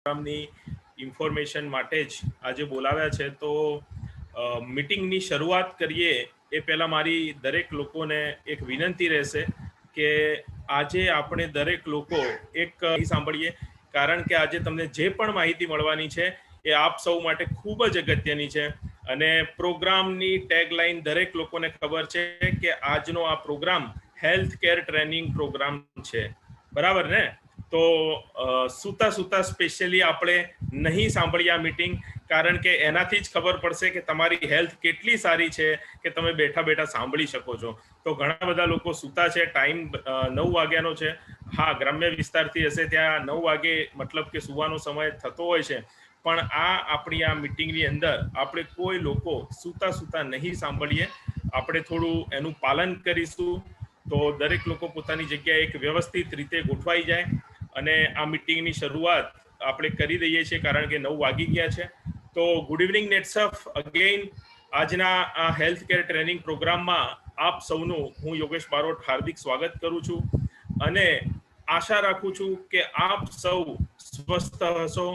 પ્રોગ્રામની ઇન્ફોર્મેશન માટે જ આજે બોલાવ્યા છે. તો મીટિંગની શરૂઆત કરીએ એ પહેલાં મારી દરેક લોકોને એક વિનંતી રહેશે કે આજે આપણે દરેક લોકો એક સાંભળીએ, કારણ કે આજે તમને જે પણ માહિતી મળવાની છે એ આપ સૌ માટે ખૂબ જ અગત્યની છે. અને પ્રોગ્રામની ટેગલાઇન દરેક લોકોને ખબર છે કે આજનો આ programme health care training programme છે, બરાબર ને? તો સૂતા સૂતા સ્પેશિયલી આપણે નહીં સાંભળીએ આ મીટિંગ, કારણ કે એનાથી જ ખબર પડશે કે તમારી હેલ્થ કેટલી સારી છે કે તમે બેઠા બેઠા સાંભળી શકો છો. તો ઘણા બધા લોકો સૂતા છે, ટાઈમ 9 વાગ્યાનો છે. હા, ગ્રામ્ય વિસ્તારથી હશે ત્યાં 9 વાગે મતલબ કે સુવાનો સમય થતો હોય છે, પણ આપણી આ મીટિંગની અંદર આપણે કોઈ લોકો સૂતા સૂતા નહીં સાંભળીએ. આપણે થોડું એનું પાલન કરીશું તો દરેક લોકો પોતાની જગ્યાએ એક વ્યવસ્થિત રીતે ગોઠવાઈ જાય અને આ મીટિંગની શરૂઆત આપણે કરી દઈએ છીએ, કારણ કે 9 વાગી ગયા છે. તો ગુડ ઇવનિંગ નેટસફ અગેઇન. આજના આ હેલ્થ કેર ટ્રેનિંગ પ્રોગ્રામમાં આપ સૌનું હું યોગેશ બારોટ હાર્દિક સ્વાગત કરું છું અને આશા રાખું છું કે આપ સૌ સ્વસ્થ હશો,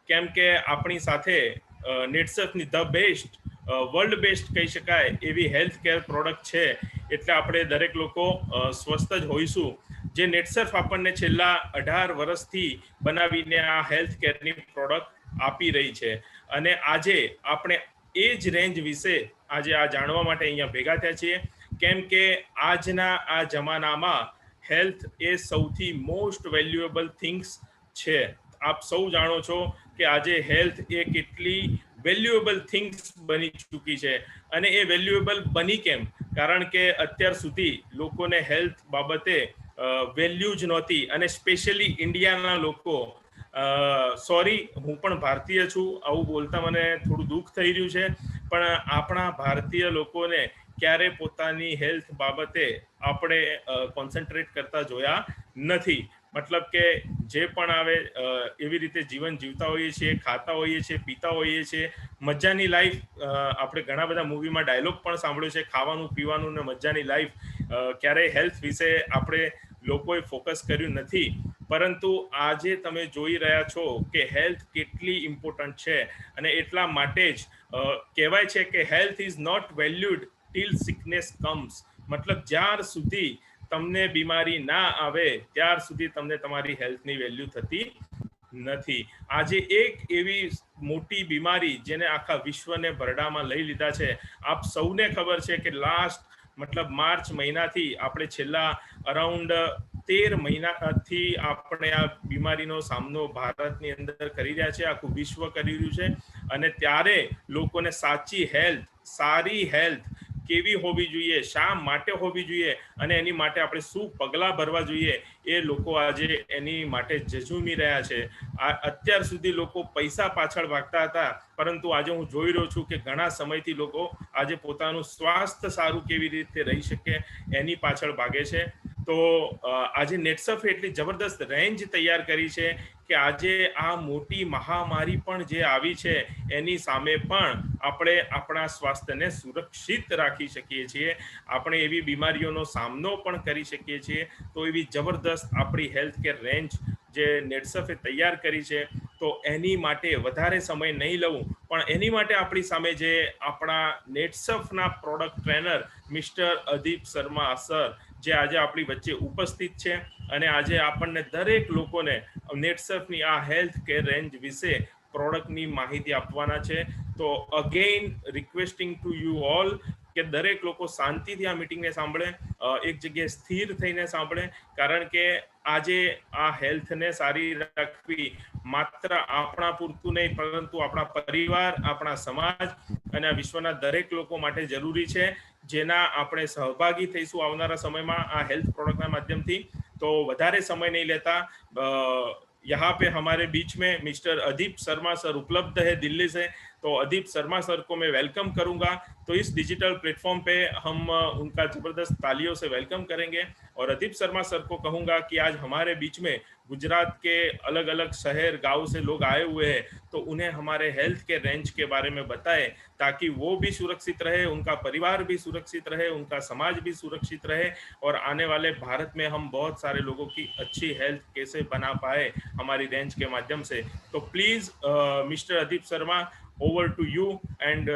કેમ કે આપણી સાથે નેટસફની ધ બેસ્ટ, વર્લ્ડ બેસ્ટ કહી શકાય એવી હેલ્થ કેર પ્રોડક્ટ છે, એટલે આપણે દરેક લોકો સ્વસ્થ જ હોઈશું. જે નેટસર્ફ આપણને છેલ્લા 18 વર્ષથી બનાવીને આ હેલ્થ કેરની પ્રોડક્ટ આપી રહી છે. અને આજે આપણે એ જ રેન્જ વિશે આજે આ જાણવા માટે અહીંયા ભેગા થયા છીએ, કેમ કે આજના આ જમાનામાં હેલ્થ એ સૌથી મોસ્ટ વેલ્યુએબલ થિંગ્સ છે. આપ સૌ જાણો છો કે આજે હેલ્થ એ કેટલી વેલ્યુએબલ થિંગ્સ બની ચૂકી છે. અને એ વેલ્યુએબલ બની કેમ? કારણ કે અત્યાર સુધી લોકોને હેલ્થ બાબતે વેલ્યુ જ નહોતી. અને સ્પેશિયલી ઇન્ડિયાના લોકો, સોરી હું પણ ભારતીય છું, આવું બોલતા મને થોડું દુઃખ થઈ રહ્યું છે, પણ આપણા ભારતીય લોકોને ક્યારે પોતાની હેલ્થ બાબતે આપણે કોન્સન્ટ્રેટ કરતા જોયા નથી. મતલબ કે જે પણ આવે એવી રીતે જીવન જીવતા હોઈએ છીએ, ખાતા હોઈએ છીએ, પીતા હોઈએ છીએ, મજાની લાઈફ. આપણે ઘણા બધા મૂવીમાં ડાયલોગ પણ સાંભળ્યો છે, ખાવાનું પીવાનું ને મજાની લાઈફ. ક્યારેય હેલ્થ વિશે આપણે લોકોએ ફોકસ કર્યું નથી. પરંતુ આજે તમે જોઈ રહ્યા છો કે હેલ્થ કેટલી ઇમ્પોર્ટન્ટ છે, અને એટલા માટે જ કહેવાય છે કે health is not valued till sickness comes. મતલબ જ્યાર સુધી તમને બીમારી ના આવે ત્યાર સુધી તમને તમારી હેલ્થની વેલ્યુ થતી નથી. આજે એક એવી મોટી બીમારી જેને આખા વિશ્વને ભરડામાં લઈ લીધા છે. આપ સૌને ખબર છે કે લાસ્ટ મતલબ માર્ચ મહિનાથી આપણે છેલ્લા અરાઉન્ડ 13 મહિનાથી આપણે આ બીમારીનો સામનો ભારતની અંદર કરી રહ્યા છે, આખું વિશ્વ કરી રહ્યું છે. અને ત્યારે લોકોને સાચી હેલ્થ, સારી હેલ્થ કેવી હોવી જોઈએ, શા માટે હોવી જોઈએ, અને એની માટે આપણે શું પગલાં ભરવા જોઈએ, એ લોકો આજે એની માટે ઝઝૂમી રહ્યા છે. અત્યાર સુધી લોકો પૈસા પાછળ ભાગતા હતા, પરંતુ આજે હું જોઈ રહ્યો છું કે ઘણા સમયથી લોકો આજે પોતાનું સ્વાસ્થ્ય સારું કેવી રીતે રહી શકે એની પાછળ ભાગે છે. તો આજે નેટસફ એટલી જબરદસ્ત રેન્જ તૈયાર કરી છે કે આજે આ મોટી મહામારી પણ જે આવી છે એની સામે પણ આપણે આપણા સ્વાસ્થ્યને સુરક્ષિત રાખી શકીએ છીએ. આપણે એવી બીમારીઓનો સામનો પણ કરી શકીએ છીએ. તો એવી જબરદસ્ત આપણી હેલ્થ કેર રેન્જ જે નેટસફે તૈયાર કરી છે, તો એની માટે વધારે સમય નહીં લઉં, પણ એની માટે આપણી સામે જે આપણા નેટસફના product trainer Mr Adeep Sharma sir, જે આજે આપણી વચ્ચે ઉપસ્થિત છે, અને આજે આપણને દરેક લોકોને નેટસફની આ હેલ્થ કેર રેન્જ વિશે પ્રોડક્ટની માહિતી આપવાના છે. તો again requesting to you all કે દરેક લોકો શાંતિથી આ મીટિંગને સાંભળે, એક જગ્યાએ સ્થિર થઈને સાંભળે, કારણ કે આજે આ હેલ્થને સારી રાખવી માત્ર આપણા પૂરતું નહીં, પરંતુ આપણા પરિવાર, આપણા સમાજ અને આ વિશ્વના દરેક લોકો માટે જરૂરી છે, જેના આપણે સહભાગી થઈશું આવનારા સમયમાં આ હેલ્થ પ્રોડક્ટના માધ્યમથી. તો વધારે સમય નહીં લેતા, यहाँ पे हमारे बीच में मिस्टर अदीप शर्मा सर उपलब्ध है दिल्ली से. तो अदीप शर्मा सर को मैं वेलकम करूंगा। तो इस डिजिटल प्लेटफॉर्म पे हम उनका ज़बरदस्त तालियों से वेलकम करेंगे और अदीप शर्मा सर को कहूँगा कि आज हमारे बीच में गुजरात के अलग अलग शहर गांव से लोग आए हुए हैं, तो उन्हें हमारे हेल्थ के रेंज के बारे में बताएं ताकि वो भी सुरक्षित रहे, उनका परिवार भी सुरक्षित रहे, उनका समाज भी सुरक्षित रहे और आने वाले भारत में हम बहुत सारे लोगों की अच्छी हेल्थ कैसे बना पाए हमारी रेंज के माध्यम से। तो please mister Adeep Sharma, over to you and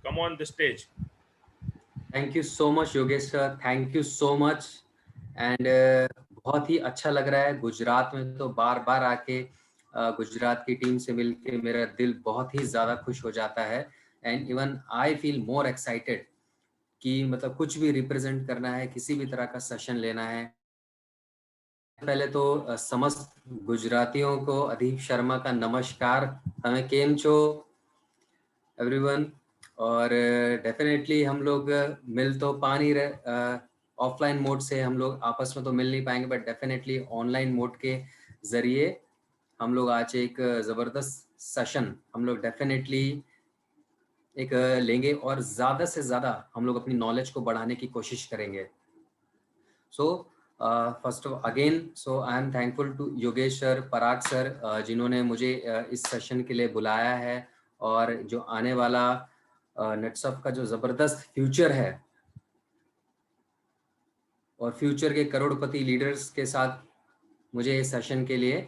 come on the stage. Thank you so much Yogesh sir, thank you so much. And बहुत ही अच्छा लग रहा है। गुजरात में तो बार बार आके गुजरात की टीम से मिलके मेरा दिल बहुत ही ज़्यादा खुश हो जाता है। And even I feel more excited कि मतलब कुछ भी रिप्रेजेंट करना है, किसी भी तरह का सेशन लेना है। पहले तो समस्त गुजरातियों को अदीप शर्मा का नमस्कार। हमें केम छो एवरीवन। और डेफिनेटली हम लोग मिल तो पा नहीं रहे, ऑफलाइन मोड से हम लोग आपस में तो मिल नहीं पाएंगे, बट डेफिनेटली ऑनलाइन मोड के ज़रिए हम लोग आज एक ज़बरदस्त सेशन हम लोग डेफिनेटली एक लेंगे और ज़्यादा से ज़्यादा हम लोग अपनी नॉलेज को बढ़ाने की कोशिश करेंगे। So first of again so I am thankful to Yogesh sir, Parag sir, जिन्होंने मुझे इस सेशन के लिए बुलाया है। और जो आने वाला नेटसफ का जो ज़बरदस्त फ्यूचर है और फ्यूचर के करोड़पति लीडर्स के साथ मुझे इस सेशन के लिए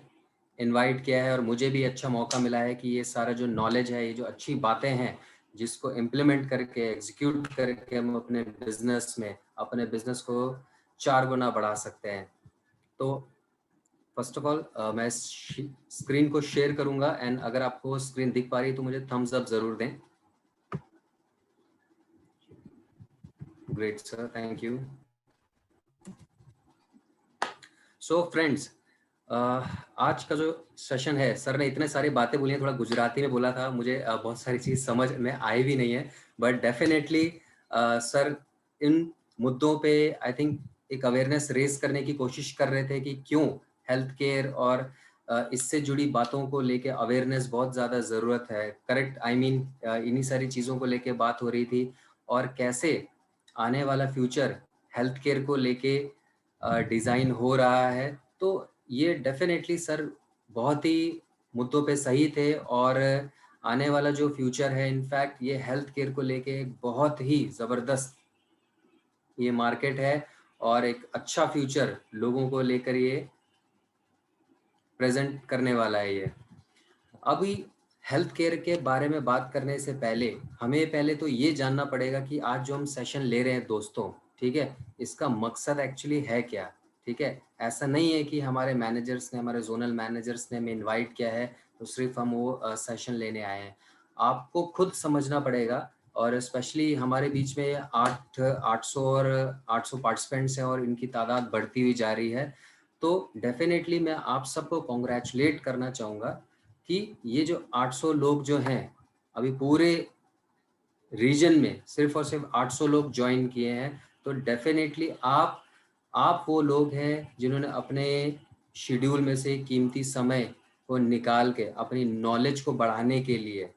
इनवाइट किया है और मुझे भी अच्छा मौका मिला है कि ये सारा जो नॉलेज है, ये जो अच्छी बातें हैं जिसको इम्प्लीमेंट करके एग्जीक्यूट करके हम अपने बिजनेस में अपने बिजनेस को 4 गुना बढ़ा सकते हैं। तो फर्स्ट ऑफ ऑल मैं स्क्रीन को शेयर करूंगा एंड अगर आपको स्क्रीन दिख पा रही है तो मुझे थम्स अप जरूर दें। Great sir, thank you. So friends, आज का जो सेशन है, सर ने इतने सारी बातें बोली हैं, थोड़ा गुजराती में बोला था, मुझे बहुत सारी चीज़ समझ में आई भी नहीं है, बट डेफिनेटली सर इन मुद्दों पे आई थिंक एक अवेयरनेस रेज करने की कोशिश कर रहे थे कि क्यों हेल्थ केयर और इससे जुड़ी बातों को लेके अवेयरनेस बहुत ज़्यादा ज़रूरत है। करेक्ट, आई मीन इन्हीं सारी चीज़ों को लेके बात हो रही थी और कैसे आने वाला फ्यूचर हेल्थ केयर को लेके डिज़ाइन हो रहा है। तो ये डेफिनेटली सर बहुत ही मुद्दों पे सही थे और आने वाला जो फ्यूचर है, इनफैक्ट ये हेल्थ केयर को लेके एक बहुत ही ज़बरदस्त ये मार्केट है और एक अच्छा फ्यूचर लोगों को लेकर ये प्रेजेंट करने वाला है। ये अभी हेल्थ केयर के बारे में बात करने से पहले हमें पहले तो ये जानना पड़ेगा कि आज जो हम सेशन ले रहे हैं दोस्तों, ठीक है, इसका मकसद एक्चुअली है क्या। ठीक है, ऐसा नहीं है कि हमारे मैनेजर्स ने, हमारे जोनल मैनेजर्स ने हमें इनवाइट किया है तो सिर्फ हम वो सेशन लेने आए हैं। आपको खुद समझना पड़ेगा और स्पेशली हमारे बीच में 800 और 800 पार्टिसिपेंट्स हैं और इनकी तादाद बढ़ती हुई जा रही है। तो डेफिनेटली मैं आप सबको कॉन्ग्रेचुलेट करना चाहूँगा कि ये जो 800 लोग जो हैं अभी पूरे रीजन में सिर्फ और सिर्फ 800 लोग ज्वाइन किए हैं। तो डेफिनेटली आप वो लोग हैं जिन्होंने अपने शेड्यूल में से कीमती समय को निकाल के अपनी नॉलेज को बढ़ाने के लिए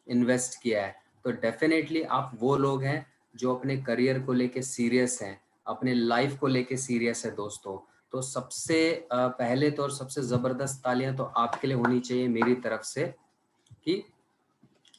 इन्वेस्ट किया है। तो डेफिनेटली आप वो लोग हैं जो अपने करियर को लेके सीरियस हैं, अपने लाइफ को लेके सीरियस है दोस्तों। तो सबसे पहले तो और सबसे ज़बरदस्त तालियां तो आपके लिए होनी चाहिए मेरी तरफ से कि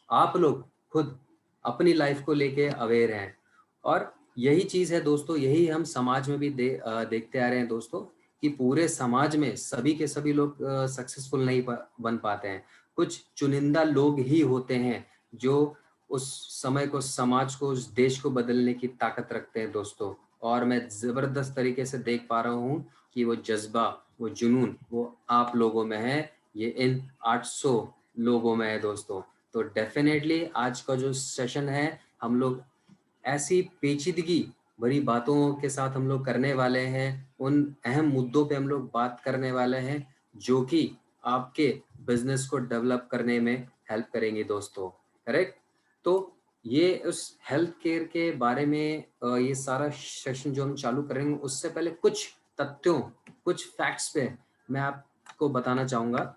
आप लोग खुद अपनी लाइफ को लेके अवेयर हैं। और यही चीज़ है दोस्तों, यही हम समाज में भी देखते आ रहे हैं दोस्तों कि पूरे समाज में सभी के सभी लोग सक्सेसफुल नहीं बन पाते हैं। कुछ चुनिंदा लोग ही होते हैं जो उस समय को, समाज को, उस देश को बदलने की ताकत रखते हैं दोस्तों। और मैं ज़बरदस्त तरीके से देख पा रहा हूँ कि वो जज्बा, वो जुनून वो आप लोगों में है, ये इन 800 लोगों में है दोस्तों। तो डेफिनेटली आज का जो सेशन है हम लोग ऐसी पेचीदगी भरी बातों के साथ हम लोग करने वाले हैं, उन अहम मुद्दों पे हम लोग बात करने वाले हैं जो कि आपके बिजनेस को डेवलप करने में हेल्प करेंगे दोस्तों। करेक्ट। तो ये उस हेल्थ केयर के बारे में ये सारा सेशन जो हम चालू करेंगे उससे पहले कुछ तथ्यों, कुछ फैक्ट्स पे मैं आपको बताना चाहूँगा।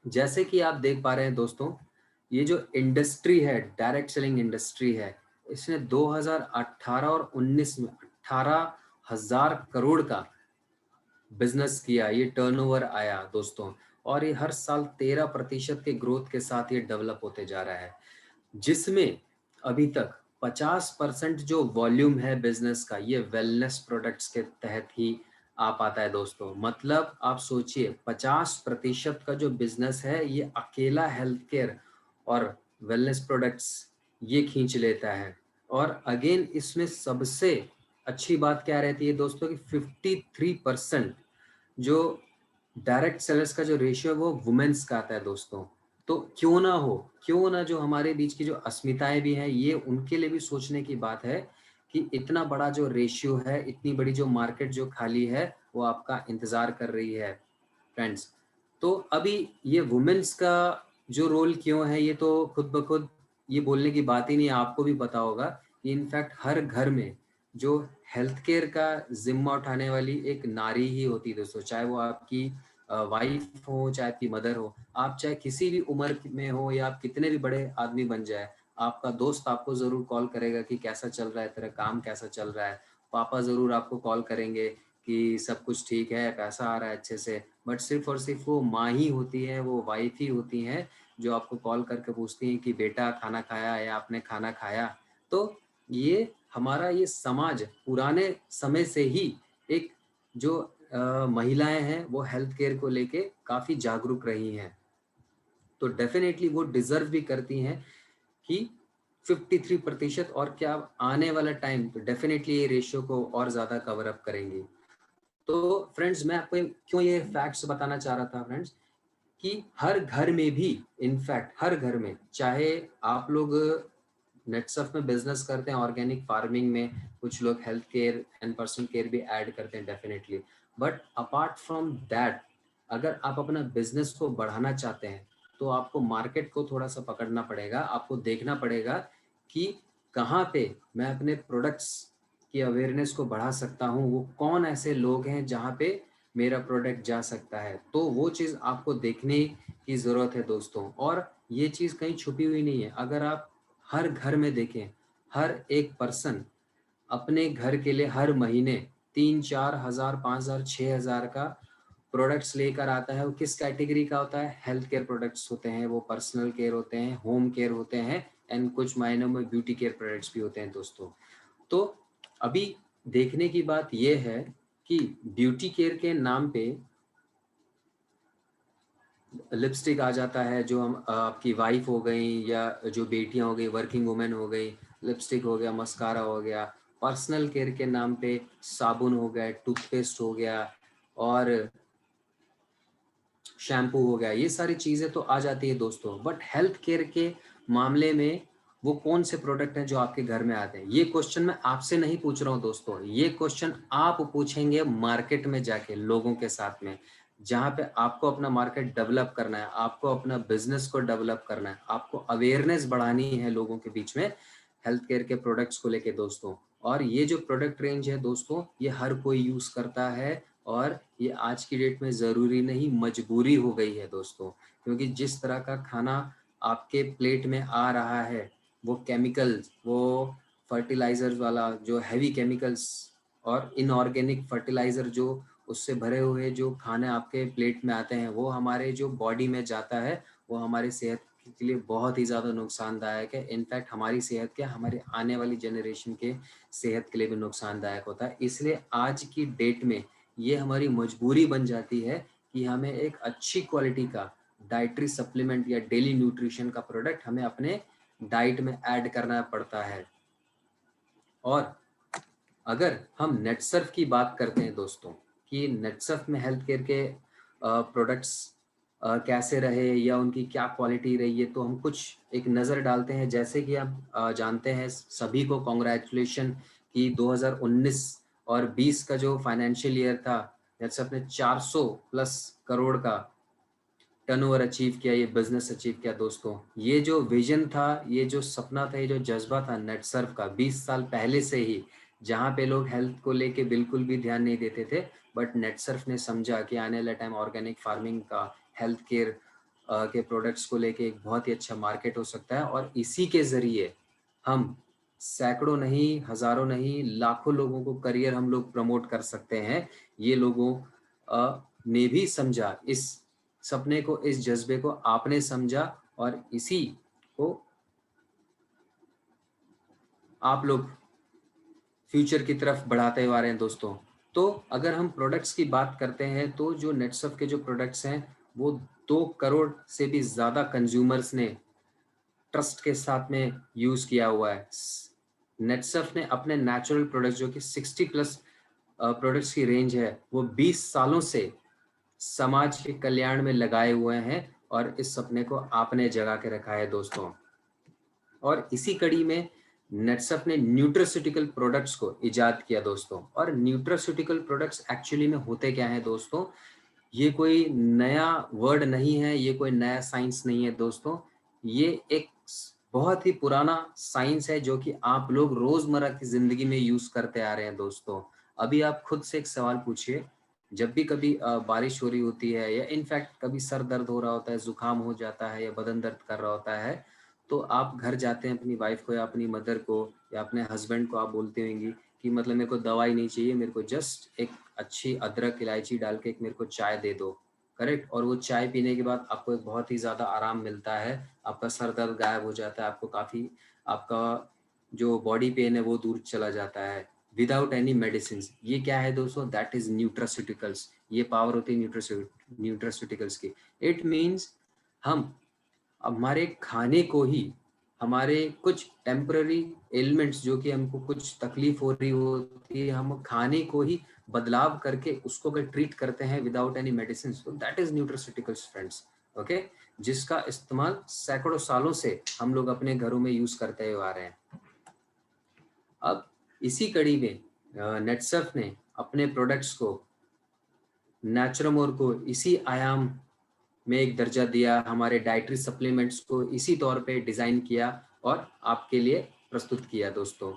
जैसे कि आप देख पा रहे हैं दोस्तों ये जो इंडस्ट्री है, डायरेक्ट सेलिंग इंडस्ट्री है, इसने 2018 और 19 में 18,000 करोड़ का बिजनेस किया, ये टर्नओवर आया दोस्तों। और ये हर साल 13% के ग्रोथ के साथ ये डेवलप होते जा रहा है, जिसमें अभी तक 50% जो वॉल्यूम है बिजनेस का, ये वेलनेस प्रोडक्ट्स के तहत ही आ पाता है दोस्तों। मतलब आप सोचिए 50% का जो बिजनेस है ये अकेला हेल्थ केयर और वेलनेस प्रोडक्ट्स ये खींच लेता है। और अगेन इसमें सबसे अच्छी बात क्या रहती है दोस्तों कि 53% जो डायरेक्ट सेलर्स का जो रेशियो है वो वुमेन्स का आता है दोस्तों। तो क्यों ना जो हमारे बीच की जो अस्मिताएं भी हैं, ये उनके लिए भी सोचने की बात है कि इतना बड़ा जो रेशियो है, इतनी बड़ी जो मार्केट जो खाली है, वो आपका इंतजार कर रही है फ्रेंड्स। तो अभी ये वुमेन्स का जो रोल क्यों है, ये तो खुद ब खुद ये बोलने की बात ही नहीं है, आपको भी पता होगा कि इनफैक्ट हर घर में जो हेल्थ केयर का जिम्मा उठाने वाली एक नारी ही होती है दोस्तों। चाहे वो आपकी वाइफ हो, चाहे आपकी मदर हो, आप चाहे किसी भी उम्र में हो या आप कितने भी बड़े आदमी बन जाए, आपका दोस्त आपको जरूर कॉल करेगा कि कैसा चल रहा है, तेरा काम कैसा चल रहा है। पापा जरूर आपको कॉल करेंगे कि सब कुछ ठीक है, पैसा आ रहा है अच्छे से। बट सिर्फ और सिर्फ वो माँ ही होती है, वो वाइफ ही होती हैं जो आपको कॉल करके पूछती हैं कि बेटा खाना खाया या आपने खाना खाया। तो ये हमारा ये समाज पुराने समय से ही एक जो महिलाएं हैं वो हेल्थ केयर को लेके काफी जागरूक रही हैं। तो डेफिनेटली वो डिजर्व भी करती हैं कि 53%, और क्या आने वाला टाइम तो डेफिनेटली ये रेशियो को और ज्यादा कवर अप करेंगी। तो फ्रेंड्स मैं आपको क्यों ये फैक्ट्स बताना चाह रहा था फ्रेंड्स कि हर घर में भी, इनफैक्ट हर घर में, चाहे आप लोग नेटसर्फ में बिजनेस करते हैं ऑर्गेनिक फार्मिंग में, कुछ लोग health care and personal care भी ऐड करते हैं definitely, but apart from that अगर आप अपना बिजनेस को बढ़ाना चाहते हैं तो आपको मार्केट को थोड़ा सा पकड़ना पड़ेगा। आपको देखना पड़ेगा कि कहाँ पे मैं अपने प्रोडक्ट्स की अवेयरनेस को बढ़ा सकता हूँ, वो कौन ऐसे लोग हैं जहाँ पे मेरा प्रोडक्ट जा सकता है। तो वो चीज़ आपको देखने की ज़रूरत है दोस्तों। और ये चीज़ कहीं छुपी हुई नहीं है। अगर आप हर घर में देखें, हर एक पर्सन अपने घर के लिए हर महीने 3-4 हज़ार, 5 हज़ार, 6 हज़ार का प्रोडक्ट्स लेकर आता है। वो किस कैटेगरी का होता है? हेल्थ केयर प्रोडक्ट्स होते हैं, वो पर्सनल केयर होते हैं, होम केयर होते हैं, एंड कुछ मायनों में ब्यूटी केयर प्रोडक्ट्स भी होते हैं दोस्तों। तो अभी देखने की बात यह है कि ब्यूटी केयर के नाम पे लिपस्टिक आ जाता है, जो हम आपकी वाइफ हो गई या जो बेटियां हो गई, वर्किंग वुमेन हो गई, लिपस्टिक हो गया, मस्कारा हो गया, पर्सनल केयर के नाम पे साबुन हो गया, टूथपेस्ट हो गया और शैम्पू हो गया, ये सारी चीज़ें तो आ जाती है दोस्तों। बट हेल्थ केयर के मामले में वो कौन से प्रोडक्ट हैं जो आपके घर में आते हैं? ये क्वेश्चन मैं आपसे नहीं पूछ रहा हूँ दोस्तों, ये क्वेश्चन आप पूछेंगे मार्केट में जाके लोगों के साथ में, जहाँ पे आपको अपना मार्केट डेवलप करना है, आपको अपना बिजनेस को डेवलप करना है, आपको अवेयरनेस बढ़ानी है लोगों के बीच में हेल्थ केयर के प्रोडक्ट्स को लेके दोस्तों। और ये जो प्रोडक्ट रेंज है दोस्तों, ये हर कोई यूज़ करता है और ये आज की डेट में ज़रूरी नहीं, मजबूरी हो गई है दोस्तों। क्योंकि जिस तरह का खाना आपके प्लेट में आ रहा है, वो केमिकल्स, वो फर्टिलाइजर्स वाला जो हैवी केमिकल्स और इनऑर्गेनिक फर्टिलाइजर जो उससे भरे हुए जो खाने आपके प्लेट में आते हैं, वो हमारे जो बॉडी में जाता है, वो हमारी सेहत के लिए बहुत ही ज़्यादा नुकसानदायक है। इनफैक्ट हमारी सेहत क्या, हमारे आने वाली जनरेशन के सेहत के लिए भी नुकसानदायक होता है। इसलिए आज की डेट में ये हमारी मजबूरी बन जाती है कि हमें एक अच्छी क्वालिटी का डाइटरी सप्लीमेंट या डेली न्यूट्रिशन का प्रोडक्ट हमें अपने डाइट में ऐड करना पड़ता है। और अगर हम नेटसर्फ की बात करते हैं दोस्तों कि नेटसर्फ में हेल्थ केयर के प्रोडक्ट्स कैसे रहे या उनकी क्या क्वालिटी रही है, तो हम कुछ एक नज़र डालते हैं। जैसे कि आप जानते हैं, सभी को कॉन्ग्रेचुलेशन कि 2019 और 20 का जो फाइनेंशियल ईयर था, नेटसर्फ ने 400 प्लस करोड़ का टर्नओवर अचीव किया, ये बिजनेस अचीव किया दोस्तों। ये जो विजन था, ये जो सपना था, ये जो जज्बा था नेटसर्फ का 20 साल पहले से ही, जहाँ पे लोग हेल्थ को लेके बिल्कुल भी ध्यान नहीं देते थे, बट नेटसर्फ ने समझा कि आने वाला टाइम ऑर्गेनिक फार्मिंग का, हेल्थ केयर के प्रोडक्ट्स को लेके एक बहुत ही अच्छा मार्केट हो सकता है, और इसी के ज़रिए हम सैकड़ों नहीं, हज़ारों नहीं, लाखों लोगों को करियर हम लोग प्रमोट कर सकते हैं। ये लोगों ने भी समझा इस सपने को, इस जज़्बे को आपने समझा, और इसी को आप लोग फ्यूचर की तरफ बढ़ाते हुए आ रहे हैं दोस्तों। तो अगर हम प्रोडक्ट्स की बात करते हैं तो जो नेटसर्फ के जो प्रोडक्ट्स हैं वो 2 करोड़ से भी ज़्यादा कंज्यूमर्स ने ट्रस्ट के साथ में यूज़ किया हुआ है। नेटसर्फ ने अपने नेचुरल प्रोडक्ट्स जो कि 60 प्लस प्रोडक्ट्स की रेंज है वो 20 सालों से समाज के कल्याण में लगाए हुए हैं, और इस सपने को आपने जगा के रखा है दोस्तों। और इसी कड़ी में नेटसर्फ ने न्यूट्रास्यूटिकल प्रोडक्ट्स को इजाद किया दोस्तों। और न्यूट्रास्यूटिकल प्रोडक्ट्स एक्चुअली में होते क्या हैं दोस्तों, ये कोई नया वर्ड नहीं है, ये कोई नया साइंस नहीं है दोस्तों, ये एक बहुत ही पुराना साइंस है जो कि आप लोग रोजमर्रा की जिंदगी में यूज करते आ रहे हैं दोस्तों। अभी आप खुद से एक सवाल पूछिए, जब भी कभी बारिश हो रही होती है, या इनफैक्ट कभी सर दर्द हो रहा होता है, जुकाम हो जाता है, या बदन दर्द कर रहा होता है, तो आप घर जाते हैं अपनी वाइफ को या अपनी मदर को या अपने हस्बैंड को आप बोलते होंगी कि मतलब मेरे को दवाई नहीं चाहिए, मेरे को जस्ट एक अच्छी अदरक इलायची डाल के एक मेरे को चाय दे दो, करेक्ट। और वो चाय पीने के बाद आपको एक बहुत ही ज़्यादा आराम मिलता है, आपका सर दर्द गायब हो जाता है, आपको काफ़ी आपका जो बॉडी पेन है वो दूर चला जाता है विदाउट एनी मेडिसिन। ये क्या है दोस्तों, दैट इज न्यूट्रास्यूटिकल्स। ये पावर होती है न्यूट्रास्यूटिकल्स की। इट मीन्स हम हमारे खाने को ही, हमारे कुछ टेम्पररी एलिमेंट्स जो कि हमको कुछ तकलीफ हो रही होती है, हम खाने को ही बदलाव करके उसको अगर ट्रीट करते हैं विदाउट एनी मेडिसिन, तो that is nutraceuticals friends. Okay, जिसका इस्तेमाल सैकड़ों सालों से हम लोग अपने घरों में यूज करते हुए आ रहे हैं। अब इसी कड़ी में नेटसर्फ ने अपने प्रोडक्ट्स को, नेचुरमोर को इसी आयाम में एक दर्जा दिया, हमारे डाइटरी सप्लीमेंट्स को इसी तौर पे डिज़ाइन किया और आपके लिए प्रस्तुत किया दोस्तों।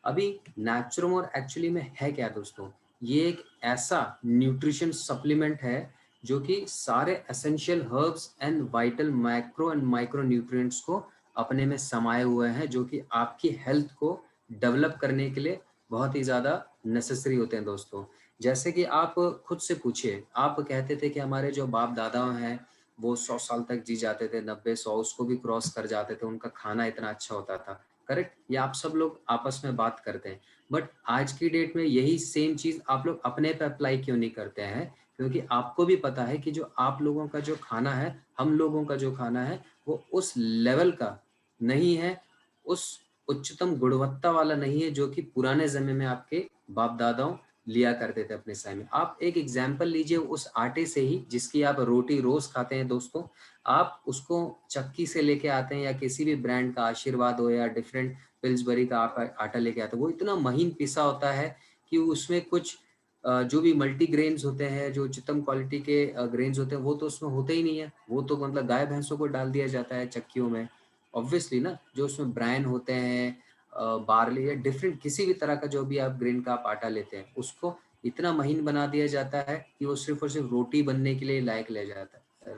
अभी नेचुरमोर एक्चुअली में है क्या दोस्तों, ये एक ऐसा न्यूट्रिशन सप्लीमेंट है जो कि सारे essential herbs and vital macro and micro nutrients को अपने में समाये हुए हैं, जो कि आपकी हेल्थ को डेवलप करने के लिए बहुत ही ज़्यादा नेसेसरी होते हैं दोस्तों। जैसे कि आप खुद से पूछिए, आप कहते थे कि हमारे जो बाप दादा हैं वो 100 साल तक जी जाते थे, 90-100 उसको भी क्रॉस कर जाते थे, उनका खाना इतना अच्छा होता था, करेक्ट। ये आप सब लोग आपस में बात करते हैं, बट आज की डेट में यही सेम चीज़ आप लोग अपने पे अप्लाई क्यों नहीं करते हैं? क्योंकि आपको भी पता है कि जो आप लोगों का जो खाना है, हम लोगों का जो खाना है, वो उस लेवल का नहीं है, उस उच्चतम गुणवत्ता वाला नहीं है जो कि पुराने समय में आपके बाप दादाओं लिया करते थे अपने समय में। आप एक एग्जाम्पल लीजिए उस आटे से ही जिसकी आप रोटी रोज खाते हैं दोस्तों। आप उसको चक्की से लेके आते हैं या किसी भी ब्रांड का, आशीर्वाद हो या डिफरेंट पिल्सबरी का आटा लेके आते हैं, वो इतना महीन पिसा होता है कि उसमें कुछ जो भी मल्टी ग्रेन्स होते हैं, जो उच्चतम क्वालिटी के ग्रेन्स होते हैं, वो तो उसमें होते ही नहीं है। वो तो मतलब गाय भैंसों को डाल दिया जाता है चक्कियों में, ऑब्वियसली ना। जो उसमें ब्रांड होते हैं, बार्ली या डिफरेंट किसी भी तरह का जो भी आप ग्रेन का आप आटा लेते हैं, उसको इतना महीन बना दिया जाता है कि वो सिर्फ और सिर्फ रोटी बनने के लिए लायक ले जाता है।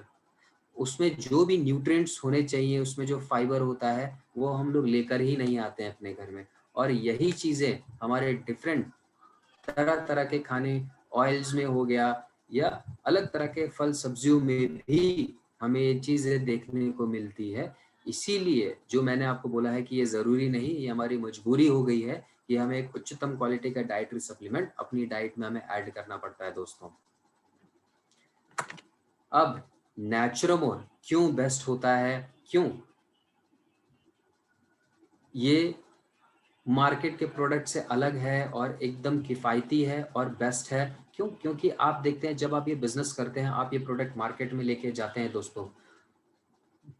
उसमें जो भी न्यूट्रिएंट्स होने चाहिए, उसमें जो फाइबर होता है, वो हम लोग लेकर ही नहीं आते हैं अपने घर में। और यही चीजें हमारे डिफरेंट तरह तरह के खाने, ऑयल्स में हो गया या अलग तरह के फल सब्जियों में भी हमें ये चीजें देखने को मिलती है। इसीलिए जो मैंने आपको बोला है कि ये जरूरी नहीं, ये हमारी मजबूरी हो गई है कि हमें एक उच्चतम क्वालिटी का डाइटरी सप्लीमेंट अपनी डाइट में हमें ऐड करना पड़ता है दोस्तों। अब नेचुरमोर क्यों बेस्ट होता है, क्यों ये मार्केट के प्रोडक्ट से अलग है और एकदम किफ़ायती है और बेस्ट है, क्यों? क्योंकि आप देखते हैं जब आप ये बिजनेस करते हैं, आप ये प्रोडक्ट मार्केट में लेके जाते हैं दोस्तों,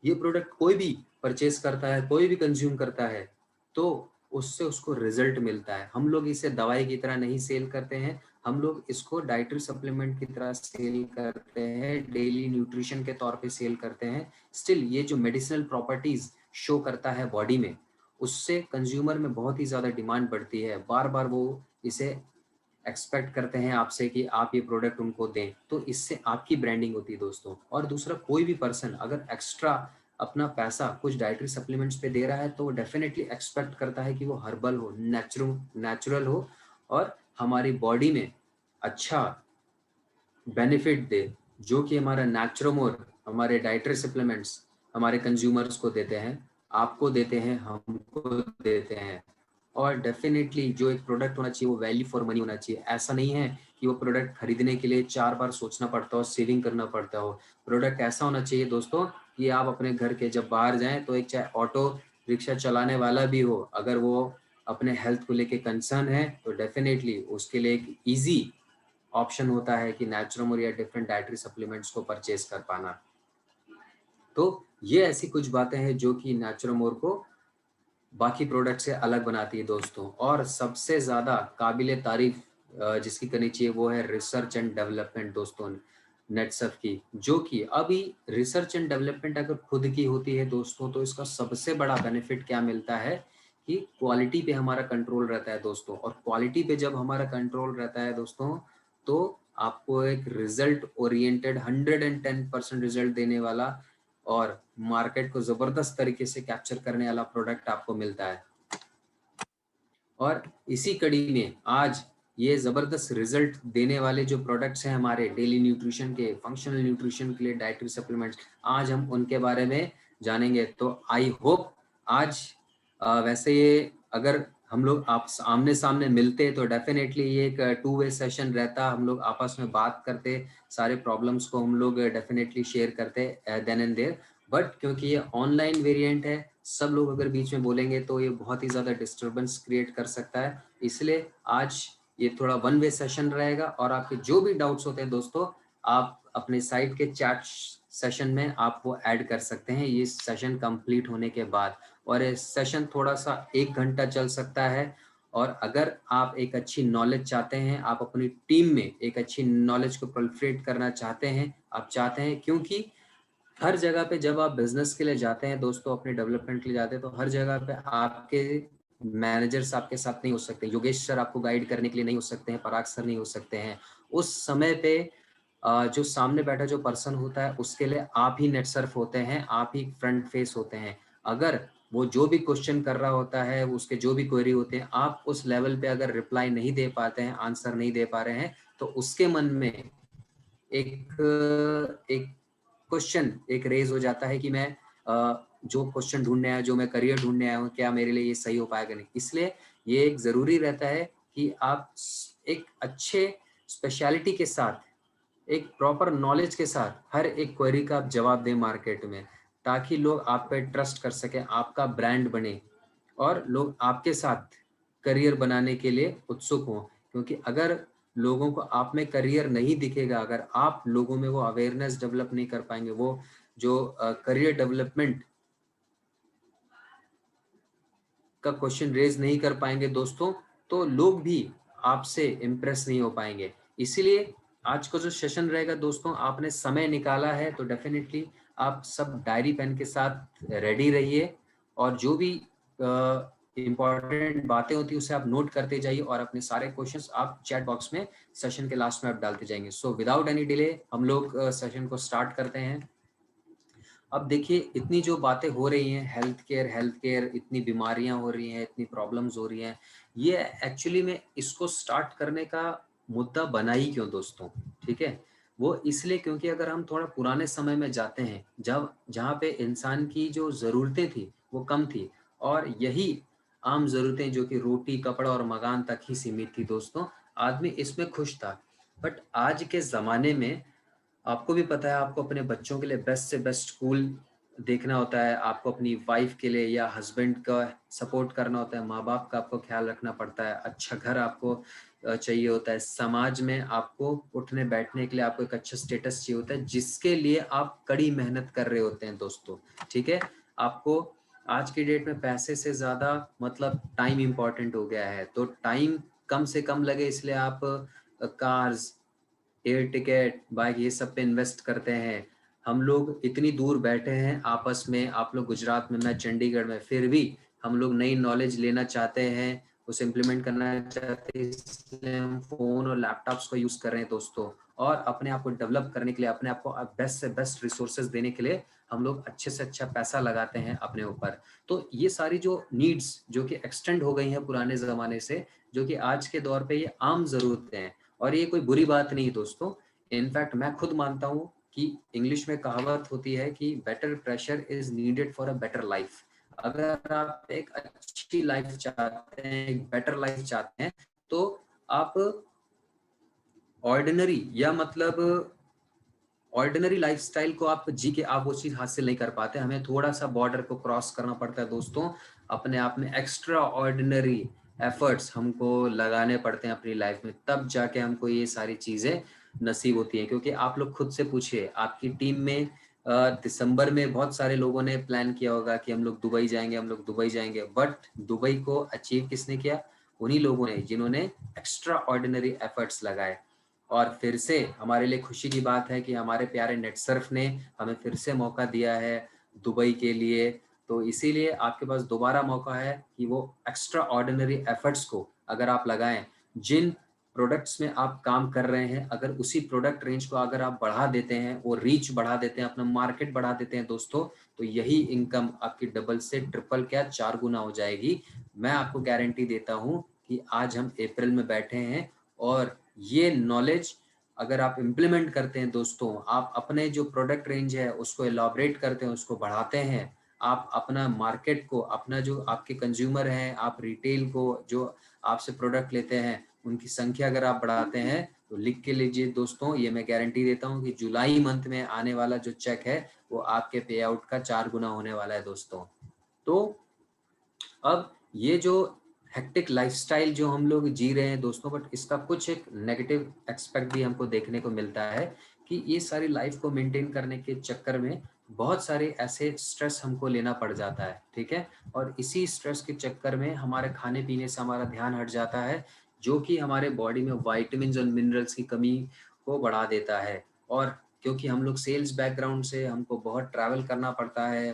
ये प्रोडक्ट कोई भी परचेज करता है, कोई भी कंज्यूम करता है, तो उससे उसको रिजल्ट मिलता है। हम लोग इसे दवाई की तरह नहीं सेल करते हैं, हम लोग इसको डाइटरी सप्लीमेंट की तरह सेल करते हैं, डेली न्यूट्रिशन के तौर पे सेल करते हैं। स्टिल ये जो मेडिसिनल प्रॉपर्टीज शो करता है बॉडी में, उससे कंज्यूमर में बहुत ही ज़्यादा डिमांड बढ़ती है, बार बार वो इसे एक्सपेक्ट करते हैं आपसे कि आप ये प्रोडक्ट उनको दें, तो इससे आपकी ब्रांडिंग होती है दोस्तों। और दूसरा, कोई भी पर्सन अगर एक्स्ट्रा अपना पैसा कुछ डाइटरी सप्लीमेंट्स पे दे रहा है तो डेफिनेटली एक्सपेक्ट करता है कि वो हर्बल हो, नेचुरल हो और हमारी बॉडी में अच्छा बेनिफिट दे, जो कि हमारा नेचुरोमोर, हमारे डाइटरी सप्लीमेंट्स हमारे कंज्यूमर्स को देते हैं, आपको देते हैं, हमको देते हैं। और डेफिनेटली जो एक प्रोडक्ट होना चाहिए वो वैल्यू फॉर मनी होना चाहिए। ऐसा नहीं है कि वो प्रोडक्ट खरीदने के लिए 4 बार सोचना पड़ता हो, सेविंग करना पड़ता हो। प्रोडक्ट ऐसा होना चाहिए दोस्तों कि आप अपने घर के जब बाहर जाएं तो एक चाहे ऑटो रिक्शा चलाने वाला भी हो, अगर वो अपने हेल्थ को लेके कंसर्न है तो डेफिनेटली उसके लिए एक ईजी ऑप्शन होता है कि नेचुरोमोर या डिफरेंट डाइटरी सप्लीमेंट्स को परचेज कर पाना। तो ये ऐसी कुछ बातें हैं जो कि नेचुरोमोर को बाकी प्रोडक्ट से अलग बनाती है दोस्तों। और सबसे ज़्यादा काबिले तारीफ जिसकी करनी चाहिए वो है रिसर्च एंड डेवलपमेंट दोस्तों, नेटसर्फ की। जो कि अभी रिसर्च एंड डेवलपमेंट अगर खुद की होती है दोस्तों तो इसका सबसे बड़ा बेनिफिट क्या मिलता है कि क्वालिटी पे हमारा कंट्रोल रहता है दोस्तों। और क्वालिटी पे जब हमारा कंट्रोल रहता है दोस्तों तो आपको एक रिजल्ट ओरिएंटेड 110% रिजल्ट देने वाला और मार्केट को जबरदस्त तरीके से कैप्चर करने वाला प्रोडक्ट आपको मिलता है। और इसी कड़ी में आज ये जबरदस्त रिजल्ट देने वाले जो प्रोडक्ट्स हैं हमारे डेली न्यूट्रिशन के, फंक्शनल न्यूट्रिशन के लिए डाइटरी सप्लीमेंट्स, आज हम उनके बारे में जानेंगे। तो आई होप आज वैसे ये अगर हम लोग आप आमने सामने मिलते तो डेफिनेटली ये एक 2 वे सेशन रहता, हम लोग आपस में बात करते, सारे प्रॉब्लम्स को हम लोग डेफिनेटली शेयर करते देन एंड देयर। बट क्योंकि ये ऑनलाइन वेरिएंट है, सब लोग अगर बीच में बोलेंगे तो ये बहुत ही ज़्यादा डिस्टर्बेंस क्रिएट कर सकता है। इसलिए आज ये थोड़ा 1 वे सेशन रहेगा और आपके जो भी डाउट्स होते हैं दोस्तों आप अपने साइट के चैट सेशन में आप वो ऐड कर सकते हैं ये सेशन कंप्लीट होने के बाद। और ये सेशन थोड़ा सा 1 घंटा चल सकता है। और अगर आप एक अच्छी नॉलेज चाहते हैं, आप अपनी टीम में एक अच्छी नॉलेज को प्रोलिफरेट करना चाहते हैं, आप चाहते हैं, क्योंकि हर जगह पे जब आप बिजनेस के लिए जाते हैं दोस्तों, अपने डेवलपमेंट के लिए जाते हैं, तो हर जगह पे आपके मैनेजर्स आपके साथ नहीं हो सकते, योगेश सर आपको गाइड करने के लिए नहीं हो सकते हैं, पराग सर नहीं हो सकते हैं। उस समय पे जो सामने बैठा जो पर्सन होता है उसके लिए आप ही नेट सर्फ होते हैं, आप ही फ्रंट फेस होते हैं। अगर वो जो भी क्वेश्चन कर रहा होता है, उसके जो भी क्वेरी होते हैं, आप उस लेवल पे अगर रिप्लाई नहीं दे पाते हैं, आंसर नहीं दे पा रहे हैं, तो उसके मन में एक क्वेश्चन एक रेज हो जाता है कि मैं जो क्वेश्चन ढूंढने आया, जो मैं करियर ढूंढने आया हूँ, क्या मेरे लिए ये सही हो पाएगा नहीं। इसलिए ये एक जरूरी रहता है कि आप एक अच्छे स्पेशलिटी के साथ, एक प्रॉपर नॉलेज के साथ हर एक क्वेरी का आप जवाब दें मार्केट में, ताकि लोग आप पे ट्रस्ट कर सकें, आपका ब्रांड बने और लोग आपके साथ करियर बनाने के लिए उत्सुक हों। क्योंकि अगर लोगों को आप में करियर नहीं दिखेगा, अगर आप लोगों में वो अवेयरनेस डेवलप नहीं कर पाएंगे, वो जो करियर डेवलपमेंट का क्वेश्चन रेज नहीं कर पाएंगे दोस्तों, तो लोग भी आपसे इम्प्रेस नहीं हो पाएंगे। इसीलिए आज का जो सेशन रहेगा दोस्तों, आपने समय निकाला है तो डेफिनेटली आप सब डायरी पेन के साथ रेडी रहिए और जो भी इंपॉर्टेंट बातें होती है उसे आप नोट करते जाइए और अपने सारे क्वेश्चंस आप चैट बॉक्स में सेशन के लास्ट में आप डालते जाएंगे। सो विदाउट एनी डिले हम लोग सेशन को स्टार्ट करते हैं। अब देखिए, इतनी जो बातें हो रही हैं, हेल्थ केयर, इतनी बीमारियां हो रही हैं, इतनी प्रॉब्लम्स हो रही हैं, ये एक्चुअली में इसको स्टार्ट करने का मुद्दा बना ही क्यों दोस्तों? ठीक है, वो इसलिए क्योंकि अगर हम थोड़ा पुराने समय में जाते हैं, जब जहाँ पे इंसान की जो ज़रूरतें थी वो कम थी और यही आम ज़रूरतें जो कि रोटी, कपड़ा और मकान तक ही सीमित थी दोस्तों, आदमी इसमें खुश था। बट आज के ज़माने में आपको भी पता है, आपको अपने बच्चों के लिए बेस्ट से बेस्ट स्कूल देखना होता है, आपको अपनी वाइफ के लिए या हस्बैंड का सपोर्ट करना होता है, माँ बाप का आपको ख्याल रखना पड़ता है, अच्छा घर आपको चाहिए होता है, समाज में आपको उठने बैठने के लिए आपको एक अच्छा स्टेटस चाहिए होता है, जिसके लिए आप कड़ी मेहनत कर रहे होते हैं दोस्तों। ठीक है, आपको आज की डेट में पैसे से ज़्यादा मतलब टाइम इम्पॉर्टेंट हो गया है, तो टाइम कम से कम लगे इसलिए आप कार्स, एयर टिकट, बाइक, ये सब पे इन्वेस्ट करते हैं। हम लोग इतनी दूर बैठे हैं आपस में, आप लोग गुजरात में, मैं चंडीगढ़ में, फिर भी हम लोग नई नॉलेज लेना चाहते हैं, उसे इम्प्लीमेंट करना चाहते हैं, इसलिए हम फ़ोन और लैपटॉप्स को यूज़ कर रहे हैं दोस्तों। और अपने आप को डेवलप करने के लिए, अपने आप को बेस्ट से बेस्ट रिसोर्सेज़ देने के लिए हम लोग अच्छे से अच्छा पैसा लगाते हैं अपने ऊपर। तो ये सारी जो नीड्स जो कि एक्सटेंड हो गई हैं पुराने ज़माने से, जो कि आज के दौर पे ये आम ज़रूरतें हैं, और ये कोई बुरी बात नहीं दोस्तों। इनफैक्ट मैं खुद मानता हूँ कि इंग्लिश में कहावत होती है कि better pressure is needed for a better life. अगर आप एक अच्छी लाइफ चाहते हैं, एक बेटर लाइफ चाहते हैं, तो आप ऑर्डिनरी या मतलब ऑर्डिनरी लाइफस्टाइल को आप जी के आप वो चीज़ हासिल नहीं कर पाते। हमें थोड़ा-सा बॉर्डर को क्रॉस करना पड़ता है दोस्तों। अपने आप में एक्स्ट्रा ऑर्डिनरी एफर्ट्स हमको लगाने पड़ते हैं अपनी लाइफ में, तब जाके हमको ये सारी चीज़ें नसीब होती हैं। क्योंकि आप लोग खुद से पूछिए, आपकी टीम में दिसंबर में बहुत सारे लोगों ने प्लान किया होगा कि हम लोग दुबई जाएँगे, हम लोग दुबई जाएँगे, बट दुबई को अचीव किसने किया? उन्हीं लोगों ने जिन्होंने एक्स्ट्रा ऑर्डिनरी एफर्ट्स लगाए। और फिर से हमारे लिए खुशी की बात है कि हमारे प्यारे नेटसर्फ ने हमें फिर से मौका दिया है दुबई के लिए। तो इसीलिए आपके पास दोबारा मौका है कि वो एक्स्ट्रा ऑर्डिनरी एफर्ट्स को अगर आप लगाएं, जिन प्रोडक्ट्स में आप काम कर रहे हैं, अगर उसी प्रोडक्ट रेंज को अगर आप बढ़ा देते हैं, वो रीच बढ़ा देते हैं, अपना मार्केट बढ़ा देते हैं दोस्तों, तो यही इनकम आपकी डबल से ट्रिपल क्या 4 गुना हो जाएगी। मैं आपको गारंटी देता हूँ कि आज हम अप्रैल में बैठे हैं, और ये नॉलेज अगर आप इम्प्लीमेंट करते हैं दोस्तों, आप अपने जो प्रोडक्ट रेंज है उसको एलॉबरेट करते हैं, उसको बढ़ाते हैं, आप अपना मार्केट को, अपना जो आपके कंज्यूमर हैं, आप रिटेल को जो आपसे प्रोडक्ट लेते हैं, उनकी संख्या अगर आप बढ़ाते हैं, तो लिख के लीजिए दोस्तों, ये मैं गारंटी देता हूँ कि जुलाई मंथ में आने वाला जो चेक है वो आपके पे आउट का 4 गुना होने वाला है दोस्तों। तो अब ये जो हेक्टिक लाइफस्टाइल जो हम लोग जी रहे हैं दोस्तों, बट इसका कुछ एक नेगेटिव एक्सपेक्ट भी हमको देखने को मिलता है कि ये सारी लाइफ को मेंटेन करने के चक्कर में बहुत सारे ऐसे स्ट्रेस हमको लेना पड़ जाता है, ठीक है। और इसी स्ट्रेस के चक्कर में हमारे खाने पीने से हमारा ध्यान हट जाता है, जो कि हमारे बॉडी में वाइटामिन और मिनरल्स की कमी को बढ़ा देता है। और क्योंकि हम लोग सेल्स बैकग्राउंड से, हमको बहुत ट्रैवल करना पड़ता है,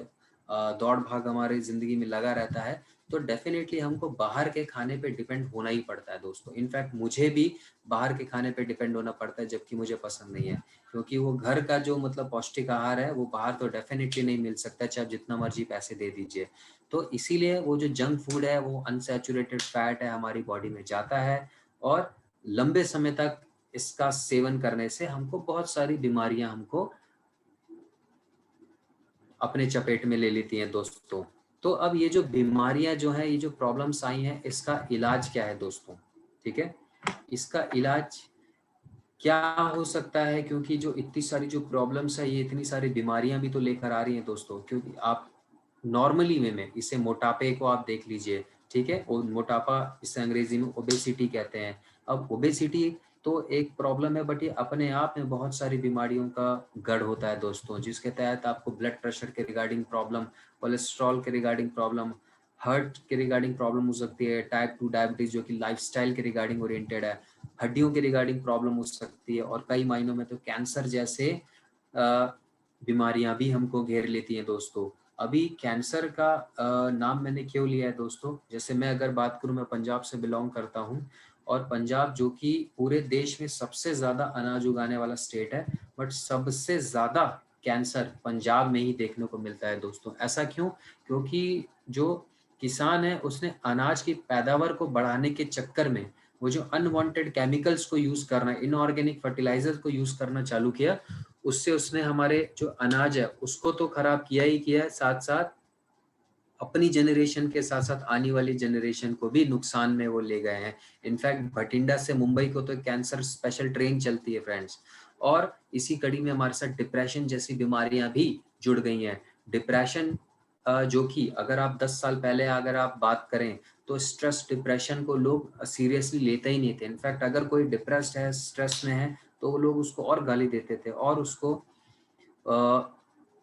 दौड़ भाग हमारी ज़िंदगी में लगा रहता है, तो डेफ़िनेटली हमको बाहर के खाने पे डिपेंड होना ही पड़ता है दोस्तों। इनफैक्ट मुझे भी बाहर के खाने पे डिपेंड होना पड़ता है, जबकि मुझे पसंद नहीं है। क्योंकि वो घर का जो मतलब पौष्टिक आहार है, वो बाहर तो डेफ़िनेटली नहीं मिल सकता, चाहे आप जितना मर्ज़ी पैसे दे दीजिए। तो इसीलिए वो जो जंक फूड है, वो अनसैचुरेटेड फैट है, हमारी बॉडी में जाता है, और लंबे समय तक इसका सेवन करने से हमको बहुत सारी बीमारियाँ हमको अपने चपेट में ले लेती हैं दोस्तों। तो अब ये जो बीमारियाँ जो हैं, ये जो प्रॉब्लम्स आई हैं, इसका इलाज क्या है दोस्तों? ठीक है? इसका इलाज क्या हो सकता है? क्योंकि जो इतनी सारी जो प्रॉब्लम्स है, ये इतनी सारी बीमारियाँ भी तो लेकर आ रही हैं दोस्तों। क्योंकि आप नॉर्मली वे में इसे मोटापे को आप देख लीजिए, ठीक है? और मोटापा इसे अंग्रेजी में ओबेसिटी कहते हैं। अब ओबेसिटी तो एक प्रॉब्लम है, बट ये अपने आप में बहुत सारी बीमारियों का गढ़ होता है दोस्तों, जिसके तहत आपको ब्लड प्रेशर के रिगार्डिंग प्रॉब्लम, कोलेस्ट्रॉल के रिगार्डिंग प्रॉब्लम, हार्ट के रिगार्डिंग प्रॉब्लम हो सकती है, टाइप 2 डायबिटीज़ जो कि लाइफ़स्टाइल के रिगार्डिंग ओरिएंटेड है, हड्डियों के रिगार्डिंग प्रॉब्लम हो सकती है, और कई मायनों में तो कैंसर जैसे बीमारियां भी हमको घेर लेती हैं दोस्तों। अभी कैंसर का नाम मैंने क्यों लिया है दोस्तों? जैसे मैं अगर बात करूं, मैं पंजाब से बिलोंग करता हूं, और पंजाब जो कि पूरे देश में सबसे ज़्यादा अनाज उगाने वाला स्टेट है, बट सबसे ज़्यादा कैंसर पंजाब में ही देखने को मिलता है दोस्तों। ऐसा क्यों? क्योंकि जो किसान है, उसने अनाज की पैदावार को बढ़ाने के चक्कर में वो जो अनवांटेड केमिकल्स को यूज़ करना, इनऑर्गेनिक फर्टिलाइजर्स को यूज़ करना चालू किया, उससे उसने हमारे जो अनाज है उसको तो खराब किया ही किया है, साथ साथ अपनी जनरेशन के साथ साथ आने वाली जनरेशन को भी नुकसान में वो ले गए हैं। इनफैक्ट भटिंडा से मुंबई को तो कैंसर स्पेशल ट्रेन चलती है फ्रेंड्स। और इसी कड़ी में हमारे साथ डिप्रेशन जैसी बीमारियां भी जुड़ गई हैं। डिप्रेशन जो कि अगर आप 10 साल पहले अगर आप बात करें, तो स्ट्रेस डिप्रेशन को लोग सीरियसली लेते ही नहीं थे। इनफैक्ट अगर कोई डिप्रेस्ड है, स्ट्रेस में है, तो वो लोग उसको और गाली देते थे, और उसको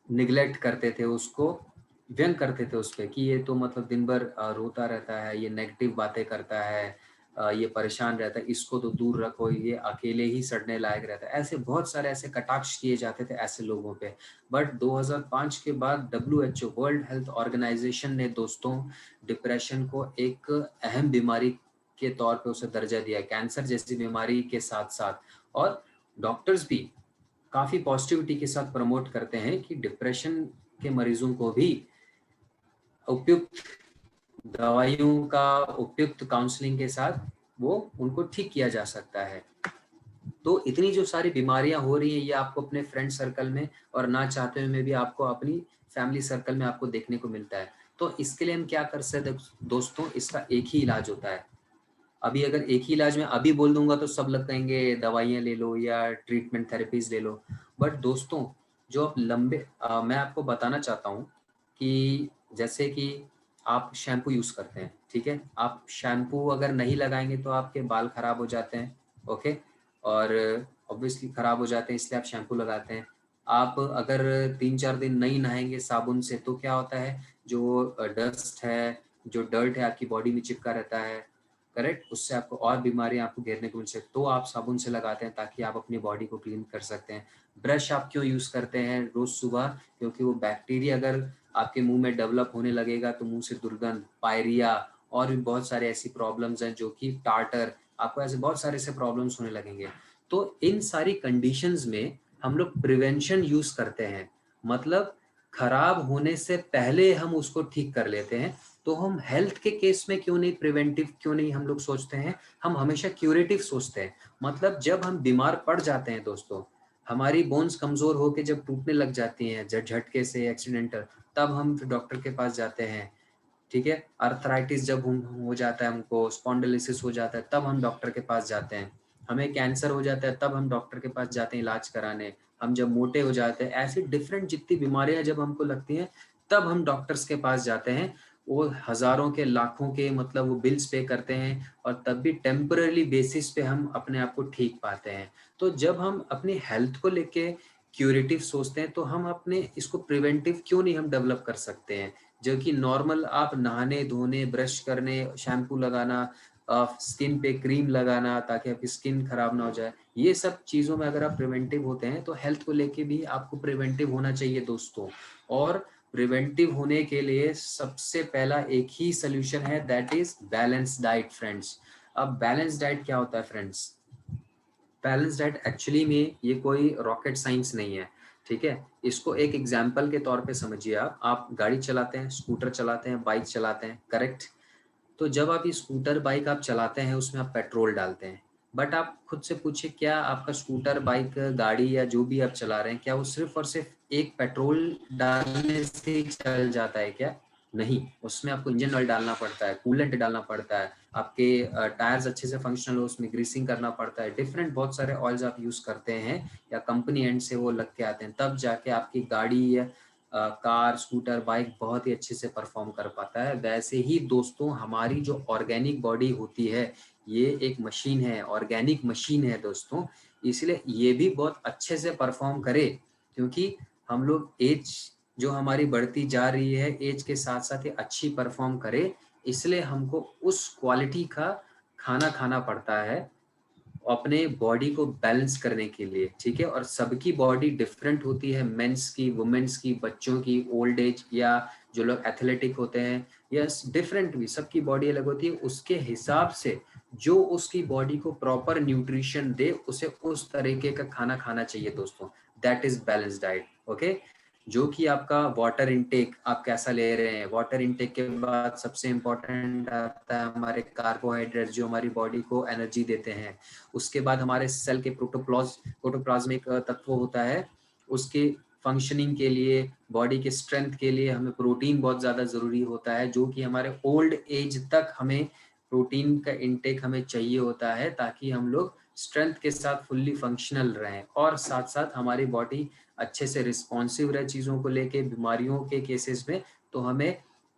निग्लेक्ट करते थे, उसको व्यंग करते थे उस पे कि ये तो मतलब दिन भर रोता रहता है, ये नेगेटिव बातें करता है, ये परेशान रहता है, इसको तो दूर रखो, ये अकेले ही सड़ने लायक रहता है। ऐसे बहुत सारे ऐसे कटाक्ष किए जाते थे ऐसे लोगों पे। बट 2005 के बाद WHO वर्ल्ड हेल्थ ऑर्गेनाइजेशन ने दोस्तों डिप्रेशन को एक अहम बीमारी के तौर पे उसे दर्जा दिया है, कैंसर जैसी बीमारी के साथ साथ। और डॉक्टर्स भी काफ़ी पॉजिटिविटी के साथ प्रमोट करते हैं कि डिप्रेशन के मरीजों को भी उपयुक्त दवाइयों का, उपयुक्त काउंसलिंग के साथ वो उनको ठीक किया जा सकता है। तो इतनी जो सारी बीमारियां हो रही हैं ये आपको अपने फ्रेंड सर्कल में और ना चाहते हुए में भी आपको अपनी फैमिली सर्कल में आपको देखने को मिलता है। तो इसके लिए हम क्या कर सकते हैं दोस्तों, इसका एक ही इलाज होता है। अभी अगर एक ही इलाज मैं अभी बोल दूंगा तो सब लोग कहेंगे दवाइयाँ ले लो या ट्रीटमेंट थेरेपीज ले लो। बट दोस्तों जो आप मैं आपको बताना चाहता हूँ कि जैसे कि आप शैम्पू यूज़ करते हैं, ठीक है, आप शैम्पू अगर नहीं लगाएंगे तो आपके बाल खराब हो जाते हैं, ओके, और ऑब्वियसली खराब हो जाते हैं, इसलिए आप शैम्पू लगाते हैं। आप अगर 3-4 दिन नहीं नहाएंगे साबुन से तो क्या होता है, जो डस्ट है, जो डर्ट है आपकी बॉडी में चिपका रहता है, करेक्ट, उससे आपको और बीमारियां आपको घेरने को मिल सकती, तो आप साबुन से लगाते हैं ताकि आप अपनी बॉडी को क्लीन कर सकते हैं। ब्रश आप क्यों यूज़ करते हैं रोज़ सुबह, क्योंकि वो बैक्टीरिया अगर आपके मुंह में डेवलप होने लगेगा तो मुंह से दुर्गंध, पायरिया और भी बहुत सारे ऐसी प्रॉब्लम्स हैं, जो कि टार्टर, आपको ऐसे बहुत सारे ऐसे प्रॉब्लम्स होने लगेंगे। तो इन सारी कंडीशंस में हम लोग प्रिवेंशन यूज़ करते हैं, मतलब खराब होने से पहले हम उसको ठीक कर लेते हैं। तो हम हेल्थ के केस में क्यों नहीं प्रिवेंटिव, क्यों नहीं हम लोग सोचते हैं, हम हमेशा क्यूरेटिव सोचते हैं। मतलब जब हम बीमार पड़ जाते हैं दोस्तों, हमारी बोन्स कमजोर होकर जब टूटने लग जाती हैं झटके से, एक्सीडेंटल, तब हम फिर डॉक्टर के पास जाते हैं, ठीक है। अर्थराइटिस जब हम हो जाता है, हमको स्पॉन्डिलोसिस हो जाता है, तब हम डॉक्टर के पास जाते हैं। हमें कैंसर हो जाता है तब हम डॉक्टर के पास जाते हैं इलाज कराने। हम जब मोटे हो जाते हैं, ऐसी डिफरेंट जितनी बीमारियां जब हमको लगती हैं तब हम डॉक्टर्स के पास जाते हैं। वो हजारों के, लाखों के, मतलब वो बिल्स पे करते हैं और तब भी टेम्पररी बेसिस पे हम अपने आप को ठीक पाते हैं। तो जब हम अपनी हेल्थ को लेके क्यूरेटिव सोचते हैं तो हम अपने इसको प्रिवेंटिव क्यों नहीं हम डेवलप कर सकते हैं, जो कि नॉर्मल आप नहाने धोने, ब्रश करने, शैम्पू लगाना, स्किन पे क्रीम लगाना ताकि आपकी स्किन खराब ना हो जाए, ये सब चीज़ों में अगर आप प्रिवेंटिव होते हैं तो हेल्थ को लेके भी आपको प्रिवेंटिव होना चाहिए दोस्तों। और प्रिवेंटिव होने के लिए सबसे पहला एक ही सोल्यूशन है, that is balance diet friends. अब बैलेंस डाइट क्या होता है फ्रेंड्स? बैलेंस डाइट एक्चुअली में ये कोई रॉकेट साइंस नहीं है, ठीक है। इसको एक एग्जाम्पल के तौर पे समझिए। आप गाड़ी चलाते हैं, स्कूटर चलाते हैं, बाइक चलाते हैं, करेक्ट। तो जब आप ये स्कूटर बाइक आप चलाते हैं उसमें आप पेट्रोल डालते हैं। बट आप खुद से पूछिए, क्या आपका स्कूटर बाइक गाड़ी या जो भी आप चला रहे हैं, क्या वो सिर्फ और सिर्फ एक पेट्रोल डालने से ही चल जाता है क्या? नहीं, उसमें आपको इंजन ऑयल डालना पड़ता है, कूलेंट डालना पड़ता है, आपके टायर्स अच्छे से फंक्शनल हो उसमें ग्रीसिंग करना पड़ता है, डिफरेंट बहुत सारे ऑयल्स आप यूज़ करते हैं या कंपनी एंड से वो लग के आते हैं, तब जाके आपकी गाड़ी या कार, स्कूटर, बाइक बहुत ही अच्छे से परफॉर्म कर पाता है। वैसे ही दोस्तों हमारी जो ऑर्गेनिक बॉडी होती है, ये एक मशीन है, ऑर्गेनिक मशीन है दोस्तों, इसलिए ये भी बहुत अच्छे से परफॉर्म करे, क्योंकि हम लोग एज जो हमारी बढ़ती जा रही है, एज के साथ साथ ये अच्छी परफॉर्म करे, इसलिए हमको उस क्वालिटी का खाना खाना पड़ता है अपने बॉडी को बैलेंस करने के लिए, ठीक है। और सबकी बॉडी डिफरेंट होती है, मेंस की, वुमेन्स की, बच्चों की, ओल्ड एज, या जो लोग एथलेटिक होते हैं, यस, डिफरेंट भी सबकी बॉडी अलग होती है। उसके हिसाब से जो उसकी बॉडी को प्रॉपर न्यूट्रिशन दे, उसे उस तरीके का खाना खाना चाहिए दोस्तों। That is balance diet, okay. जो कि आपका वाटर इनटेक आप कैसा ले रहे हैं, वाटर इनटेक के बाद सबसे इम्पोर्टेंट आता है हमारे कार्बोहाइड्रेट, जो हमारी बॉडी को एनर्जी देते हैं। उसके बाद हमारे सेल के प्रोटोप्लाज्मिक तत्व होता है, उसके फंक्शनिंग के लिए, बॉडी के स्ट्रेंथ के लिए हमें प्रोटीन बहुत ज़्यादा ज़रूरी होता है, जो कि हमारे ओल्ड एज तक हमें प्रोटीन का इनटेक हमें चाहिए होता है, ताकि हम लोग स्ट्रेंथ के साथ फुल्ली फंक्शनल रहें और साथ साथ हमारी बॉडी अच्छे से रिस्पॉन्सिव रहे चीज़ों को लेके। बीमारियों के केसेस में तो हमें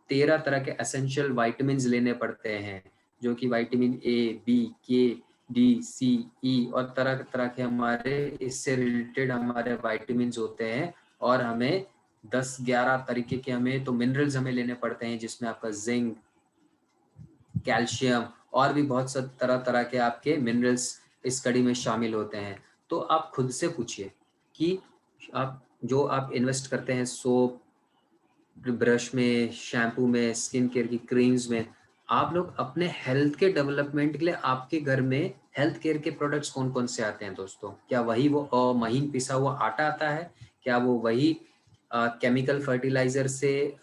13 तरह के एसेंशियल वाइटामिन लेने पड़ते हैं, जो कि विटामिन ए, बी, के, डी, सी, ई और तरह तरह के हमारे इससे रिलेटेड हमारे विटामिन होते हैं। और हमें 10-11 तरीके के हमें तो मिनरल्स हमें लेने पड़ते हैं, जिसमें आपका जिंक, कैल्शियम और भी बहुत सा तरह तरह के आपके मिनरल्स इस कड़ी में शामिल होते हैं। तो आप खुद से पूछिए कि आप जो आप इन्वेस्ट करते हैं सोप, ब्रश में, शैम्पू में, स्किन केयर की क्रीम्स में, आप लोग अपने हेल्थ के डेवलपमेंट के लिए आपके घर में हेल्थ केयर के प्रोडक्ट्स कौन कौन से आते हैं दोस्तों? क्या वही वो महीन पिसा हुआ आटा आता है? क्या वो वही केमिकल फर्टिलाइजर से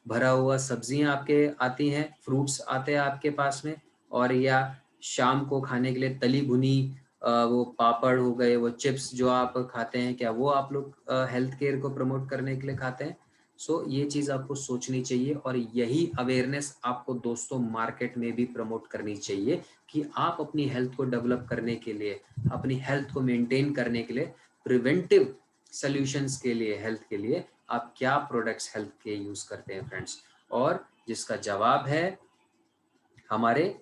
भरा हुआ सब्जियां आपके आती हैं, फ्रूट्स आते हैं आपके पास में? और या शाम को खाने के लिए तली भुनी वो पापड़ हो गए, वो चिप्स जो आप खाते हैं, क्या वो आप लोग हेल्थ केयर को प्रमोट करने के लिए खाते हैं? सो ये चीज़ आपको सोचनी चाहिए और यही अवेयरनेस आपको दोस्तों मार्केट में भी प्रमोट करनी चाहिए कि आप अपनी हेल्थ को डेवलप करने के लिए, अपनी हेल्थ को मेंटेन करने के लिए, प्रिवेंटिव सॉल्यूशंस के लिए, हेल्थ के लिए आप क्या प्रोडक्ट्स हेल्थ के यूज करते हैं फ्रेंड्स। और जिसका जवाब है हमारे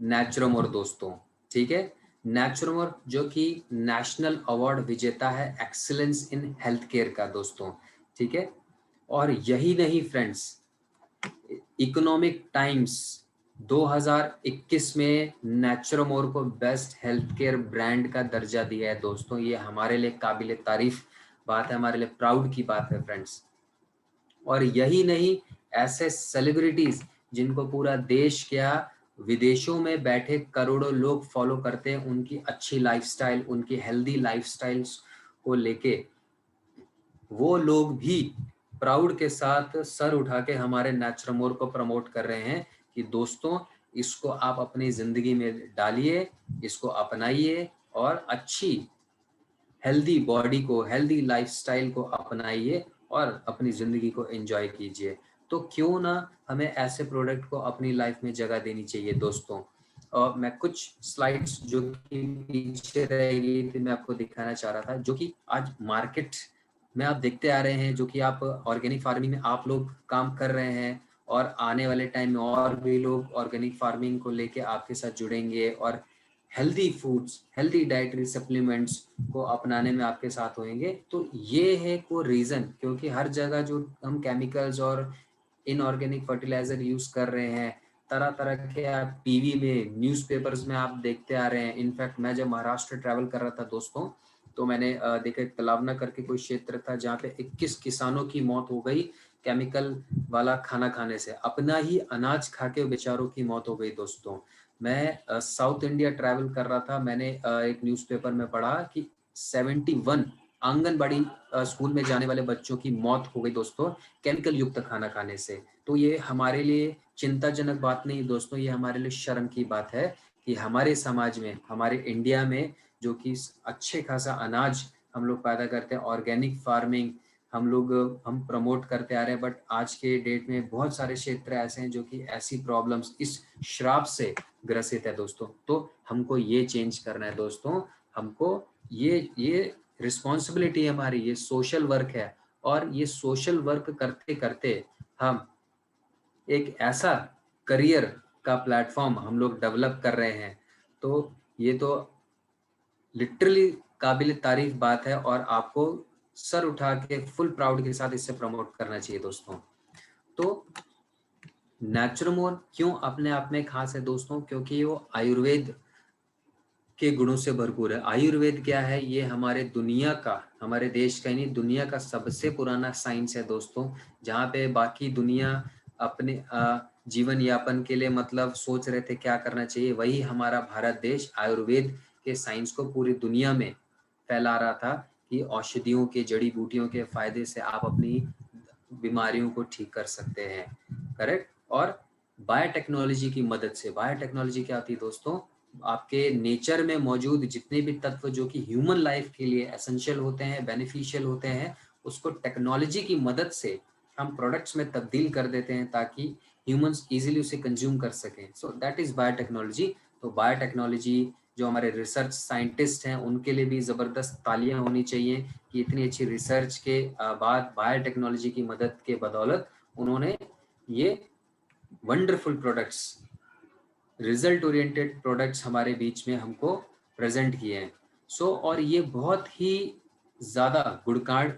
नेचुरमोर दोस्तों। ठीक है, नेचुरमोर जो कि नेशनल अवार्ड विजेता है एक्सीलेंस इन हेल्थ केयर का दोस्तों। ठीक है, और यही नहीं फ्रेंड्स, इकोनॉमिक टाइम्स 2021 में नेचुरमोर को बेस्ट हेल्थ केयर ब्रांड का दर्जा दिया है दोस्तों। ये हमारे लिए काबिल तारीफ बात है, हमारे लिए प्राउड की बात है फ्रेंड्स। और यही नहीं, ऐसे सेलिब्रिटीज जिनको पूरा देश क्या विदेशों में बैठे करोड़ों लोग फॉलो करते हैं, उनकी अच्छी लाइफस्टाइल, उनकी हेल्दी लाइफस्टाइल्स को लेके वो लोग भी प्राउड के साथ सर उठा के हमारे नेचुरमोर को प्रमोट कर रहे हैं कि दोस्तों इसको आप अपनी जिंदगी में डालिए, इसको अपनाइए और अच्छी हेल्दी बॉडी को, हेल्दी लाइफस्टाइल को अपनाइए और अपनी ज़िंदगी को एंजॉय कीजिए। तो क्यों ना हमें ऐसे प्रोडक्ट को अपनी लाइफ में जगह देनी चाहिए दोस्तों। और मैं कुछ स्लाइड्स जो कि पीछे रह गई थी मैं आपको दिखाना चाह रहा था, जो कि आज मार्केट में आप देखते आ रहे हैं, जो कि आप ऑर्गेनिक फार्मिंग में आप लोग काम कर रहे हैं और आने वाले टाइम में और भी लोग ऑर्गेनिक फार्मिंग को लेके आपके साथ जुड़ेंगे और healthy foods, healthy dietary supplements को अपनाने में आपके साथ होंगे। तो ये है को रीज़न, क्योंकि हर जगह जो हम केमिकल्स और इनऑर्गेनिक फर्टिलाइजर यूज कर रहे हैं, तरह तरह के आप टीवी में, न्यूज़पेपर्स में आप देखते आ रहे हैं। इनफैक्ट मैं जब महाराष्ट्र ट्रैवल कर रहा था दोस्तों, तो मैंने देखा तलावना करके कोई क्षेत्र था जहाँ पे 21 किसानों की मौत हो गई केमिकल वाला खाना खाने से। अपना ही अनाज खा के बेचारों की मौत हो गई दोस्तों। मैं साउथ इंडिया ट्रैवल कर रहा था, मैंने एक न्यूज़पेपर में पढ़ा कि 71 आंगनबाड़ी स्कूल में जाने वाले बच्चों की मौत हो गई दोस्तों केमिकल युक्त खाना खाने से। तो ये हमारे लिए चिंताजनक बात नहीं दोस्तों, ये हमारे लिए शर्म की बात है कि हमारे समाज में, हमारे इंडिया में जो कि अच्छे खासा अनाज हम लोग पैदा करते हैं, ऑर्गेनिक फार्मिंग हम प्रमोट करते आ रहे हैं, बट आज के डेट में बहुत सारे क्षेत्र ऐसे हैं जो कि ऐसी प्रॉब्लम्स, इस श्राप से ग्रसित है दोस्तों। तो हमको ये चेंज करना है दोस्तों, हमको ये रिस्पॉन्सिबिलिटी है हमारी, ये सोशल वर्क है। और ये सोशल वर्क करते करते हम एक ऐसा करियर का प्लेटफॉर्म हम लोग डेवलप कर रहे हैं। तो ये तो लिटरली काबिल तारीफ बात है और आपको सर उठा के फुल प्राउड के साथ इसे प्रमोट करना चाहिए दोस्तों। तो नेचुरमोर क्यों अपने आप में खास है दोस्तों? क्योंकि वो आयुर्वेद के गुणों से भरपूर है। आयुर्वेद क्या है? ये हमारे दुनिया का, हमारे देश का ही नहीं दुनिया का सबसे पुराना साइंस है दोस्तों। जहाँ पे बाकी दुनिया अपने जीवन यापन के लिए मतलब सोच रहे थे क्या करना चाहिए, वही हमारा भारत देश आयुर्वेद के साइंस को पूरी दुनिया में फैला रहा था कि औषधियों के, जड़ी बूटियों के फायदे से आप अपनी बीमारियों को ठीक कर सकते हैं। करेक्ट। और बायोटेक्नोलॉजी की मदद से, बायोटेक्नोलॉजी क्या होती है दोस्तों? आपके नेचर में मौजूद जितने भी तत्व जो कि ह्यूमन लाइफ के लिए एसेंशियल होते हैं, बेनिफिशियल होते हैं, उसको टेक्नोलॉजी की मदद से हम प्रोडक्ट्स में तब्दील कर देते हैं ताकि ह्यूमंस इजीली उसे कंज्यूम कर सकें। So that is biotechnology. तो बायोटेक्नोलॉजी जो हमारे रिसर्च साइंटिस्ट हैं उनके लिए भी ज़बरदस्त तालियां होनी चाहिए कि इतनी अच्छी रिसर्च के बाद बायोटेक्नोलॉजी की मदद के बदौलत उन्होंने ये wonderful products, result oriented products हमारे बीच में हमको प्रेजेंट किए हैं। और ये बहुत ही ज़्यादा गुणकारी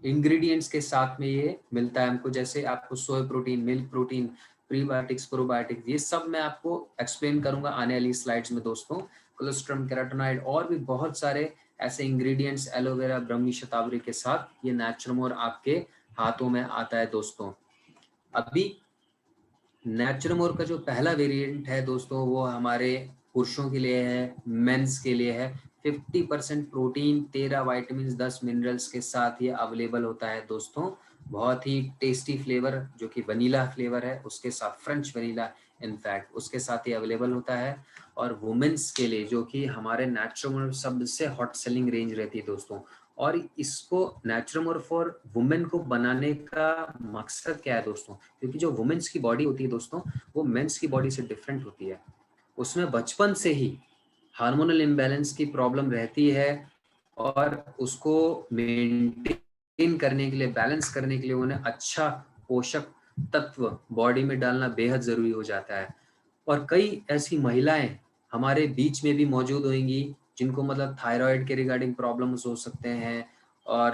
इंग्रेडिएंट्स के साथ में ये मिलता है हमको, जैसे आपको soya protein, milk protein, prebiotics, probiotics, ये सब मैं आपको एक्सप्लेन करूंगा आने वाली स्लाइड्स में दोस्तों। कोलेस्ट्रॉल, कैरोटीनॉइड और भी बहुत सारे ऐसे इंग्रेडिएंट्स एलोवेरा, ब्रह्मी शतावरी के साथ ये नेचुरमोर आपके हाथों में आता है दोस्तों। अभी नेचुरमोर का जो पहला वेरिएंट है दोस्तों, वो हमारे पुरुषों के लिए है, मेंस के लिए है। 50% प्रोटीन, 13 वाइटामिन, 10 मिनरल्स के साथ ये अवेलेबल होता है दोस्तों। बहुत ही टेस्टी फ्लेवर जो कि वनीला फ्लेवर है, उसके साथ फ्रेंच वनीला इनफैक्ट, उसके साथ ये अवेलेबल होता है। और वुमेन्स के लिए जो कि हमारे नेचुरमोर सबसे हॉट सेलिंग रेंज रहती है दोस्तों। और इसको नेचुरमोर फॉर वुमेन को बनाने का मकसद क्या है दोस्तों, क्योंकि जो वुमेन्स की बॉडी होती है दोस्तों, वो मेंस की बॉडी से डिफरेंट होती है। उसमें बचपन से ही हार्मोनल इम्बैलेंस की प्रॉब्लम रहती है, और उसको मेंटेन करने के लिए, बैलेंस करने के लिए उन्हें अच्छा पोषक तत्व बॉडी में डालना बेहद ज़रूरी हो जाता है। और कई ऐसी महिलाएं हमारे बीच में भी मौजूद होंगी जिनको मतलब थायराइड के रिगार्डिंग प्रॉब्लम्स हो सकते हैं, और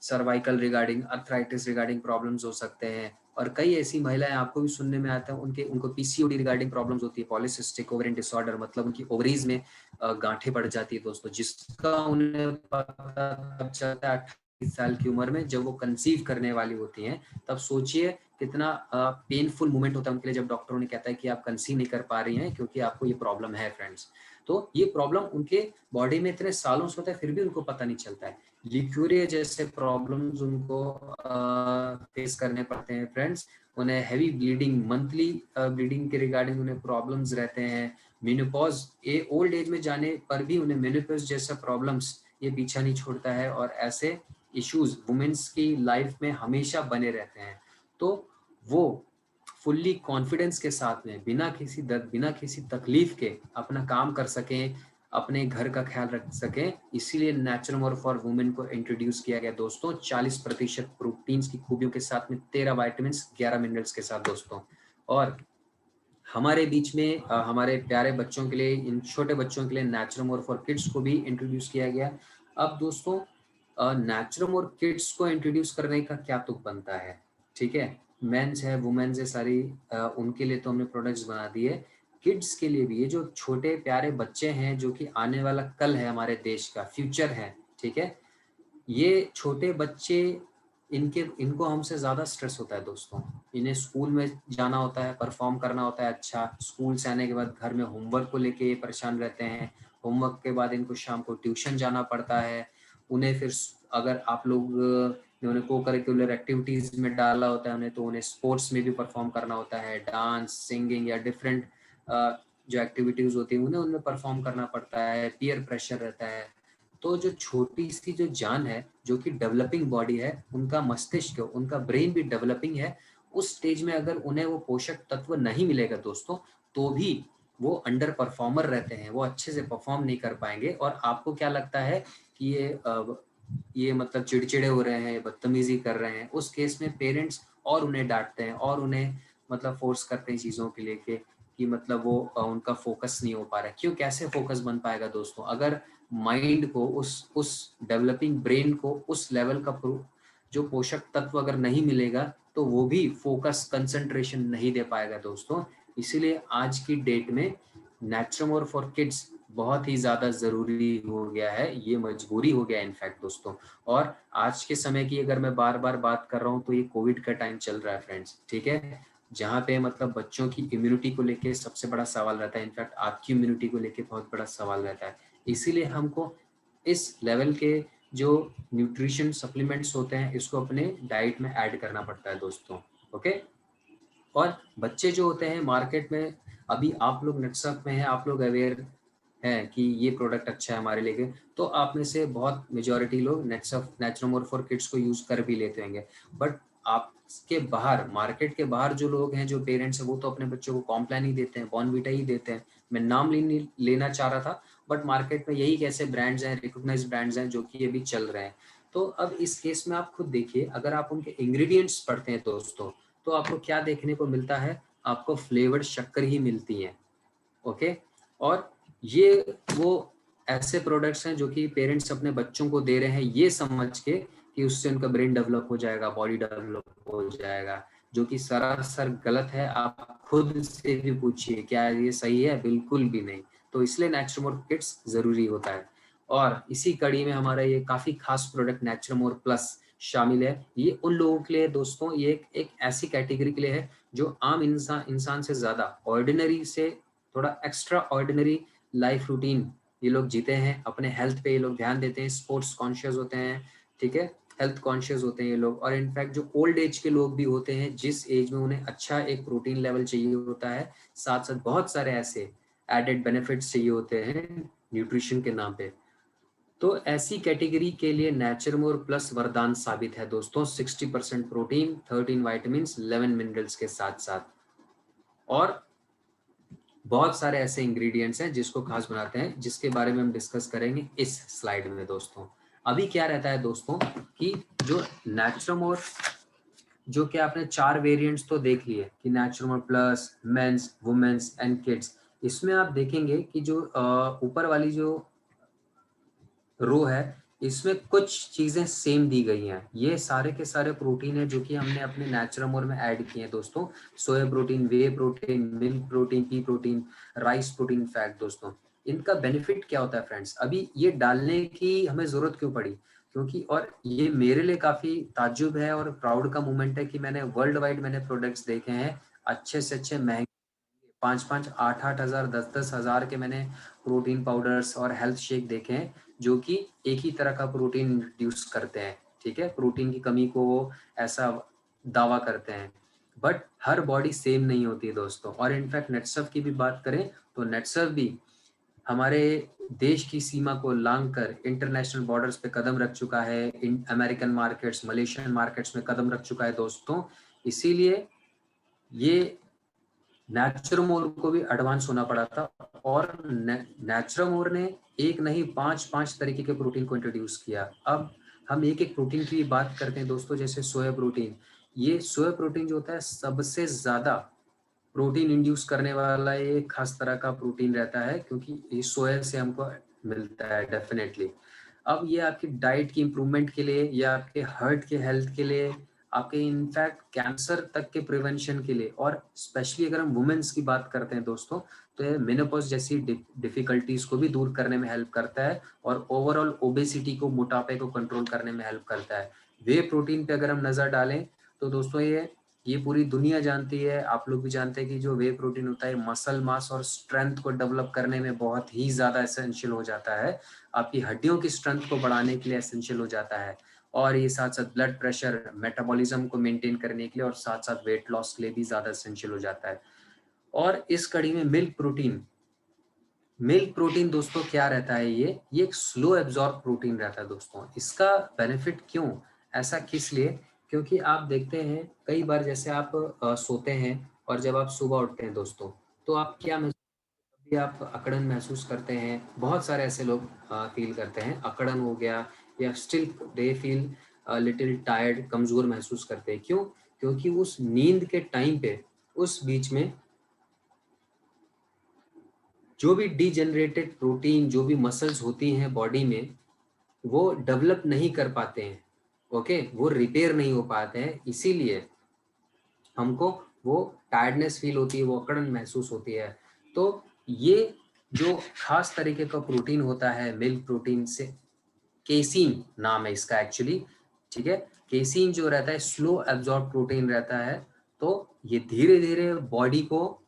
cervical regarding, arthritis regarding problems हो सकते हैं। और कई ऐसी महिलाएं आपको भी सुनने में आता है उनको पीसीओडी रिगार्डिंग प्रॉब्लम्स होती है, पॉलिसिस्टिक ओवरियन डिसऑर्डर, मतलब उनकी ओवरीज में गांठें पड़ जाती है दोस्तों, जिसका उन्हें पता तब चलता है 28 साल की उम्र में, जब वो कंसीव करने वाली होती हैं। तब सोचिए कितना पेनफुल मोमेंट होता है उनके लिए, जब डॉक्टर उन्हें कहता है कि आप कंसीव नहीं कर पा रही हैं क्योंकि आपको ये प्रॉब्लम है फ्रेंड्स। तो ये प्रॉब्लम उनके बॉडी में इतने सालों से होता है, फिर भी उनको पता नहीं चलता है। लिक्यूरिया जैसे प्रॉब्लम्स उनको फेस करने पड़ते हैं फ्रेंड्स। उन्हें हैवी ब्लीडिंग, मंथली ब्लीडिंग के रिगार्डिंग उन्हें प्रॉब्लम्स रहते हैं। मेनोपॉज, ये ओल्ड एज में जाने पर भी उन्हें मेनोपॉज जैसा प्रॉब्लम्स ये पीछा नहीं छोड़ता है, और ऐसे इश्यूज वुमेन्स की लाइफ में हमेशा बने रहते हैं। तो वो फुल्ली कॉन्फिडेंस के साथ में, बिना किसी दर्द, बिना किसी तकलीफ के अपना काम कर सकें, अपने घर का ख्याल रख सकें, इसीलिए नेचुरमोर फॉर वुमेन को इंट्रोड्यूस किया गया दोस्तों। 40% प्रोटीन की खूबियों के साथ में, 13 वाइटामिन, 11 मिनरल्स के साथ दोस्तों। और हमारे बीच में हमारे प्यारे बच्चों के लिए, इन छोटे बच्चों के लिए नेचुरमोर फॉर किड्स को भी इंट्रोड्यूस किया गया। अब दोस्तों नेचुरमोर किड्स को इंट्रोड्यूस करने का क्या तुक बनता है, ठीक है। मेंस है, वुमेन्स है, सारी उनके लिए तो हमने प्रोडक्ट्स बना दिए। किड्स के लिए भी, ये जो छोटे प्यारे बच्चे हैं जो कि आने वाला कल है, हमारे देश का फ्यूचर है, ठीक है। ये छोटे बच्चे, इनको हमसे ज़्यादा स्ट्रेस होता है दोस्तों। इन्हें स्कूल में जाना होता है, परफॉर्म करना होता है अच्छा, स्कूल से आने के बाद घर में होमवर्क को लेके ये परेशान रहते हैं। होमवर्क के बाद इनको शाम को ट्यूशन जाना पड़ता है। उन्हें फिर अगर आप लोग ने उन्हें को करिकुलर एक्टिविटीज़ में डाला होता है उन्हें, तो उन्हें स्पोर्ट्स में भी परफॉर्म करना होता है, डांस, सिंगिंग या डिफरेंट जो एक्टिविटीज़ होती हैं उन्हें उनमें परफॉर्म करना पड़ता है। पीयर प्रेशर रहता है। तो जो छोटी सी जो जान है, जो कि डेवलपिंग बॉडी है, उनका मस्तिष्क, उनका ब्रेन भी डेवलपिंग है, उस स्टेज में अगर उन्हें वो पोषक तत्व नहीं मिलेगा दोस्तों, तो भी वो अंडर परफॉर्मर रहते हैं, वो अच्छे से परफॉर्म नहीं कर पाएंगे। और आपको क्या लगता है कि ये मतलब चिड़चिड़े हो रहे हैं, बदतमीजी कर रहे हैं, उस केस में पेरेंट्स और उन्हें डांटते हैं और उन्हें मतलब फोर्स करते हैं चीज़ों के लेके, कि मतलब वो उनका फोकस नहीं हो पा रहा है। क्यों, कैसे फोकस बन पाएगा दोस्तों, अगर माइंड को, उस डेवलपिंग ब्रेन को उस लेवल का जो पोषक तत्व अगर नहीं मिलेगा, तो वो भी फोकस, कंसंट्रेशन नहीं दे पाएगा दोस्तों। इसीलिए आज की डेट में नेचुरमोर फॉर किड्स बहुत ही ज़्यादा ज़रूरी हो गया है, ये मजबूरी हो गया है इनफैक्ट दोस्तों। और आज के समय की अगर मैं बार बार बात कर रहा हूँ, तो ये कोविड का टाइम चल रहा है फ्रेंड्स, ठीक है, जहाँ पे मतलब बच्चों की इम्यूनिटी को लेके सबसे बड़ा सवाल रहता है। इनफैक्ट आपकी इम्यूनिटी को लेके बहुत बड़ा सवाल रहता है। इसीलिए हमको इस लेवल के जो न्यूट्रिशन सप्लीमेंट्स होते हैं, इसको अपने डाइट में ऐड करना पड़ता है दोस्तों। ओके। और बच्चे जो होते हैं मार्केट में, अभी आप लोग नेटसप में हैं, आप लोग अवेयर हैं कि ये प्रोडक्ट अच्छा है हमारे लिए, तो आप में से बहुत मेजॉरिटी लोग नेटसप, नेचुरमोर फॉर किड्स को यूज कर भी लेते होंगे। बट आपके बाहर, मार्केट के बाहर जो लोग हैं, जो पेरेंट्स हैं, वो तो अपने बच्चों को कॉम्प्लान ही देते हैं, बॉर्नवीटा ही देते हैं। मैं नाम लेना चाह रहा था, बट मार्केट में यही कैसे ब्रांड्स हैं, रिकॉग्नाइज्ड ब्रांड्स हैं, जो कि ये भी चल रहे हैं। तो अब इस केस में आप खुद देखिए, अगर आप उनके इंग्रेडिएंट्स पढ़ते हैं दोस्तों, तो आपको क्या देखने को मिलता है, आपको फ्लेवर्ड शक्कर ही मिलती है। ओके। और ये वो ऐसे प्रोडक्ट्स हैं जो कि पेरेंट्स अपने बच्चों को दे रहे हैं ये समझ के कि उससे उनका ब्रेन डेवलप हो जाएगा, बॉडी डेवलप हो जाएगा, जो कि सरासर गलत है। आप खुद से भी पूछिए क्या ये सही है, बिल्कुल भी नहीं। तो इसलिए नेचुरमोर किड्स जरूरी होता है। और इसी कड़ी में हमारा ये काफी खास प्रोडक्ट नेचुरमोर प्लस शामिल है। ये उन लोगों के लिए दोस्तों, ये एक ऐसी कैटेगरी के लिए है जो आम इंसान से ज़्यादा ऑर्डिनरी से थोड़ा एक्स्ट्रा ऑर्डिनरी लाइफ रूटीन ये लोग जीते हैं, अपने हेल्थ पे ये लोग ध्यान देते हैं, स्पोर्ट्स कॉन्शियस होते हैं, ठीक है, हेल्थ कॉन्शियस होते हैं ये लोग। और इनफैक्ट जो ओल्ड एज के लोग भी होते हैं, जिस एज में उन्हें अच्छा एक प्रोटीन लेवल चाहिए होता है, साथ साथ बहुत सारे ऐसे एडेड बेनिफिट्स चाहिए होते हैं न्यूट्रिशन के नाम पे, तो ऐसी कैटेगरी के लिए नेचरमोर प्लस वरदान साबित है दोस्तों। 60% प्रोटीन, 13 वाइटामिन, 11 मिनरल्स के साथ साथ, और बहुत सारे ऐसे इंग्रेडिएंट्स हैं जिसको खास बनाते हैं, जिसके बारे में हम डिस्कस करेंगे इस स्लाइड में दोस्तों। अभी क्या रहता है दोस्तों कि जो नेचरमोर, जो कि आपने 4 वेरिएंट्स तो देख लिए कि Naturemore plus, men's, women's and kids, इसमें आप देखेंगे कि जो ऊपर वाली जो रो है, इसमें कुछ चीजें सेम दी गई हैं। ये सारे के सारे प्रोटीन है जो कि हमने अपने नेचुरमोर में ऐड किए हैं दोस्तों। Soya protein, whey protein, milk protein, pea protein, rice protein, fat दोस्तों। इनका बेनिफिट क्या होता है फ्रेंड्स, अभी ये डालने की हमें जरूरत क्यों पड़ी, क्योंकि और ये मेरे लिए काफी ताज्जुब है और प्राउड का मोमेंट है कि मैंने वर्ल्ड वाइड मैंने प्रोडक्ट्स देखे हैं अच्छे से अच्छे महंगे, 5-5, 8-8 हजार, 10-10 हजार के मैंने प्रोटीन पाउडर्स और हेल्थ शेक देखे हैं जो कि एक ही तरह का प्रोटीन इंट्रोड्यूस करते हैं, ठीक है, प्रोटीन की कमी को वो ऐसा दावा करते हैं। बट हर बॉडी सेम नहीं होती है दोस्तों। और इनफैक्ट नेटसर्फ की भी बात करें तो नेटसर्फ भी हमारे देश की सीमा को लांग कर इंटरनेशनल बॉर्डर्स पे कदम रख चुका है, in American markets, Malaysian markets में कदम रख चुका है दोस्तों। इसीलिए ये नेचुरमोर को भी एडवांस होना पड़ा था, और नेचुरमोर ने एक नहीं 5-5 तरीके के प्रोटीन को इंट्रोड्यूस किया। अब हम एक एक प्रोटीन की बात करते हैं दोस्तों, जैसे सोया प्रोटीन। ये सोया प्रोटीन जो होता है सबसे ज्यादा प्रोटीन इंड्यूस करने वाला ये खास तरह का प्रोटीन रहता है, क्योंकि ये सोया से हमको मिलता है डेफिनेटली। अब ये आपकी डाइट की इम्प्रूवमेंट के लिए या आपके हार्ट के हेल्थ के लिए, आपके इनफैक्ट कैंसर तक के प्रिवेंशन के लिए, और स्पेशली अगर हम वुमेन्स की बात करते हैं दोस्तों, तो ये मेनोपॉज जैसी डिफिकल्टीज को भी दूर करने में हेल्प करता है, और ओवरऑल ओबेसिटी को, मोटापे को कंट्रोल करने में हेल्प करता है। वे प्रोटीन पे अगर हम नजर डालें तो दोस्तों ये पूरी दुनिया जानती है, आप लोग भी जानते हैं कि जो वे प्रोटीन होता है मसल मास और स्ट्रेंथ को डेवलप करने में बहुत ही ज्यादा एसेंशियल हो जाता है, आपकी हड्डियों की स्ट्रेंथ को बढ़ाने के लिए एसेंशियल हो जाता है, और ये साथ साथ ब्लड प्रेशर, मेटाबॉलिज्म को मेंटेन करने के लिए, और साथ साथ वेट लॉस के लिए भी ज्यादा एसेंशियल हो जाता है। और इस कड़ी में मिल्क प्रोटीन दोस्तों क्या रहता है, ये एक स्लो एब्जॉर्ब प्रोटीन रहता है दोस्तों। इसका बेनिफिट क्यों, ऐसा किस लिए, क्योंकि आप देखते हैं कई बार जैसे आप सोते हैं और जब आप सुबह उठते हैं दोस्तों, तो आप क्या भी आप अकड़न महसूस करते हैं। बहुत सारे ऐसे लोग फील करते हैं, अकड़न हो गया, या still they feel little tired, कमजोर महसूस करते हैं। क्यों, क्योंकि उस नींद के टाइम पे, उस बीच में जो भी डीजेनरेटेड प्रोटीन, जो भी मसल्स होती हैं बॉडी में, वो डेवलप नहीं कर पाते हैं, ओके, वो रिपेयर नहीं हो पाते हैं, इसीलिए हमको वो टायर्डनेस फील होती है, वो अकड़न महसूस होती है। तो ये जो खास तरीके का प्रोटीन होता है मिल्क प्रोटीन से, केसीन नाम है इसका एक्चुअली, ठीक है, केसीन जो रहता है स्लो एब्जॉर्ब प्रोटीन रहता है, तो ये धीरे धीरे बॉडी को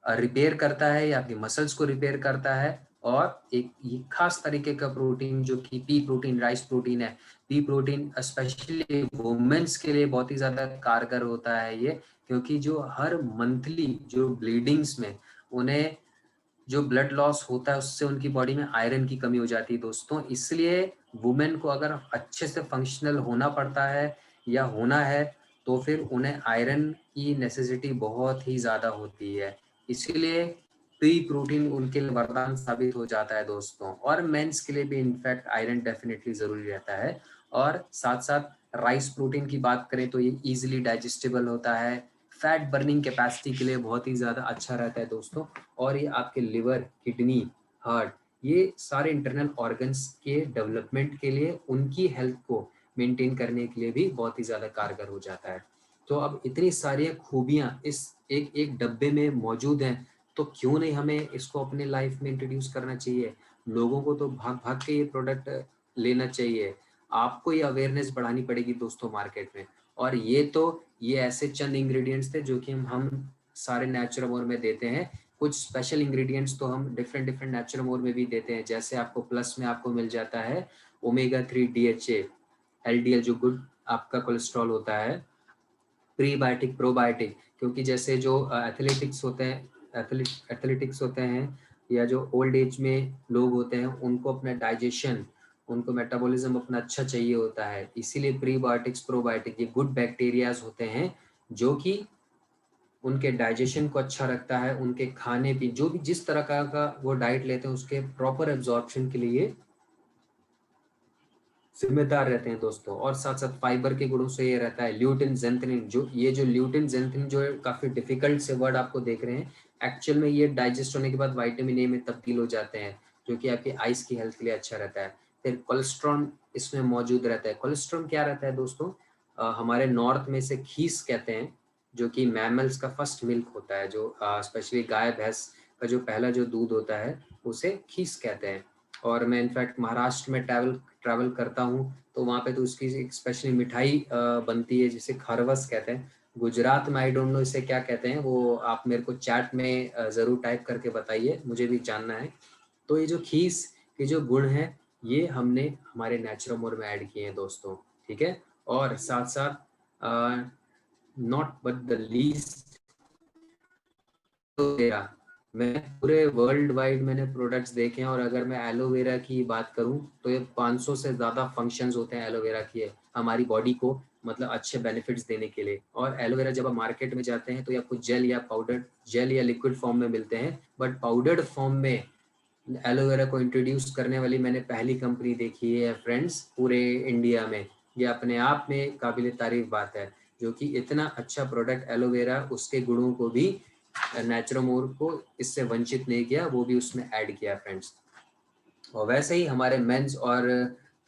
रिपेयर करता है या आपके मसल्स को रिपेयर करता है। और एक ये खास तरीके का प्रोटीन जो कि पी प्रोटीन, राइस प्रोटीन है, पी प्रोटीन स्पेशली वुमेन्स के लिए बहुत ही ज्यादा कारगर होता है ये, क्योंकि जो हर मंथली जो ब्लीडिंग्स में उन्हें जो ब्लड लॉस होता है उससे उनकी बॉडी में आयरन की कमी हो जाती है दोस्तों। इसलिए वुमेन को अगर अच्छे से फंक्शनल होना पड़ता है या होना है, तो फिर उन्हें आयरन की नेसेसिटी बहुत ही ज़्यादा होती है। इसीलिए पी प्रोटीन उनके लिए वरदान साबित हो जाता है दोस्तों। और मेंस के लिए भी इनफैक्ट आयरन डेफिनेटली ज़रूरी रहता है। और साथ साथ राइस प्रोटीन की बात करें तो ये इजीली डाइजेस्टेबल होता है, फैट बर्निंग कैपेसिटी के लिए बहुत ही ज़्यादा अच्छा रहता है दोस्तों। और ये आपके लिवर, किडनी, हार्ट, ये सारे इंटरनल ऑर्गन्स के डेवलपमेंट के लिए, उनकी हेल्थ को मेंटेन करने के लिए भी बहुत ही ज़्यादा कारगर हो जाता है। तो अब इतनी सारी खूबियाँ इस एक एक डब्बे में मौजूद हैं, तो क्यों नहीं हमें इसको अपने लाइफ में इंट्रोड्यूस करना चाहिए। लोगों को तो भाग भाग के ये प्रोडक्ट लेना चाहिए। आपको ये अवेयरनेस बढ़ानी पड़ेगी दोस्तों मार्केट में। और ये ऐसे चंद इंग्रेडिएंट्स थे जो कि हम सारे नेचुरमोर में देते हैं। कुछ स्पेशल इंग्रेडिएंट्स तो हम डिफरेंट डिफरेंट नेचुरमोर में भी देते हैं, जैसे आपको प्लस में आपको मिल जाता है ओमेगा 3 DHA, LDL जो गुड आपका कोलेस्ट्रॉल होता है, प्रीबायोटिक प्रोबायोटिक, क्योंकि जैसे जो एथलेटिक्स होते हैं, एथलेटिक्स होते हैं या जो ओल्ड एज में लोग होते हैं, उनको अपना डाइजेशन, उनको मेटाबॉलिज्म अपना अच्छा चाहिए होता है, इसीलिए प्रीबायोटिक्स प्रोबायोटिक ये गुड बैक्टीरियाज होते हैं जो कि उनके डाइजेशन को अच्छा रखता है, उनके खाने पीने जो भी जिस तरह का वो डाइट लेते हैं उसके प्रॉपर एब्जॉर्प्शन के लिए जिम्मेदार रहते हैं दोस्तों। और साथ साथ फाइबर के गुणों से ये रहता है ल्यूटिन जेंथनिन, जो ल्यूटिन जेंथनिन जो है काफी डिफिकल्ट से वर्ड आपको देख रहे हैं, एक्चुअल में ये डाइजेस्ट होने के बाद विटामिन ए में तब्दील हो जाते हैं, जो कि आपकी आइस की हेल्थ के लिए अच्छा रहता है। फिर कोलेस्ट्रॉल इसमें मौजूद रहता है। कोलेस्ट्रॉल क्या रहता है दोस्तों? हमारे नॉर्थ में से खीस कहते हैं, जो कि मैमल्स का फर्स्ट मिल्क होता है, जो स्पेशली गाय भैंस का जो पहला जो दूध होता है उसे खीस कहते हैं। और मैं इनफैक्ट महाराष्ट्र में ट्रैवल करता हूँ, तो वहाँ पे तो उसकी एक स्पेशली मिठाई बनती है जिसे खरवस कहते हैं। गुजरात में आई डोंट नो इसे क्या कहते हैं, वो आप मेरे को चैट में ज़रूर टाइप करके बताइए, मुझे भी जानना है। तो ये जो खीस के जो गुण हैं, ये हमने हमारे नेचुरोमोर में ऐड किए हैं दोस्तों, ठीक है। और साथ साथ not but the least, aloe vera, मैं पूरे वर्ल्ड वाइड मैंने प्रोडक्ट्स देखे हैं, और अगर मैं एलोवेरा की बात करूं तो ये 500 से ज़्यादा फंक्शंस होते हैं एलोवेरा के हमारी बॉडी को, मतलब अच्छे बेनिफिट्स देने के लिए। और एलोवेरा जब आप मार्केट में जाते हैं तो ये आपको जेल या लिक्विड फॉर्म में मिलते हैं, बट पाउडर्ड फॉर्म में एलोवेरा को इंट्रोड्यूस करने वाली मैंने पहली कंपनी देखी है फ्रेंड्स पूरे इंडिया में। ये अपने आप में काबिल तारीफ बात है, जो कि इतना अच्छा प्रोडक्ट एलोवेरा उसके गुणों को भी नेचुरोमोर को इससे वंचित नहीं किया, वो भी उसमें ऐड किया फ्रेंड्स। और वैसे ही हमारे मेंस और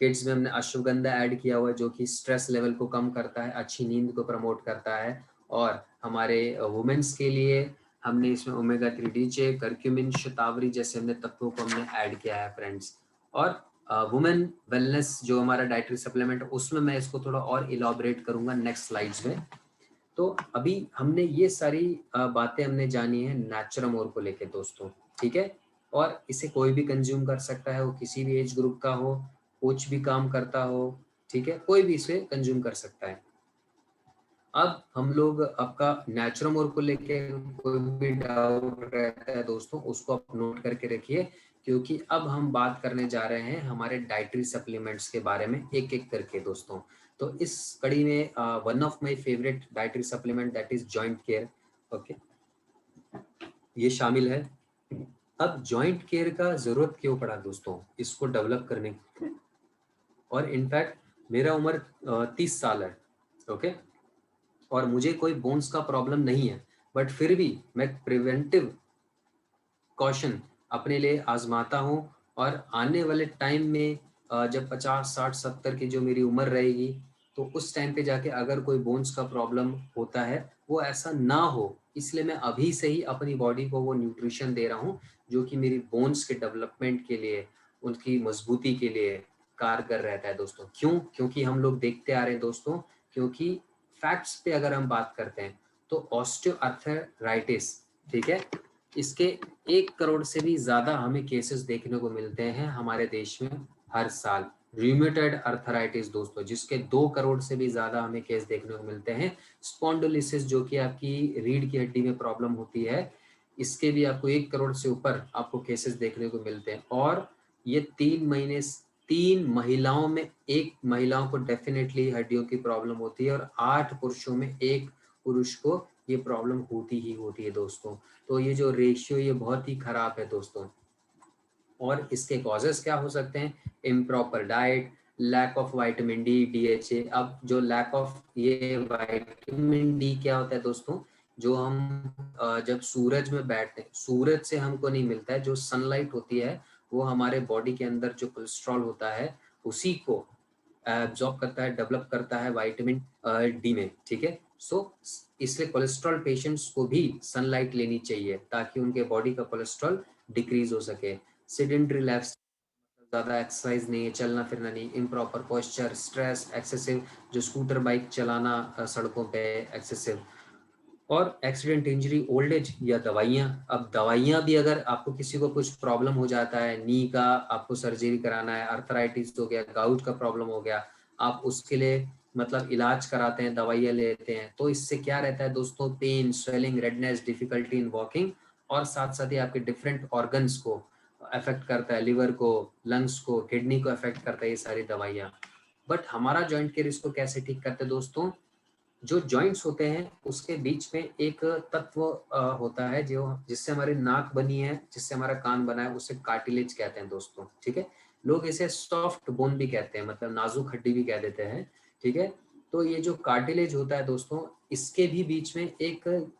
किड्स में हमने अश्वगंधा ऐड किया हुआ है, जो कि स्ट्रेस लेवल को कम करता है, अच्छी नींद को प्रमोट करता है। और हमारे वुमेन्स के लिए हमने इसमें ओमेगा 3 डीचे, करक्यूमिन, शतावरी जैसे हमने तत्वों को हमने ऐड किया है फ्रेंड्स। और वुमेन वेलनेस जो हमारा डाइटरी सप्लीमेंट, उसमें मैं इसको थोड़ा और इलाबरेट करूंगा नेक्स्ट स्लाइड्स में। तो अभी हमने ये सारी बातें हमने जानी है नेचुरोमोर को लेके दोस्तों, ठीक है। और इसे कोई भी कंज्यूम कर सकता है, वो किसी भी एज ग्रुप का हो, कुछ भी काम करता हो, ठीक है, कोई भी इसे कंज्यूम कर सकता है। अब हम लोग आपका नेचुरोमोर को लेके कोई भी डाउट रहता है दोस्तों, उसको आप नोट करके रखिए, क्योंकि अब हम बात करने जा रहे हैं हमारे डाइटरी सप्लीमेंट्स के बारे में एक एक करके दोस्तों। तो इस कड़ी में one of my favourite dietary supplement that is joint care, okay, ये शामिल है। अब जॉइंट केयर का जरूरत क्यों पड़ा दोस्तों इसको डेवलप करने की? और इनफैक्ट मेरा उम्र 30 साल है, ओके, और मुझे कोई बोन्स का प्रॉब्लम नहीं है, बट फिर भी मैं प्रिवेंटिव कॉशन अपने लिए आजमाता हूँ। और आने वाले टाइम में जब 50 60 70 की जो मेरी उम्र रहेगी, तो उस टाइम पे जाके अगर कोई बोन्स का प्रॉब्लम होता है, वो ऐसा ना हो, इसलिए मैं अभी से ही अपनी बॉडी को वो न्यूट्रिशन दे रहा हूँ जो कि मेरी बोन्स के डेवलपमेंट के लिए, उनकी मजबूती के लिए कारगर रहता है दोस्तों। क्यों? क्योंकि हम लोग देखते आ रहे हैं दोस्तों, क्योंकि फैक्ट्स पे अगर हम बात करते हैं तो ऑस्टियोआर्थराइटिस, ठीक है, इसके 1 करोड़ से भी ज्यादा हमें केसेस देखने को मिलते हैं हमारे देश में हर साल। रूमेटॉइड अर्थराइटिस दोस्तों, जिसके 2 करोड़ से भी ज्यादा हमें केस देखने को मिलते हैं। स्पॉन्डिलोसिस, जो कि आपकी रीढ़ की हड्डी में प्रॉब्लम होती है, इसके भी आपको 1 करोड़ से ऊपर आपको केसेस देखने को मिलते हैं। और ये 3 महिलाओं में 1 महिलाओं को डेफिनेटली हड्डियों की प्रॉब्लम होती है, और 8 पुरुषों में 1 पुरुष को ये प्रॉब्लम होती ही होती है दोस्तों। तो ये जो रेशियो ये बहुत ही खराब है दोस्तों। और इसके कॉजेस क्या हो सकते हैं? Improper diet, lack of vitamin D, DHA। अब जो लैक ऑफ ये विटामिन डी क्या होता है दोस्तों? जो हम जब सूरज में बैठते हैं, सूरज से हमको नहीं मिलता है, जो सनलाइट होती है वो हमारे बॉडी के अंदर जो कोलेस्ट्रॉल होता है उसी को एब्जॉर्ब करता है, डेवलप करता है विटामिन डी में, ठीक है। सो इसलिए कोलेस्ट्रॉल पेशेंट्स को भी सनलाइट लेनी चाहिए ताकि उनके बॉडी का कोलेस्ट्रॉल डिक्रीज हो सके। सेडेंटरी लाइफ, ज़्यादा एक्सरसाइज नहीं है, चलना फिरना नहीं, इम्प्रॉपर पोस्चर, स्ट्रेस, एक्सेसिव जो स्कूटर बाइक चलाना सड़कों पे एक्सेसिव, और एक्सीडेंट, इंजरी, ओल्ड एज या दवाइयाँ। अब दवाइयाँ भी अगर आपको किसी को कुछ प्रॉब्लम हो जाता है, नी का आपको सर्जरी कराना है, अर्थराइटिस हो गया, गाउट का प्रॉब्लम हो गया, आप उसके लिए मतलब इलाज कराते हैं, दवाइयाँ लेते हैं, तो इससे क्या रहता है दोस्तों, pain, swelling, redness, difficulty in walking, और साथ साथ ही आपके डिफरेंट ऑर्गन्स को अफेक्ट करता है, लिवर को, लंग्स को, किडनी को अफेक्ट करता है ये सारी दवाइयाँ। बट हमारा जॉइंट केयर इसको कैसे ठीक करते हैं दोस्तों, जो जॉइंट्स होते हैं उसके बीच में एक तत्व होता है जो जिससे हमारी नाक बनी है, जिससे हमारा कान बना है, उसे कार्टिलेज कहते हैं दोस्तों, ठीक है। लोग इसे सॉफ्ट बोन भी कहते हैं, मतलब नाजुक हड्डी भी कह देते हैं, ठीक है। तो ये जो कार्टिलेज होता है दोस्तों, इसके भी बीच में एक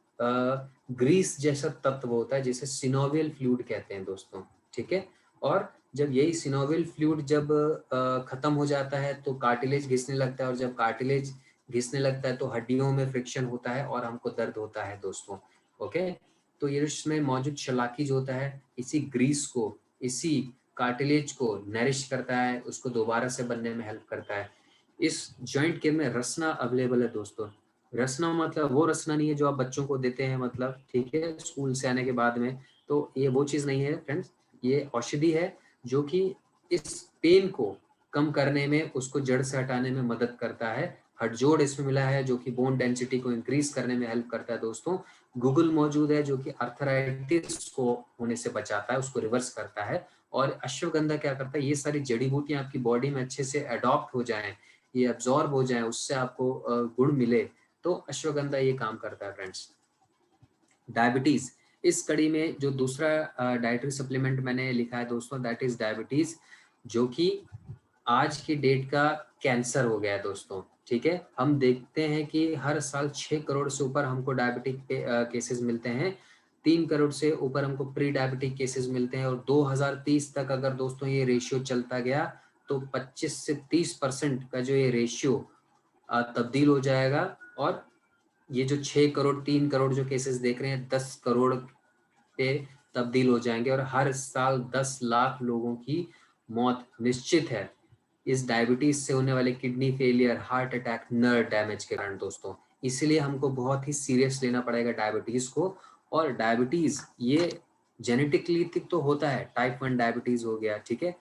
ग्रीस जैसा तत्व होता है जिसे सिनोवियल फ्लूइड कहते हैं दोस्तों, ठीक है। और जब यही सिनोवियल फ्लूइड जब खत्म हो जाता है तो कार्टिलेज घिसने लगता है, और जब कार्टिलेज घिसने लगता है तो हड्डियों में फ्रिक्शन होता है और हमको दर्द होता है दोस्तों, ओके। तो ये इसमें मौजूद शलाकी जो होता है, इसी ग्रीस को, इसी कार्टिलेज को नरिश करता है, उसको दोबारा से बनने में हेल्प करता है। इस जॉइंट केयर में रसना अवेलेबल है दोस्तों। रसना मतलब वो रसना नहीं है जो आप बच्चों को देते हैं, मतलब ठीक है, स्कूल से आने के बाद में, तो ये वो चीज़ नहीं है फ्रेंड्स। ये औषधि है जो कि इस पेन को कम करने में, उसको जड़ से हटाने में मदद करता है। हडजोड़ इसमें मिला है जो कि बोन डेंसिटी को इंक्रीज करने में हेल्प करता है दोस्तों। गूगल मौजूद है जो कि अर्थराइटिस को होने से बचाता है, उसको रिवर्स करता है। और अश्वगंधा क्या करता है, ये सारी जड़ी बूटियां आपकी बॉडी में अच्छे से अडॉप्ट हो जाएं, ये अब्जॉर्ब हो जाएं, उससे आपको गुण मिले, तो अश्वगंधा ये काम करता है फ्रेंड्स। डायबिटीज, इस कड़ी में जो दूसरा डाइटरी सप्लीमेंट मैंने लिखा है दोस्तों, दैट इज डायबिटीज, जो कि आज की डेट का कैंसर हो गया है दोस्तों, ठीक है। हम देखते हैं कि हर साल 6 करोड़ से ऊपर हमको डायबिटिक केसेस मिलते हैं, 3 करोड़ से ऊपर हमको प्री डायबिटिक केसेस मिलते हैं, और 2030 तक अगर दोस्तों ये रेशियो चलता गया तो 25 से 30% का जो ये रेशियो तब्दील हो जाएगा, और ये जो 6 करोड़ 3 करोड़ जो केसेस देख रहे हैं, 10 करोड़ पे तब्दील हो जाएंगे, और हर साल 10 लाख लोगों की मौत निश्चित है इस डायबिटीज से होने वाले kidney failure, heart attack, nerve damage के कारण दोस्तों। इसलिए हमको बहुत ही सीरियस लेना पड़ेगा डायबिटीज को। और डायबिटीज ये जेनेटिकली तो होता है, टाइप 1 डायबिटीज हो गया, ठीक है।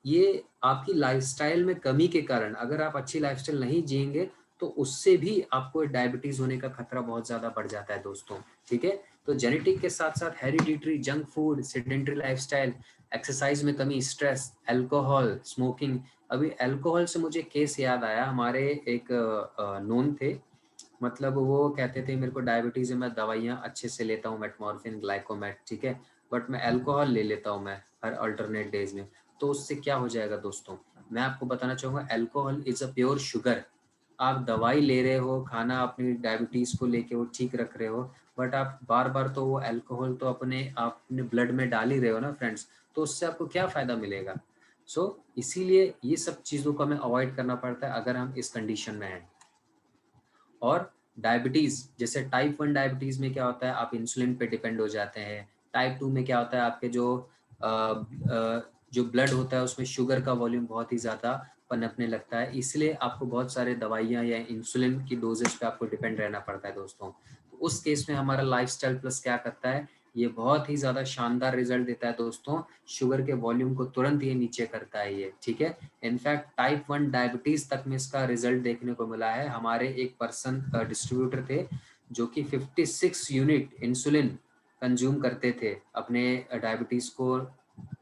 ये आपकी लाइफस्टाइल में कमी के कारण, अगर आप अच्छी लाइफस्टाइल नहीं जिएंगे तो उससे भी आपको डायबिटीज होने का खतरा बहुत ज्यादा बढ़ जाता है दोस्तों, ठीक है। तो जेनेटिक के साथ साथ hereditary, junk food, sedentary lifestyle, exercise में कमी, स्ट्रेस, अल्कोहल, स्मोकिंग। अभी अल्कोहल से मुझे केस याद आया, हमारे एक नोन थे, मतलब वो कहते थे मेरे को डायबिटीज है, मैं दवाइयाँ अच्छे से लेता हूँ, मेटमॉर्फिन, ग्लाइकोमेट, ठीक है, बट मैं अल्कोहल ले लेता हूँ मैं हर अल्टरनेट डेज में। तो उससे क्या हो जाएगा दोस्तों, मैं आपको बताना चाहूँगा, alcohol is a pure sugar. आप दवाई ले रहे हो, खाना अपनी डायबिटीज को लेके वो ठीक रख रहे हो, बट आप बार बार तो वो अल्कोहल तो अपने ब्लड में डाल ही रहे हो ना फ्रेंड्स, तो उससे आपको क्या फायदा मिलेगा। इसीलिए ये सब चीज़ों को हमें अवॉइड करना पड़ता है अगर हम इस कंडीशन में हैं। और डायबिटीज़, जैसे टाइप 1 डायबिटीज़ में क्या होता है, आप इंसुलिन पे डिपेंड हो जाते हैं। टाइप 2 में क्या होता है, आपके जो ब्लड होता है उसमें शुगर का वॉल्यूम बहुत ही ज़्यादा पनपने लगता है, इसलिए आपको बहुत सारे दवाइयाँ या इंसुलिन की डोजेज पे आपको डिपेंड रहना पड़ता है दोस्तों। तो उस केस में हमारा लाइफस्टाइल प्लस क्या करता है, ये बहुत ही ज़्यादा शानदार रिजल्ट देता है दोस्तों। शुगर के वॉल्यूम को तुरंत ये नीचे करता है ये, ठीक है। इनफैक्ट टाइप 1 डायबिटीज तक में इसका रिजल्ट देखने को मिला है। हमारे एक पर्सन डिस्ट्रीब्यूटर थे जो कि 56 यूनिट इंसुलिन कंज्यूम करते थे अपने डायबिटीज को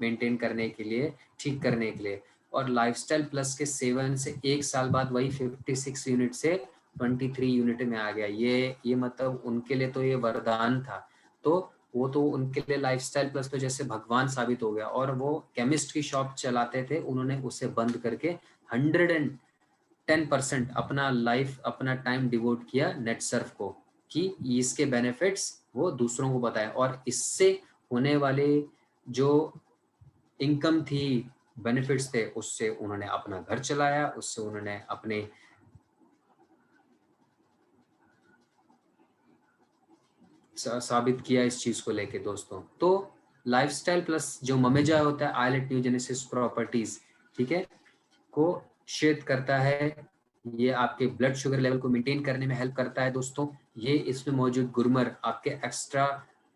मेंटेन करने के लिए, ठीक करने के लिए, और लाइफस्टाइल प्लस के सेवन से 1 साल बाद वही 56 यूनिट से 23 यूनिट में आ गया। ये मतलब उनके लिए तो ये वरदान था। तो वो तो उनके लिए लाइफस्टाइल प्लस तो जैसे भगवान साबित हो गया। और वो केमिस्ट की शॉप चलाते थे, उन्होंने उसे बंद करके 110% अपना लाइफ, अपना टाइम डिवोट किया नेट सर्फ को, कि इसके बेनिफिट्स वो दूसरों को बताएं, और इससे होने वाले जो इनकम थी, बेनिफिट्स थे, उससे उन्होंने अपना घर चलाया, उससे उन्होंने अपने साबित किया इस चीज को लेके दोस्तों। तो लाइफस्टाइल प्लस जो ममेजा होता है आइलेट न्यूजेनेसिस प्रॉपर्टीज, ठीक है, को शेड करता है। ये आपके ब्लड शुगर लेवल को मेंटेन करने में हेल्प करता है दोस्तों। ये इसमें मौजूद गुरमर आपके एक्स्ट्रा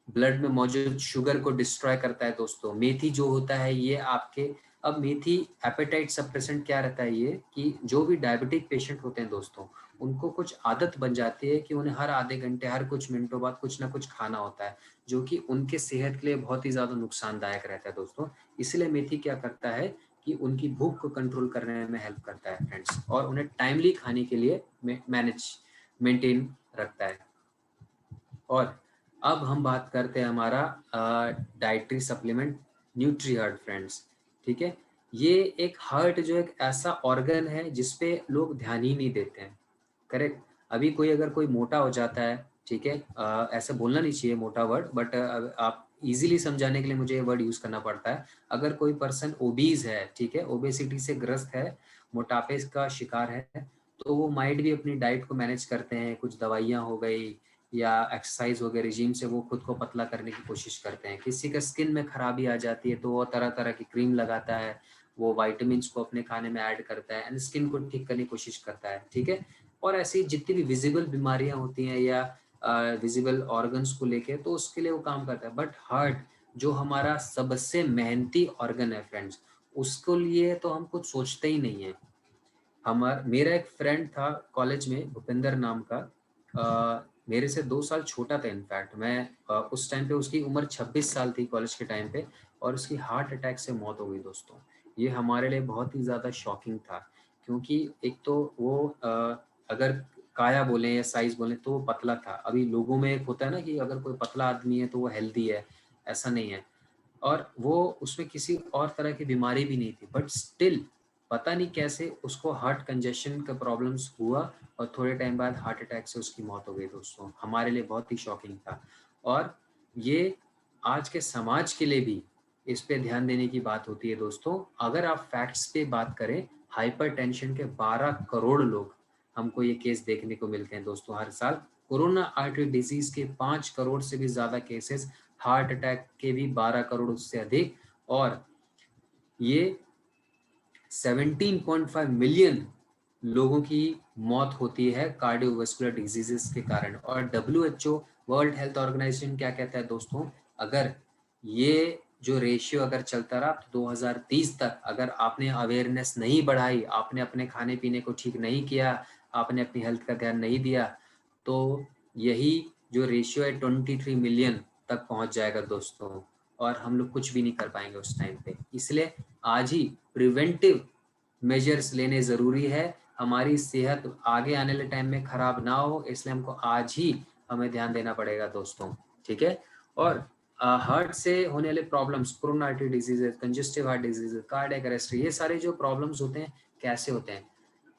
ब्लड में मौजूद शुगर को डिस्ट्रॉय करता है दोस्तों। मेथी जो होता है ये आपके, अब मेथी एपेटाइट सप्रेसेंट क्या रहता है ये, कि जो भी डायबिटिक पेशेंट होते हैं दोस्तों, उनको कुछ आदत बन जाती है कि उन्हें हर आधे घंटे हर कुछ मिनटों बाद कुछ ना कुछ खाना होता है, जो कि उनके सेहत के लिए बहुत ही ज्यादा नुकसानदायक रहता है दोस्तों। इसलिए मेथी क्या करता है कि उनकी भूख को कंट्रोल करने में हेल्प करता है फ्रेंड्स, और उन्हें टाइमली खाने के लिए मेंटेन रखता है। और अब हम बात करते हैं हमारा dietary supplement nutri heart friends, ठीक है। ये एक हार्ट जो एक ऐसा ऑर्गन है जिसपे लोग ध्यान ही नहीं देते हैं, करेक्ट। अभी कोई अगर कोई मोटा हो जाता है, ठीक है, ऐसा बोलना नहीं चाहिए मोटा वर्ड, बट आप इजीली समझाने के लिए मुझे ये वर्ड यूज करना पड़ता है। अगर कोई पर्सन ओबीज है, ठीक है, ओबेसिटी से ग्रस्त है, मोटापे का शिकार है, तो वो माइट भी अपनी डाइट को मैनेज करते हैं, कुछ दवाइयाँ हो गई या एक्सरसाइज वगैरह रिजीम से वो खुद को पतला करने की कोशिश करते हैं। किसी का स्किन में खराबी आ जाती है तो वो तरह तरह की क्रीम लगाता है, वो वाइटामिन को अपने खाने में ऐड करता है एंड स्किन को ठीक करने की कोशिश करता है, ठीक है। और ऐसी जितनी भी विजिबल बीमारियां होती हैं या विजिबल ऑर्गन्स को लेके, तो उसके लिए वो काम करता है। बट हार्ट जो हमारा सबसे मेहनती ऑर्गन है फ्रेंड्स, उसको लिए तो हम कुछ सोचते ही नहीं है। मेरा एक फ्रेंड था कॉलेज में, भूपेंद्र नाम का, मेरे से 2 साल छोटा था इनफैक्ट। मैं उस टाइम पे उसकी उम्र 26 साल थी कॉलेज के टाइम पे, और उसकी हार्ट अटैक से मौत हो गई दोस्तों। ये हमारे लिए बहुत ही ज़्यादा शॉकिंग था, क्योंकि एक तो वो अगर काया बोलें या साइज बोलें तो वो पतला था। अभी लोगों में एक होता है ना कि अगर कोई पतला आदमी है तो वो हेल्दी है, ऐसा नहीं है। और वो उसमें किसी और तरह की बीमारी भी नहीं थी, बट स्टिल पता नहीं कैसे उसको हार्ट कंजेशन का प्रॉब्लम्स हुआ, और थोड़े टाइम बाद हार्ट अटैक से उसकी मौत हो गई दोस्तों। हमारे लिए बहुत ही शॉकिंग था। और ये आज के समाज के लिए भी इस पे ध्यान देने की बात होती है दोस्तों। अगर आप फैक्ट्स पे बात करें, हाइपरटेंशन के 12 करोड़ लोग, हमको ये केस देखने को मिलते हैं दोस्तों हर साल। कोरोना आर्टरी डिजीज के 5 करोड़ से भी ज्यादा केसेस, हार्ट अटैक के भी 12 करोड़ से अधिक, और ये 17.5 मिलियन लोगों की मौत होती है कार्डियोवास्कुलर डिजीजेस के कारण। और WHO वर्ल्ड हेल्थ ऑर्गेनाइजेशन क्या कहता है दोस्तों, अगर ये जो रेशियो अगर चलता रहा तो 2030 तक, अगर आपने अवेयरनेस नहीं बढ़ाई, आपने अपने खाने पीने को ठीक नहीं किया, आपने अपनी हेल्थ का ध्यान नहीं दिया, तो यही जो रेशियो है 23 मिलियन तक पहुंच जाएगा दोस्तों, और हम लोग कुछ भी नहीं कर पाएंगे उस टाइम पे। इसलिए आज ही प्रिवेंटिव मेजर्स लेने ज़रूरी है। हमारी सेहत आगे आने वाले टाइम में खराब ना हो, इसलिए हमको आज ही हमें ध्यान देना पड़ेगा दोस्तों, ठीक है। और हार्ट से होने वाले problems, corona artery diseases, congestive heart disease, cardiac arrest, ये सारे जो प्रॉब्लम्स होते हैं कैसे होते हैं?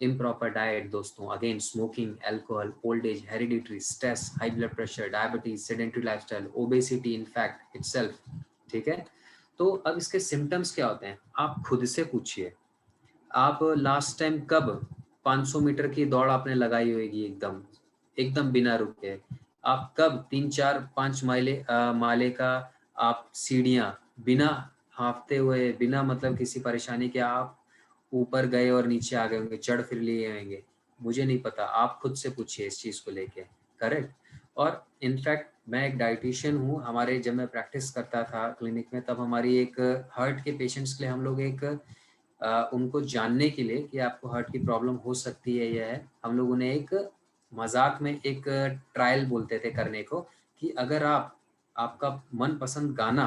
इम्प्रॉपर डाइट दोस्तों, again smoking, alcohol, old age, hereditary, stress, high blood pressure, diabetes, sedentary lifestyle, obesity in fact itself, ठीक है। तो अब इसके सिम्टम्स क्या होते हैं, आप खुद से पूछिए। आप लास्ट टाइम कब 500 मीटर की दौड़ आपने लगाई होगी एकदम एकदम बिना रुके? आप कब 3 4 5 माले का आप सीढ़ियां बिना हांफते हुए, बिना मतलब किसी परेशानी के आप ऊपर गए और नीचे आ गए होंगे, चढ़ फिर लिए होंगे? मुझे नहीं पता, आप खुद से पूछिए इस चीज को लेके, करेक्ट। और इनफैक्ट मैं एक डाइटिशियन हूँ, हमारे जब मैं प्रैक्टिस करता था क्लिनिक में, तब हमारी एक हार्ट के पेशेंट्स के लिए हम लोग एक उनको जानने के लिए कि आपको हार्ट की प्रॉब्लम हो सकती है या है, हम लोग उन्हें एक मजाक में एक ट्रायल बोलते थे करने को, कि अगर आप आपका मनपसंद गाना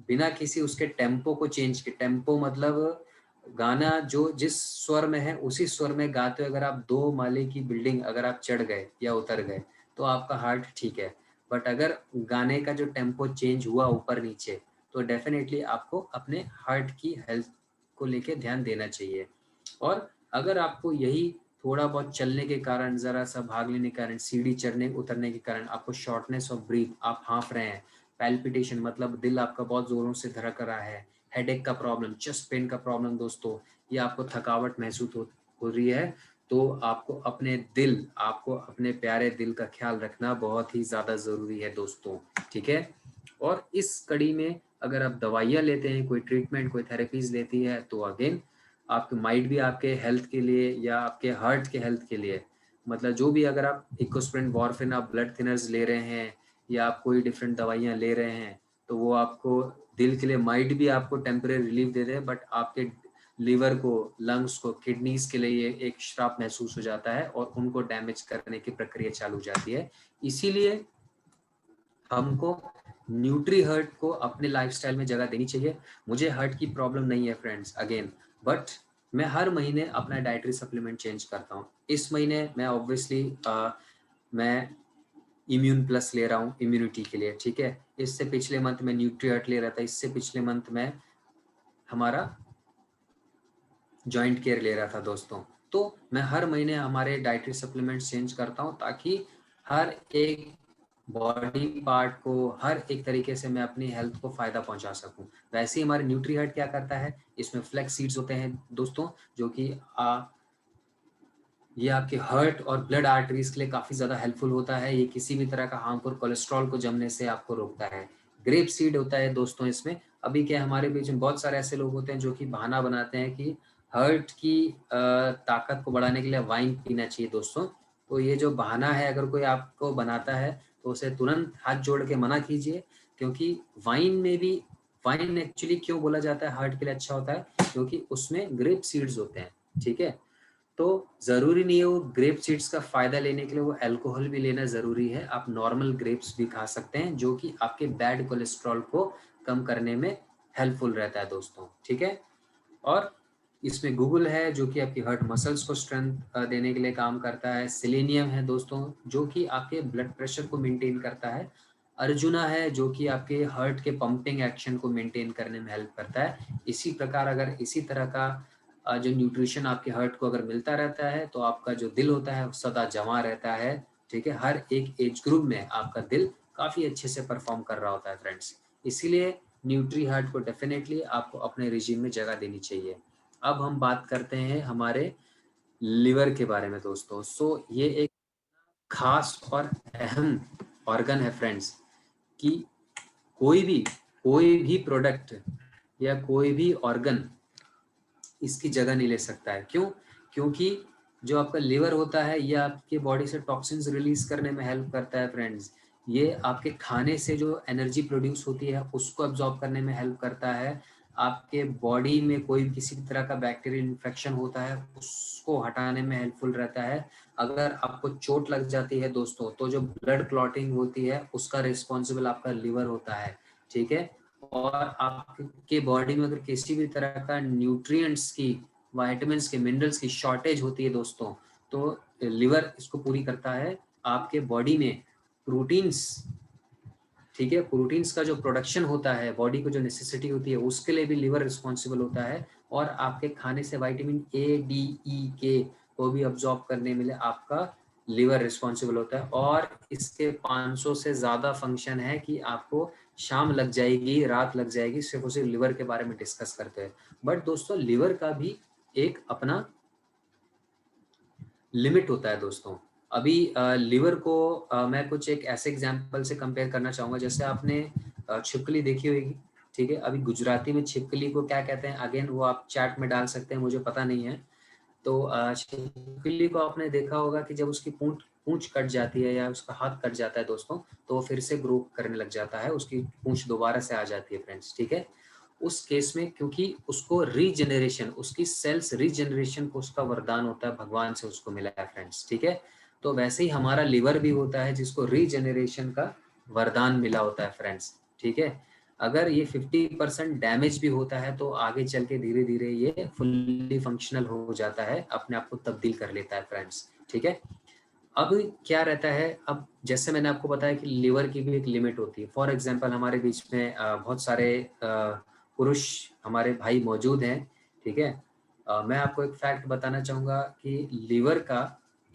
बिना किसी उसके टेम्पो को चेंज के, टेम्पो मतलब गाना जो जिस स्वर में है उसी स्वर में गाते हुए अगर आप 2 माले की बिल्डिंग अगर आप चढ़ गए या उतर गए, तो आपका हार्ट ठीक है। बट अगर गाने का जो टेम्पो चेंज हुआ ऊपर नीचे, तो डेफिनेटली आपको अपने हार्ट की हेल्थ को लेके ध्यान देना चाहिए। और अगर आपको यही थोड़ा बहुत चलने के कारण, जरा सा भाग लेने के कारण, सीढ़ी चढ़ने उतरने के कारण आपको शॉर्टनेस ऑफ ब्रीथ, आप हाँफ रहे हैं, पैल्पिटेशन मतलब दिल आपका बहुत जोरों से धड़क रहा है, हेडेक का प्रॉब्लम, चेस्ट पेन का प्रॉब्लम दोस्तों, ये आपको थकावट महसूस हो रही है, तो आपको अपने दिल, आपको अपने प्यारे दिल का ख्याल रखना बहुत ही ज़्यादा ज़रूरी है दोस्तों, ठीक है। और इस कड़ी में अगर आप दवाइयाँ लेते हैं, कोई ट्रीटमेंट, कोई थेरेपीज लेती है, तो अगेन आपके माइट भी आपके हेल्थ के लिए या आपके हार्ट के हेल्थ के लिए, मतलब जो भी अगर आप इकोस्प्रिन, वॉर्फिन, आप ब्लड थिनर्स ले रहे हैं या आप कोई डिफरेंट दवाइयाँ ले रहे हैं, तो वो आपको दिल के लिए माइट भी आपको temporary relief they they, but आपके लिवर को, लंग्स को, किडनीज के लिए ये एक श्राप महसूस हो जाता है और उनको डैमेज करने की प्रक्रिया चालू हो जाती है। इसीलिए हमको न्यूट्री हर्ट को अपने लाइफस्टाइल में जगह देनी चाहिए। मुझे हार्ट की प्रॉब्लम नहीं है फ्रेंड्स अगेन, बट मैं हर महीने अपना डाइटरी सप्लीमेंट चेंज करता हूँ। इस महीने मैं ऑब्वियसली मैं इम्यून प्लस ले रहा हूँ इम्यूनिटी के लिए, ठीक है। इससे पिछले मंथ में न्यूट्री हर्ट ले रहा था, इससे पिछले मंथ में हमारा जॉइंट केयर ले रहा था दोस्तों। तो मैं हर महीने हमारे डाइटरी सप्लीमेंट्स चेंज करता हूँ ताकि हर एक बॉडी पार्ट को, हर एक तरीके से मैं अपनी हेल्थ को फायदा पहुंचा सकूं। वैसे ही हमारे न्यूट्री हर्ट क्या करता है, इसमें फ्लैक्स सीड्स होते हैं दोस्तों, जो कि ये आपके हार्ट और ब्लड आर्टरीज के लिए काफ़ी ज़्यादा हेल्पफुल होता है। ये किसी भी तरह का हार्मफुल कोलेस्ट्रॉल को जमने से आपको रोकता है। ग्रेप सीड होता है दोस्तों इसमें। अभी क्या हमारे बीच में बहुत सारे ऐसे लोग होते हैं जो कि बहाना बनाते हैं कि हार्ट की ताकत को बढ़ाने के लिए वाइन पीना चाहिए दोस्तों। तो ये जो बहाना है, अगर कोई आपको बनाता है तो उसे तुरंत हाथ जोड़ के मना कीजिए, क्योंकि वाइन में भी, वाइन एक्चुअली क्यों बोला जाता है हार्ट के लिए अच्छा होता है, क्योंकि उसमें ग्रेप सीड्स होते हैं, ठीक है। तो ज़रूरी नहीं है वो ग्रेप सीड्स का फ़ायदा लेने के लिए वो अल्कोहल भी लेना ज़रूरी है। आप नॉर्मल ग्रेप्स भी खा सकते हैं, जो कि आपके बैड कोलेस्ट्रॉल को कम करने में हेल्पफुल रहता है दोस्तों, ठीक है। और इसमें गूगल है जो कि आपकी हार्ट मसल्स को स्ट्रेंथ देने के लिए काम करता है। सेलेनियम है दोस्तों जो कि आपके ब्लड प्रेशर को मेंटेन करता है। अर्जुना है जो कि आपके हार्ट के पंपिंग एक्शन को मेंटेन करने में हेल्प करता है। इसी प्रकार अगर इसी तरह का जो न्यूट्रिशन आपके हार्ट को अगर मिलता रहता है तो आपका जो दिल होता है वो सदा जमा रहता है, ठीक है। हर एक एज ग्रुप में आपका दिल काफ़ी अच्छे से परफॉर्म कर रहा होता है फ्रेंड्स। इसीलिए न्यूट्री हार्ट को डेफिनेटली आपको अपने रिजीम में जगह देनी चाहिए। अब हम बात करते हैं हमारे लिवर के बारे में दोस्तों। सो ये एक खास और अहम ऑर्गन है फ्रेंड्स, कि कोई भी प्रोडक्ट या कोई भी ऑर्गन इसकी जगह नहीं ले सकता है। क्यों? क्योंकि जो आपका लिवर होता है ये आपके बॉडी से टॉक्सिन्स रिलीज करने में हेल्प करता है फ्रेंड्स। ये आपके खाने से जो एनर्जी प्रोड्यूस होती है उसको अब्जॉर्ब करने में हेल्प करता है। आपके बॉडी में कोई किसी भी तरह का बैक्टीरियल इन्फेक्शन होता है उसको हटाने में हेल्पफुल रहता है। अगर आपको चोट लग जाती है दोस्तों तो जो ब्लड क्लॉटिंग होती है उसका रिस्पॉन्सिबल आपका लिवर होता है, ठीक है। और आपके बॉडी में अगर किसी भी तरह का न्यूट्रिएंट्स की, विटामिन्स के, मिनरल्स की शॉर्टेज होती है दोस्तों, तो लिवर इसको पूरी करता है। आपके बॉडी में प्रोटीन्स, ठीक है, प्रोटीन्स का जो प्रोडक्शन होता है, बॉडी को जो नेसेसिटी होती है उसके लिए भी लिवर रिस्पॉन्सिबल होता है। और आपके खाने से विटामिन ए, डी, ई, के को भी अब्जॉर्ब करने में आपका लिवर रिस्पॉन्सिबल होता है। और इसके 500 से ज़्यादा फंक्शन है कि आपको शाम लग जाएगी, रात लग जाएगी सिर्फ उसे लिवर के बारे में डिस्कस करते हैं। बट दोस्तों लिवर का भी एक अपना लिमिट होता है दोस्तों। अभी लिवर को मैं कुछ एक ऐसे एग्जांपल से कंपेयर करना चाहूँगा। जैसे आपने छिपकली देखी होगी, ठीक है। अभी गुजराती में छिपकली को क्या कहते हैं, अगेन वो आप चैट में डाल सकते हैं, मुझे पता नहीं है। तो छिपकली को आपने देखा होगा कि जब उसकी पूंछ पूंछ कट जाती है या उसका हाथ कट जाता है दोस्तों, तो वो फिर से ग्रो करने लग जाता है, उसकी पूंछ दोबारा से आ जाती है फ्रेंड्स, ठीक है। उस केस में क्योंकि उसको रीजनरेशन, उसकी सेल्स रीजनरेशन को उसका वरदान होता है, भगवान से उसको मिला है फ्रेंड्स, ठीक है। तो वैसे ही हमारा लिवर भी होता है जिसको रीजनरेशन का वरदान मिला होता है फ्रेंड्स, ठीक है। अगर ये 50% डैमेज भी होता है तो आगे चल के धीरे धीरे ये फुल्ली फंक्शनल हो जाता है, अपने आप को तब्दील कर लेता है फ्रेंड्स, ठीक है। अब क्या रहता है, अब जैसे मैंने आपको बताया कि लिवर की भी एक लिमिट होती है। फॉर एग्जांपल हमारे बीच में बहुत सारे पुरुष हमारे भाई मौजूद हैं, ठीक है। मैं आपको एक फैक्ट बताना चाहूँगा कि लिवर का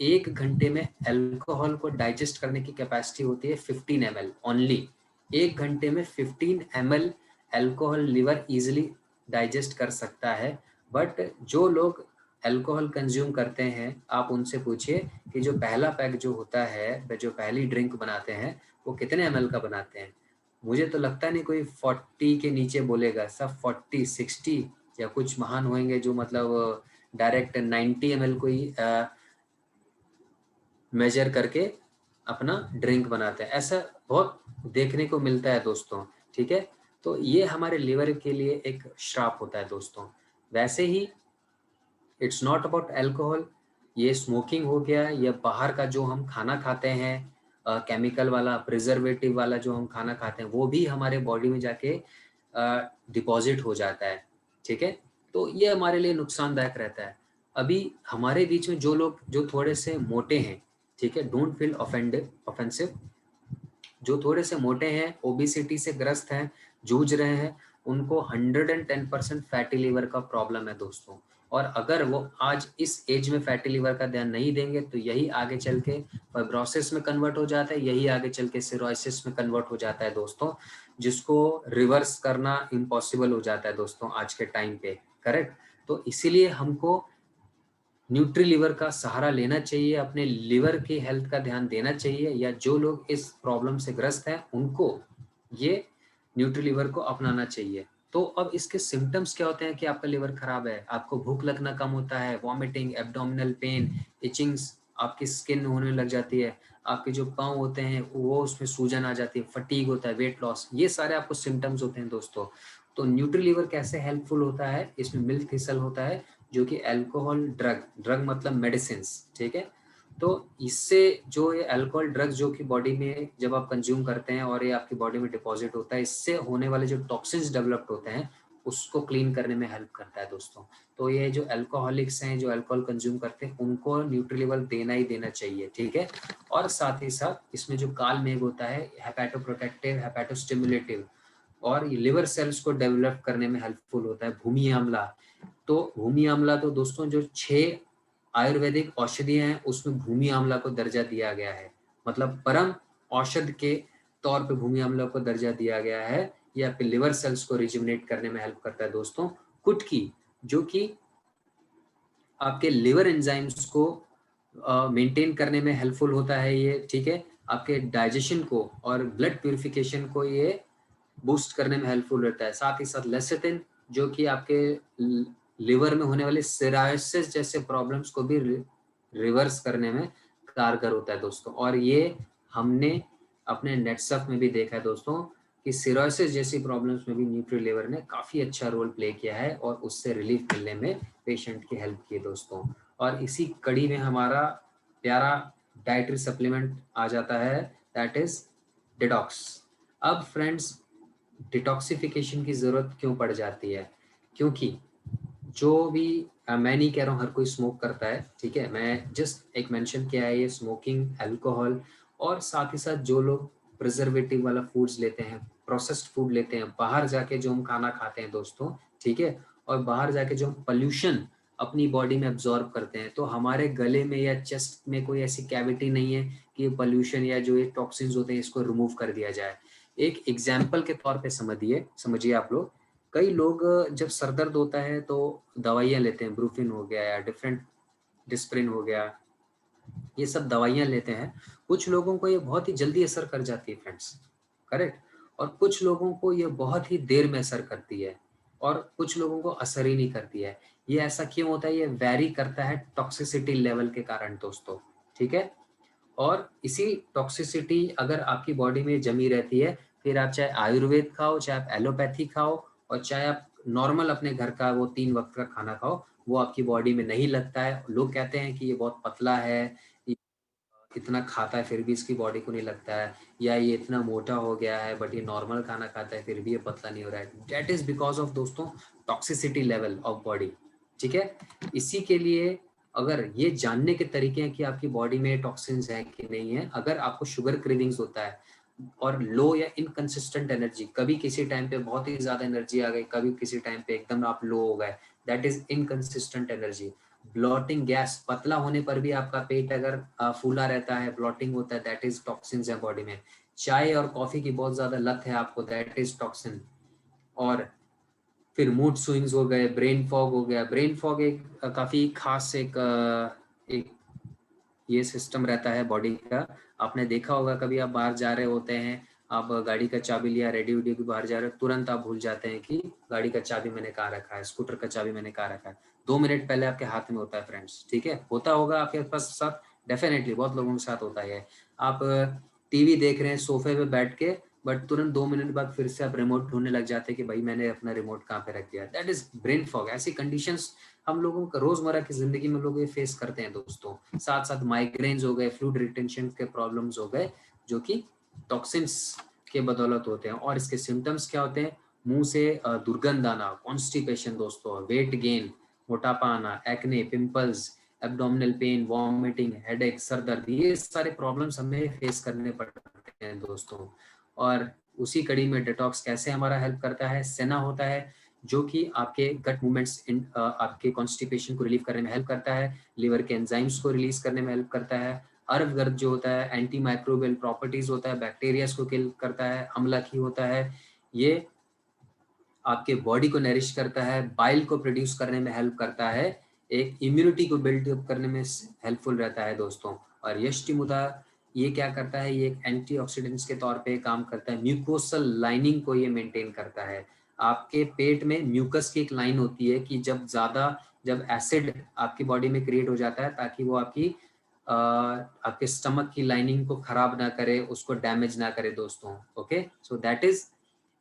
1 घंटे में अल्कोहल को डाइजेस्ट करने की कैपेसिटी होती है 15 ml ओनली। 1 घंटे में 15 ml alcohol liver easily digest कर सकता है। बट जो लोग अल्कोहल कंज्यूम करते हैं, आप उनसे पूछिए कि जो पहला पैक जो होता है, जो पहली ड्रिंक बनाते हैं, वो कितने ml का बनाते हैं। मुझे तो लगता नहीं कोई 40 के नीचे बोलेगा, सब 40-60 या कुछ महान होंगे जो मतलब डायरेक्ट 90 ml को ही मेजर करके अपना ड्रिंक बनाते हैं। ऐसा बहुत देखने को मिलता है दोस्तों, ठीक है। तो ये हमारे लिवर के लिए एक श्राप होता है दोस्तों। वैसे ही इट्स नॉट अबाउट अल्कोहल, ये स्मोकिंग हो गया या बाहर का जो हम खाना खाते हैं केमिकल वाला, प्रिजर्वेटिव वाला जो हम खाना खाते हैं, वो भी हमारे बॉडी में जाके डिपॉजिट हो जाता है, ठीक है। तो ये हमारे लिए नुकसानदायक रहता है। अभी हमारे बीच में जो लोग जो थोड़े से मोटे हैं, ठीक है, डोंट फील ऑफेंसिव, जो थोड़े से मोटे हैं, ओबेसिटी से ग्रस्त हैं, जूझ रहे हैं, उनको 110% फैटी लिवर का प्रॉब्लम है दोस्तों। और अगर वो आज इस एज में फैटी लिवर का ध्यान नहीं देंगे तो यही आगे चल के फाइब्रोसिस में कन्वर्ट हो जाता है, यही आगे चल के सिरोसिस में कन्वर्ट हो जाता है दोस्तों, जिसको रिवर्स करना इम्पॉसिबल हो जाता है दोस्तों आज के टाइम पे, करेक्ट। तो इसीलिए हमको न्यूट्री लिवर का सहारा लेना चाहिए, अपने लिवर की हेल्थ का ध्यान देना चाहिए, या जो लोग इस प्रॉब्लम से ग्रस्त हैं उनको ये न्यूट्री लिवर को अपनाना चाहिए। तो अब इसके सिम्टम्स क्या होते हैं कि आपका लिवर खराब है, आपको भूख लगना कम होता है, वॉमिटिंग, एब्डोमिनल पेन, इचिंग्स, आपकी स्किन होने लग जाती है, आपके जो पाँव होते हैं वो उसमें सूजन आ जाती है, फटीग होता है, वेट लॉस, ये सारे आपको सिम्टम्स होते हैं दोस्तों। तो न्यूट्री लिवर कैसे हेल्पफुल होता है, इसमें मिल्क थिसल होता है जो कि अल्कोहल ड्रग मतलब मेडिसिन, ठीक है। तो इससे जो ये अल्कोहल ड्रग्स जो कि बॉडी में जब आप कंज्यूम करते हैं और ये आपकी बॉडी में डिपॉजिट होता है, इससे होने वाले जो टॉक्सिन्स डेवलप्ड होते हैं उसको क्लीन करने में हेल्प करता है दोस्तों। तो ये जो अल्कोहलिक्स हैं, जो अल्कोहल कंज्यूम करते हैं, उनको न्यूट्री लेवल देना ही देना चाहिए, ठीक है। और साथ ही साथ इसमें जो काल मेघ होता है, हेपेटोप्रोटेक्टिव, हेपेटोस्टिमुलेटिव, और ये लिवर सेल्स को डेवलप करने में हेल्पफुल होता है। भूमि आंवला, तो भूमि आंवला तो दोस्तों जो 6 आयुर्वेदिक औषधियां हैं उसमें भूमि आंवला को दर्जा दिया गया है, मतलब परम औषध के तौर पे भूमि आंवला को दर्जा दिया गया है। ये आपके लिवर सेल्स को रिजुविनेट करने में हेल्प करता है दोस्तों। कुटकी, जो कि आपके लिवर एंजाइम्स को मेंटेन करने में हेल्पफुल होता है ये, ठीक है। आपके डाइजेशन को और ब्लड प्यूरिफिकेशन को ये बूस्ट करने में हेल्पफुल रहता है। साथ ही साथ लेसिथिन, जो कि आपके लिवर में होने वाले सिरायोसिस जैसे प्रॉब्लम्स को भी रिवर्स करने में कारगर होता है दोस्तों। और ये हमने अपने नेटसफ में भी देखा है दोस्तों कि सिरोसिस जैसी प्रॉब्लम्स में भी न्यूट्री लिवर ने काफ़ी अच्छा रोल प्ले किया है और उससे रिलीफ मिलने में पेशेंट की हेल्प की है दोस्तों। और इसी कड़ी में हमारा प्यारा डाइटरी सप्लीमेंट आ जाता है, दैट इज डिटॉक्स। अब फ्रेंड्स, डिटॉक्सिफिकेशन की ज़रूरत क्यों पड़ जाती है? क्योंकि जो भी मैं नहीं कह रहा हूँ हर कोई स्मोक करता है, ठीक है, मैं जस्ट एक मेंशन किया है ये स्मोकिंग, अल्कोहल, और साथ ही साथ जो लोग प्रिजर्वेटिव वाला फूड्स लेते हैं, प्रोसेस्ड फूड लेते हैं, बाहर जाके जो हम खाना खाते हैं दोस्तों, ठीक है, और बाहर जाके जो हम पोल्यूशन अपनी बॉडी में एब्जॉर्ब करते हैं, तो हमारे गले में या चेस्ट में कोई ऐसी कैविटी नहीं है कि पोल्यूशन या जो ये टॉक्सिन्स होते हैं इसको रिमूव कर दिया जाए। एक एग्जाम्पल के तौर पे समझिए आप लोग, कई लोग जब सर दर्द होता है तो दवाइयाँ लेते हैं, ब्रूफिन हो गया या डिफरेंट डिस्प्रिन हो गया, ये सब दवाइयाँ लेते हैं। कुछ लोगों को ये बहुत ही जल्दी असर कर जाती है फ्रेंड्स, करेक्ट, और कुछ लोगों को ये बहुत ही देर में असर करती है और कुछ लोगों को असर ही नहीं करती है। ये ऐसा क्यों होता है? ये वैरी करता है टॉक्सिसिटी लेवल के कारण दोस्तों, ठीक है। और इसी टॉक्सिसिटी अगर आपकी बॉडी में जमी रहती है, फिर आप चाहे आयुर्वेद खाओ, चाहे आप एलोपैथी खाओ, और चाहे आप नॉर्मल अपने घर का वो 3 वक्त का खाना खाओ, वो आपकी बॉडी में नहीं लगता है। लोग कहते हैं कि ये बहुत पतला है, ये इतना खाता है फिर भी इसकी बॉडी को नहीं लगता है, या ये इतना मोटा हो गया है बट ये नॉर्मल खाना खाता है फिर भी ये पतला नहीं हो रहा है। दैट इज बिकॉज ऑफ दोस्तों टॉक्सिसिटी लेवल ऑफ बॉडी, ठीक है। इसी के लिए अगर ये जानने के तरीके हैं कि आपकी बॉडी में टॉक्सिन्स है कि नहीं है, अगर आपको शुगर क्रेविंग्स होता है और लो या इनकंसिस्टेंट एनर्जी, कभी किसी टाइम पे बहुत ही ज्यादा एनर्जी आ गई, कभी किसी टाइम पे एकदम आप लो हो गए, that is inconsistent energy. Blotting gas, पतला होने पर भी आपका पेट अगर फूला रहता है, ब्लॉटिंग होता है, दैट इज टॉक्सिन्स है बॉडी में। चाय और कॉफी की बहुत ज्यादा लत है आपको, दैट इज टॉक्सिन। और फिर मूड स्विंग्स हो गए, ब्रेन फॉग हो गया। ब्रेन फॉग एक काफी खास एक ये सिस्टम रहता है बॉडी का। आपने देखा होगा कभी आप बाहर जा रहे होते हैं, आप गाड़ी का चाबी लिया, रेडी वेडी के बाहर जा रहे हो, तुरंत आप भूल जाते हैं कि गाड़ी का चाबी मैंने कहाँ रखा है, स्कूटर का चाबी मैंने कहाँ रखा है। 2 मिनट पहले आपके हाथ में होता है फ्रेंड्स, ठीक है, होता होगा आपके पास साथ, डेफिनेटली बहुत लोगों के साथ होता है। आप टीवी देख रहे हैं सोफे पे बैठ के, बट तुरंत 2 मिनट बाद फिर से आप रिमोट ढूंढने लग जाते हैं कि भाई मैंने अपना रिमोट कहाँ पे रख दिया। That is brain fog. ऐसी कंडीशंस हम लोगों को रोजमर्रा की जिंदगी में लोग ये फेस करते हैं दोस्तों। साथ साथ माइग्रेन्स हो गए, फ्लूइड रिटेंशन के प्रॉब्लम्स हो गए, जो कि टॉक्सिन्स के बदौलत होते हैं। और इसके सिम्टम्स क्या होते हैं? मुंह से दुर्गंध आना, कॉन्स्टिपेशन दोस्तों, वेट गेन, मोटापा आना, acne, pimples, abdominal pain, vomiting, headache, sir दर्द, ये सारे प्रॉब्लम्स हमें फेस करने पड़ते हैं दोस्तों। और उसी कड़ी में डिटॉक्स कैसे हमारा हेल्प करता है? सेना होता है जो कि आपके गट मूवमेंट्स, आपके कॉन्स्टिपेशन को रिलीव करने में हेल्प करता है, लिवर के एंजाइम्स को रिलीज करने में हेल्प करता है। अर्व गर्द जो होता है एंटी माइक्रोबियल प्रॉपर्टीज होता है, बैक्टीरियाज को किल करता है। अम्लखी होता है, ये आपके बॉडी को नरिश करता है, बाइल को प्रोड्यूस करने में हेल्प करता है, एक इम्यूनिटी को बिल्ड अप करने में हेल्पफुल रहता है दोस्तों। और यष्टिमुदा ये क्या करता है? ये एक एंटीऑक्सीडेंट्स के तौर पे काम करता है, म्यूकोसल लाइनिंग को ये मेंटेन करता है। आपके पेट में म्यूकस की एक लाइन होती है कि जब एसिड आपकी बॉडी में क्रिएट हो जाता है, ताकि वो आपके स्टमक की लाइनिंग को खराब ना करे, उसको डैमेज ना करे दोस्तों। Okay, so that is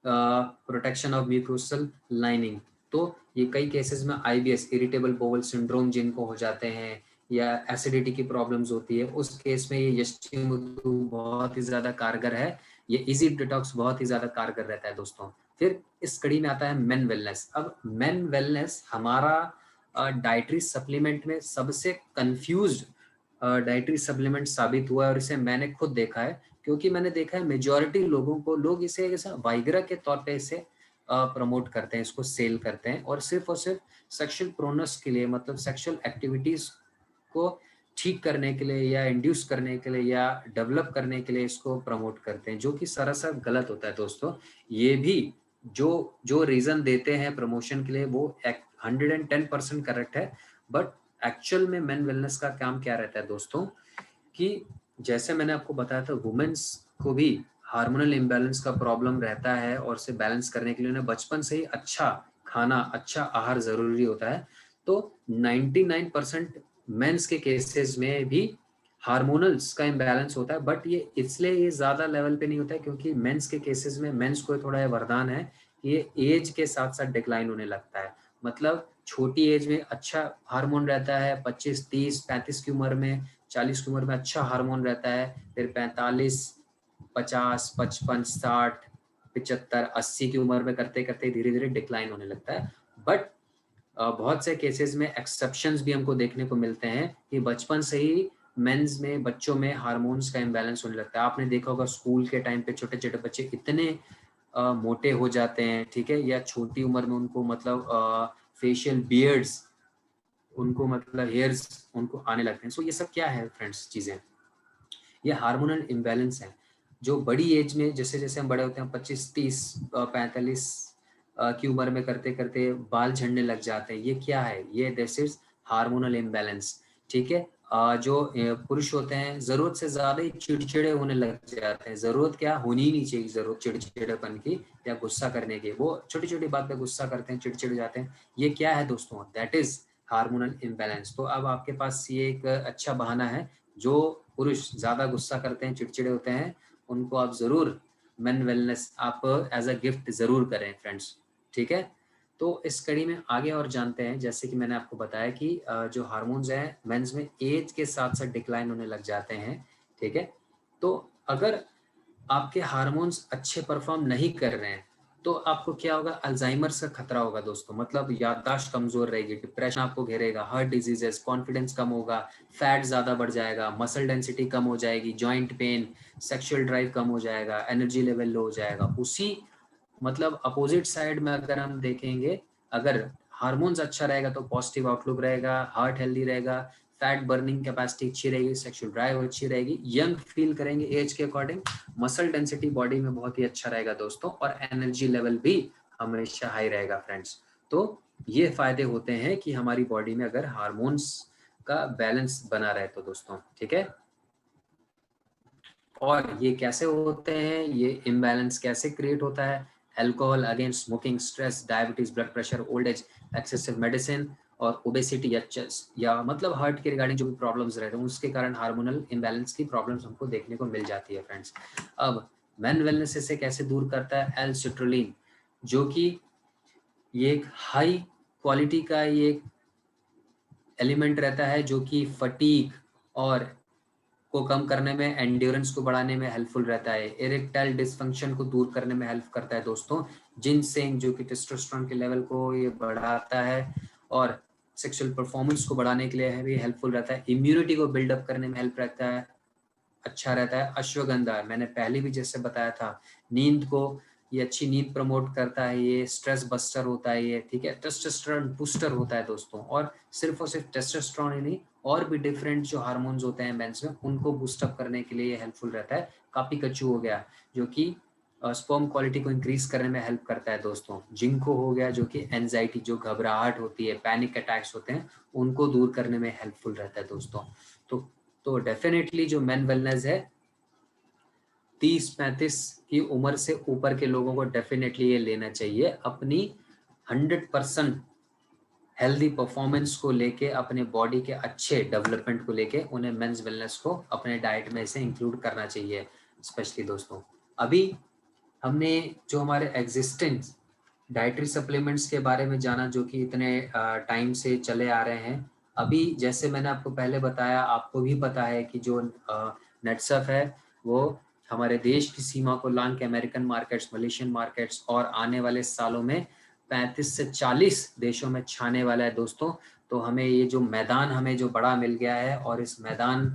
protection of mucosal lining. तो ये कई केसेस में आईबीएस, इरिटेबल बोवल सिंड्रोम जिनको हो जाते हैं, या एसिडिटी की प्रॉब्लम्स होती है, उस केस में ये यष्टिमधु बहुत ही ज्यादा कारगर है। ये इजी डिटॉक्स बहुत ही ज्यादा कारगर रहता है दोस्तों। फिर इस कड़ी में आता है मेन वेलनेस। अब मेन वेलनेस हमारा डाइटरी सप्लीमेंट में सबसे कंफ्यूज्ड डाइटरी सप्लीमेंट साबित हुआ है, और इसे मैंने खुद देखा है, क्योंकि मैंने देखा है मेजॉरिटी लोगों को, लोग इसे ऐसा वाइग्रा के तौर पे इसे प्रमोट करते हैं, इसको सेल करते हैं, और सिर्फ सेक्सुअल प्रोनस के लिए, मतलब सेक्सुअल एक्टिविटीज को ठीक करने के लिए, या इंड्यूस करने के लिए, या डेवलप करने के लिए इसको प्रमोट करते हैं, जो कि सरासर गलत होता है दोस्तों। ये भी जो जो रीजन देते हैं प्रमोशन के लिए, वो 110% करेक्ट है, बट एक्चुअल में मेन वेलनेस का काम क्या रहता है दोस्तों, कि जैसे मैंने आपको बताया था, वुमेन्स को भी हार्मोनल इम्बैलेंस का प्रॉब्लम रहता है, और उसे बैलेंस करने के लिए उन्हें बचपन से ही अच्छा खाना, अच्छा आहार जरूरी होता है। तो 99% मेंस के केसेस में भी हार्मोनल्स का इम्बैलेंस होता है, बट ये इसलिए ये ज्यादा लेवल पे नहीं होता है, क्योंकि मेंस के केसेस में मेंस को थोड़ा वरदान है कि ये एज के साथ साथ डिक्लाइन होने लगता है। मतलब छोटी एज में अच्छा हार्मोन रहता है, 25, 30, 35 की उम्र में, 40 की उम्र में अच्छा हार्मोन रहता है, फिर 45, 50, 55, 60, 75, 80 की उम्र में करते करते धीरे धीरे डिक्लाइन होने लगता है। बट बहुत से केसेस में एक्सेप्शंस भी हमको देखने को मिलते हैं कि बचपन से ही मेंस में, बच्चों में हार्मोन्स का इम्बैलेंस होने लगता है। आपने देखा होगा स्कूल के टाइम पे छोटे छोटे बच्चे इतने मोटे हो जाते हैं, ठीक है, या छोटी उम्र में उनको मतलब फेशियल बियर्ड्स, उनको मतलब हेयर्स उनको आने लगते हैं। सो ये सब क्या है फ्रेंड्स? चीजें, ये हार्मोनल इम्बैलेंस है, जो बड़ी एज में, जैसे जैसे हम बड़े होते हैं, 25, 30, 45 की उम्र में करते करते बाल झड़ने लग जाते हैं। ये क्या है? ये दिस इज हार्मोनल इम्बैलेंस, ठीक है। जो पुरुष होते हैं जरूरत से ज्यादा ही चिड़चिड़े होने लग जाते हैं। जरूरत क्या होनी ही नहीं चाहिए, जरूरत चिड़चिड़ेपन की या गुस्सा करने की, वो छोटी छोटी बात पे गुस्सा करते हैं, चिड़चिड़ जाते हैं। ये क्या है दोस्तों? That is hormonal imbalance. तो अब आपके पास ये एक अच्छा बहाना है, जो पुरुष ज्यादा गुस्सा करते हैं, चिड़चिड़े होते हैं, उनको आप जरूर मेन वेलनेस आप एज अ गिफ्ट जरूर करें फ्रेंड्स, ठीक है। तो इस कड़ी में आगे और जानते हैं, जैसे कि मैंने आपको बताया कि जो हार्मोन्स हैं मेंस में एज के साथ साथ डिक्लाइन होने लग जाते हैं, ठीक है। तो अगर आपके हार्मोन्स अच्छे परफॉर्म नहीं कर रहे हैं, तो आपको क्या होगा? अल्जाइमर्स का खतरा होगा दोस्तों, मतलब याददाश्त कमजोर रहेगी, डिप्रेशन आपको घेरेगा, हार्ट डिजीजेस, कॉन्फिडेंस कम होगा, फैट ज्यादा बढ़ जाएगा, मसल डेंसिटी कम हो जाएगी, जॉइंट पेन, सेक्सुअल ड्राइव कम हो जाएगा, एनर्जी लेवल लो हो जाएगा। उसी मतलब अपोजिट साइड में अगर हम देखेंगे, अगर हार्मोन्स अच्छा रहेगा तो पॉजिटिव आउटलुक रहेगा, हार्ट हेल्दी रहेगा, फैट बर्निंग कैपेसिटी अच्छी रहेगी, सेक्सुअल ड्राइव अच्छी रहेगी, यंग फील करेंगे एज के अकॉर्डिंग, मसल डेंसिटी बॉडी में बहुत ही अच्छा रहेगा दोस्तों, और एनर्जी लेवल भी हमेशा हाई रहेगा फ्रेंड्स। तो ये फायदे होते हैं कि हमारी बॉडी में अगर हार्मोन्स का बैलेंस बना रहे तो दोस्तों, ठीक है। और ये कैसे होते हैं, ये इम्बैलेंस कैसे क्रिएट होता है? Alcohol, again smoking, stress, diabetes, blood pressure, old age, excessive medicine और ओबेसिटी या चेस्ट या मतलब हार्ट के रिगार्डिंग जो भी प्रॉब्लम्स रहते हैं उसके कारण हार्मोनल इम्बैलेंस की प्रॉब्लम्स हमको देखने को मिल जाती है फ्रेंड्स। अब मेन वेलनेस से कैसे दूर करता है? एल सिट्रोलिन, जो कि ये एक हाई क्वालिटी का ये एलिमेंट रहता है जो कि फटीग और को कम करने में, एंड्योरेंस को बढ़ाने में हेल्पफुल रहता है, इरेक्टाइल डिसफंक्शन को दूर करने में हेल्प करता है दोस्तों, जिनसेंग जो कि टेस्टोस्टेरोन के लेवल को ये बढ़ाता है और सेक्सुअल परफॉर्मेंस को बढ़ाने के लिए भी हेल्पफुल रहता है, इम्यूनिटी को बिल्डअप करने में हेल्प रहता है, अच्छा रहता है। अश्वगंधा मैंने पहले भी जैसे बताया था, नींद को ये अच्छी नींद प्रमोट करता है, ये स्ट्रेस बस्टर होता है ये, ठीक है, टेस्टोस्टेरोन बूस्टर होता है दोस्तों, और सिर्फ टेस्टोस्टेरोन ही नहीं, और भी डिफरेंट जो हार्मोन्स होते हैं मेंस में उनको बूस्टअप करने के लिए हेल्पफुल रहता है। कापी कच्चू हो गया जो कि स्पर्म क्वालिटी को इंक्रीज करने में हेल्प करता है दोस्तों। जिंको हो गया जो कि एंजाइटी, जो घबराहट होती है, पैनिक अटैक्स होते हैं, उनको दूर करने में हेल्पफुल रहता है दोस्तों। तो तो डेफिनेटली जो मेन वेलनेस है 30-35 की उम्र से ऊपर के लोगों को डेफिनेटली ये लेना चाहिए, अपनी 100% हेल्दी परफॉर्मेंस को लेके, अपने बॉडी के अच्छे डेवलपमेंट को लेके उन्हें मेंस वेलनेस को अपने डाइट में इसे इंक्लूड करना चाहिए स्पेशली दोस्तों। अभी हमने जो हमारे एग्जिस्टेंस डाइटरी सप्लीमेंट्स के बारे में जाना जो कि इतने टाइम से चले आ रहे हैं। अभी जैसे मैंने आपको पहले बताया, आपको भी पता है कि जो नेटसफ है वो हमारे देश की सीमा को लांग के अमेरिकन मार्केट्स, मलेशियन मार्केट्स और आने वाले सालों में 35 से 40 देशों में छाने वाला है दोस्तों। तो हमें ये जो मैदान हमें जो बड़ा मिल गया है और इस मैदान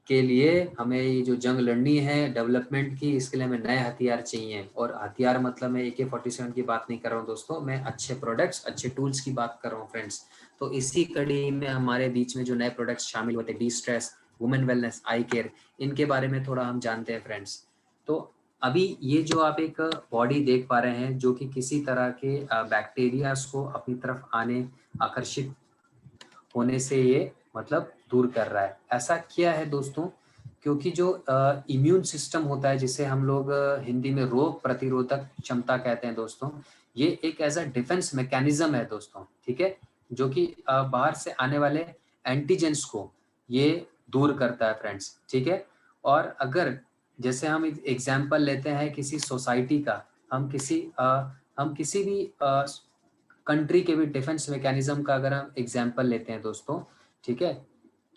के लिए हमें ये जो जंग लड़नी है डेवलपमेंट की, इसके लिए हमें नए हथियार चाहिए। और हथियार मतलब मैं AK-47 की बात नहीं कर रहा हूँ दोस्तों, मैं अच्छे प्रोडक्ट्स, अच्छे टूल्स की बात कर रहा हूँ फ्रेंड्स। तो इसी कड़ी में हमारे बीच में जो नए प्रोडक्ट्स शामिल होते हैं, डी स्ट्रेस, वुमेन वेलनेस, आई केयर, इनके बारे में थोड़ा हम जानते हैं फ्रेंड्स। तो अभी ये जो आप एक बॉडी देख पा रहे हैं जो कि किसी तरह के बैक्टीरियाज को अपनी तरफ आकर्षित होने से ये मतलब दूर कर रहा है। ऐसा क्या है दोस्तों? क्योंकि जो इम्यून सिस्टम होता है जिसे हम लोग हिंदी में रोग प्रतिरोधक क्षमता कहते हैं दोस्तों, ये एक एज अ डिफेंस मैकेनिज्म है दोस्तों, ठीक है, जो कि बाहर से आने वाले एंटीजेंस को ये दूर करता है फ्रेंड्स, ठीक है। और अगर जैसे हम एग्जाम्पल लेते हैं किसी सोसाइटी का, हम किसी भी कंट्री के भी डिफेंस मैकेनिज्म का अगर हम एग्जांपल लेते हैं दोस्तों, ठीक है,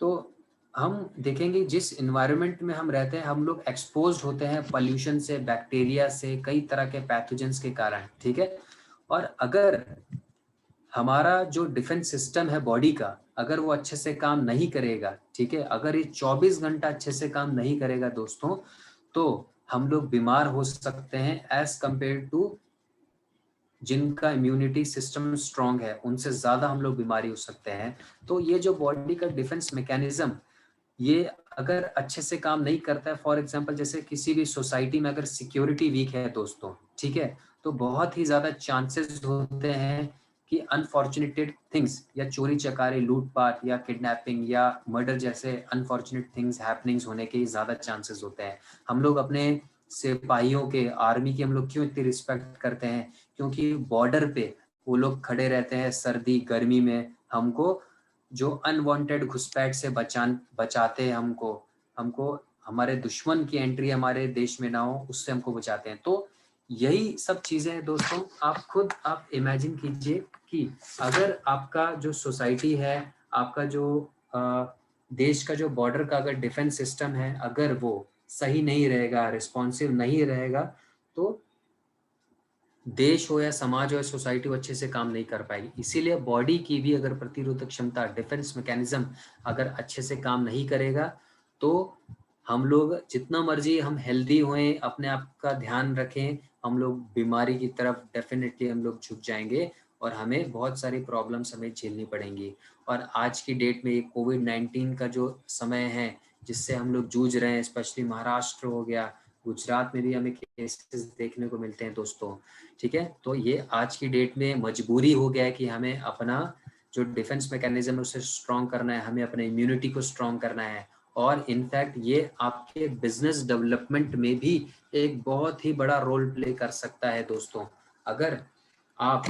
तो हम देखेंगे जिस इन्वायरमेंट में हम रहते हैं हम लोग एक्सपोज्ड होते हैं पॉल्यूशन से, बैक्टीरिया से, कई तरह के पैथोजेंस के कारण, ठीक है। और अगर हमारा जो डिफेंस सिस्टम है बॉडी का, अगर वो अच्छे से काम नहीं करेगा, ठीक है, अगर ये 24 घंटा अच्छे से काम नहीं करेगा दोस्तों, तो हम लोग बीमार हो सकते हैं एज कंपेयर टू जिनका इम्यूनिटी सिस्टम स्ट्रांग है, उनसे ज़्यादा हम लोग बीमारी हो सकते हैं। तो ये जो बॉडी का डिफेंस मैकेनिज्म ये अगर अच्छे से काम नहीं करता है, फॉर एग्जांपल जैसे किसी भी सोसाइटी में अगर सिक्योरिटी वीक है दोस्तों, ठीक है, तो बहुत ही ज़्यादा चांसेस होते हैं कि अनफॉर्चुनेटेड थिंग्स या चोरी चकारी, लूटपाट या किडनैपिंग या मर्डर जैसे अनफॉर्चुनेट थिंग्स हैपनिंग्स होने के ज़्यादा चांसेस होते हैं। हम लोग अपने सिपाहियों के, आर्मी की हम लोग क्यों इतनी रिस्पेक्ट करते हैं? क्योंकि बॉर्डर पे वो लोग खड़े रहते हैं सर्दी गर्मी में, हमको जो अनवांटेड घुसपैठ से बचाते हैं, हमको हमको हमारे दुश्मन की एंट्री हमारे देश में ना हो उससे हमको बचाते हैं। तो यही सब चीजें हैं दोस्तों। आप इमेजिन कीजिए कि अगर आपका जो सोसाइटी है, आपका जो देश का जो बॉर्डर का अगर डिफेंस सिस्टम है, अगर वो सही नहीं रहेगा, रिस्पॉन्सिव नहीं रहेगा, तो देश हो या समाज हो या सोसाइटी हो अच्छे से काम नहीं कर पाएगी। इसीलिए बॉडी की भी अगर प्रतिरोधक क्षमता, डिफेंस मैकेनिज्म अगर अच्छे से काम नहीं करेगा, तो हम लोग जितना मर्जी हम हेल्दी होएं, अपने आप का ध्यान रखें, हम लोग बीमारी की तरफ डेफिनेटली हम लोग झुक जाएंगे और हमें बहुत सारी प्रॉब्लम्स हमें झेलनी पड़ेंगी। और आज की डेट में ये कोविड-19 का जो समय है जिससे हम लोग जूझ रहे हैं, स्पेशली महाराष्ट्र हो गया, गुजरात में भी हमें केसेस देखने को मिलते हैं दोस्तों, ठीक है। तो ये आज की डेट में मजबूरी हो गया है कि हमें अपना जो डिफेंस मैकेनिज्म है उसे स्ट्रॉन्ग करना है, हमें अपने इम्यूनिटी को स्ट्रॉन्ग करना है और इनफैक्ट ये आपके बिजनेस डेवलपमेंट में भी एक बहुत ही बड़ा रोल प्ले कर सकता है दोस्तों। अगर आप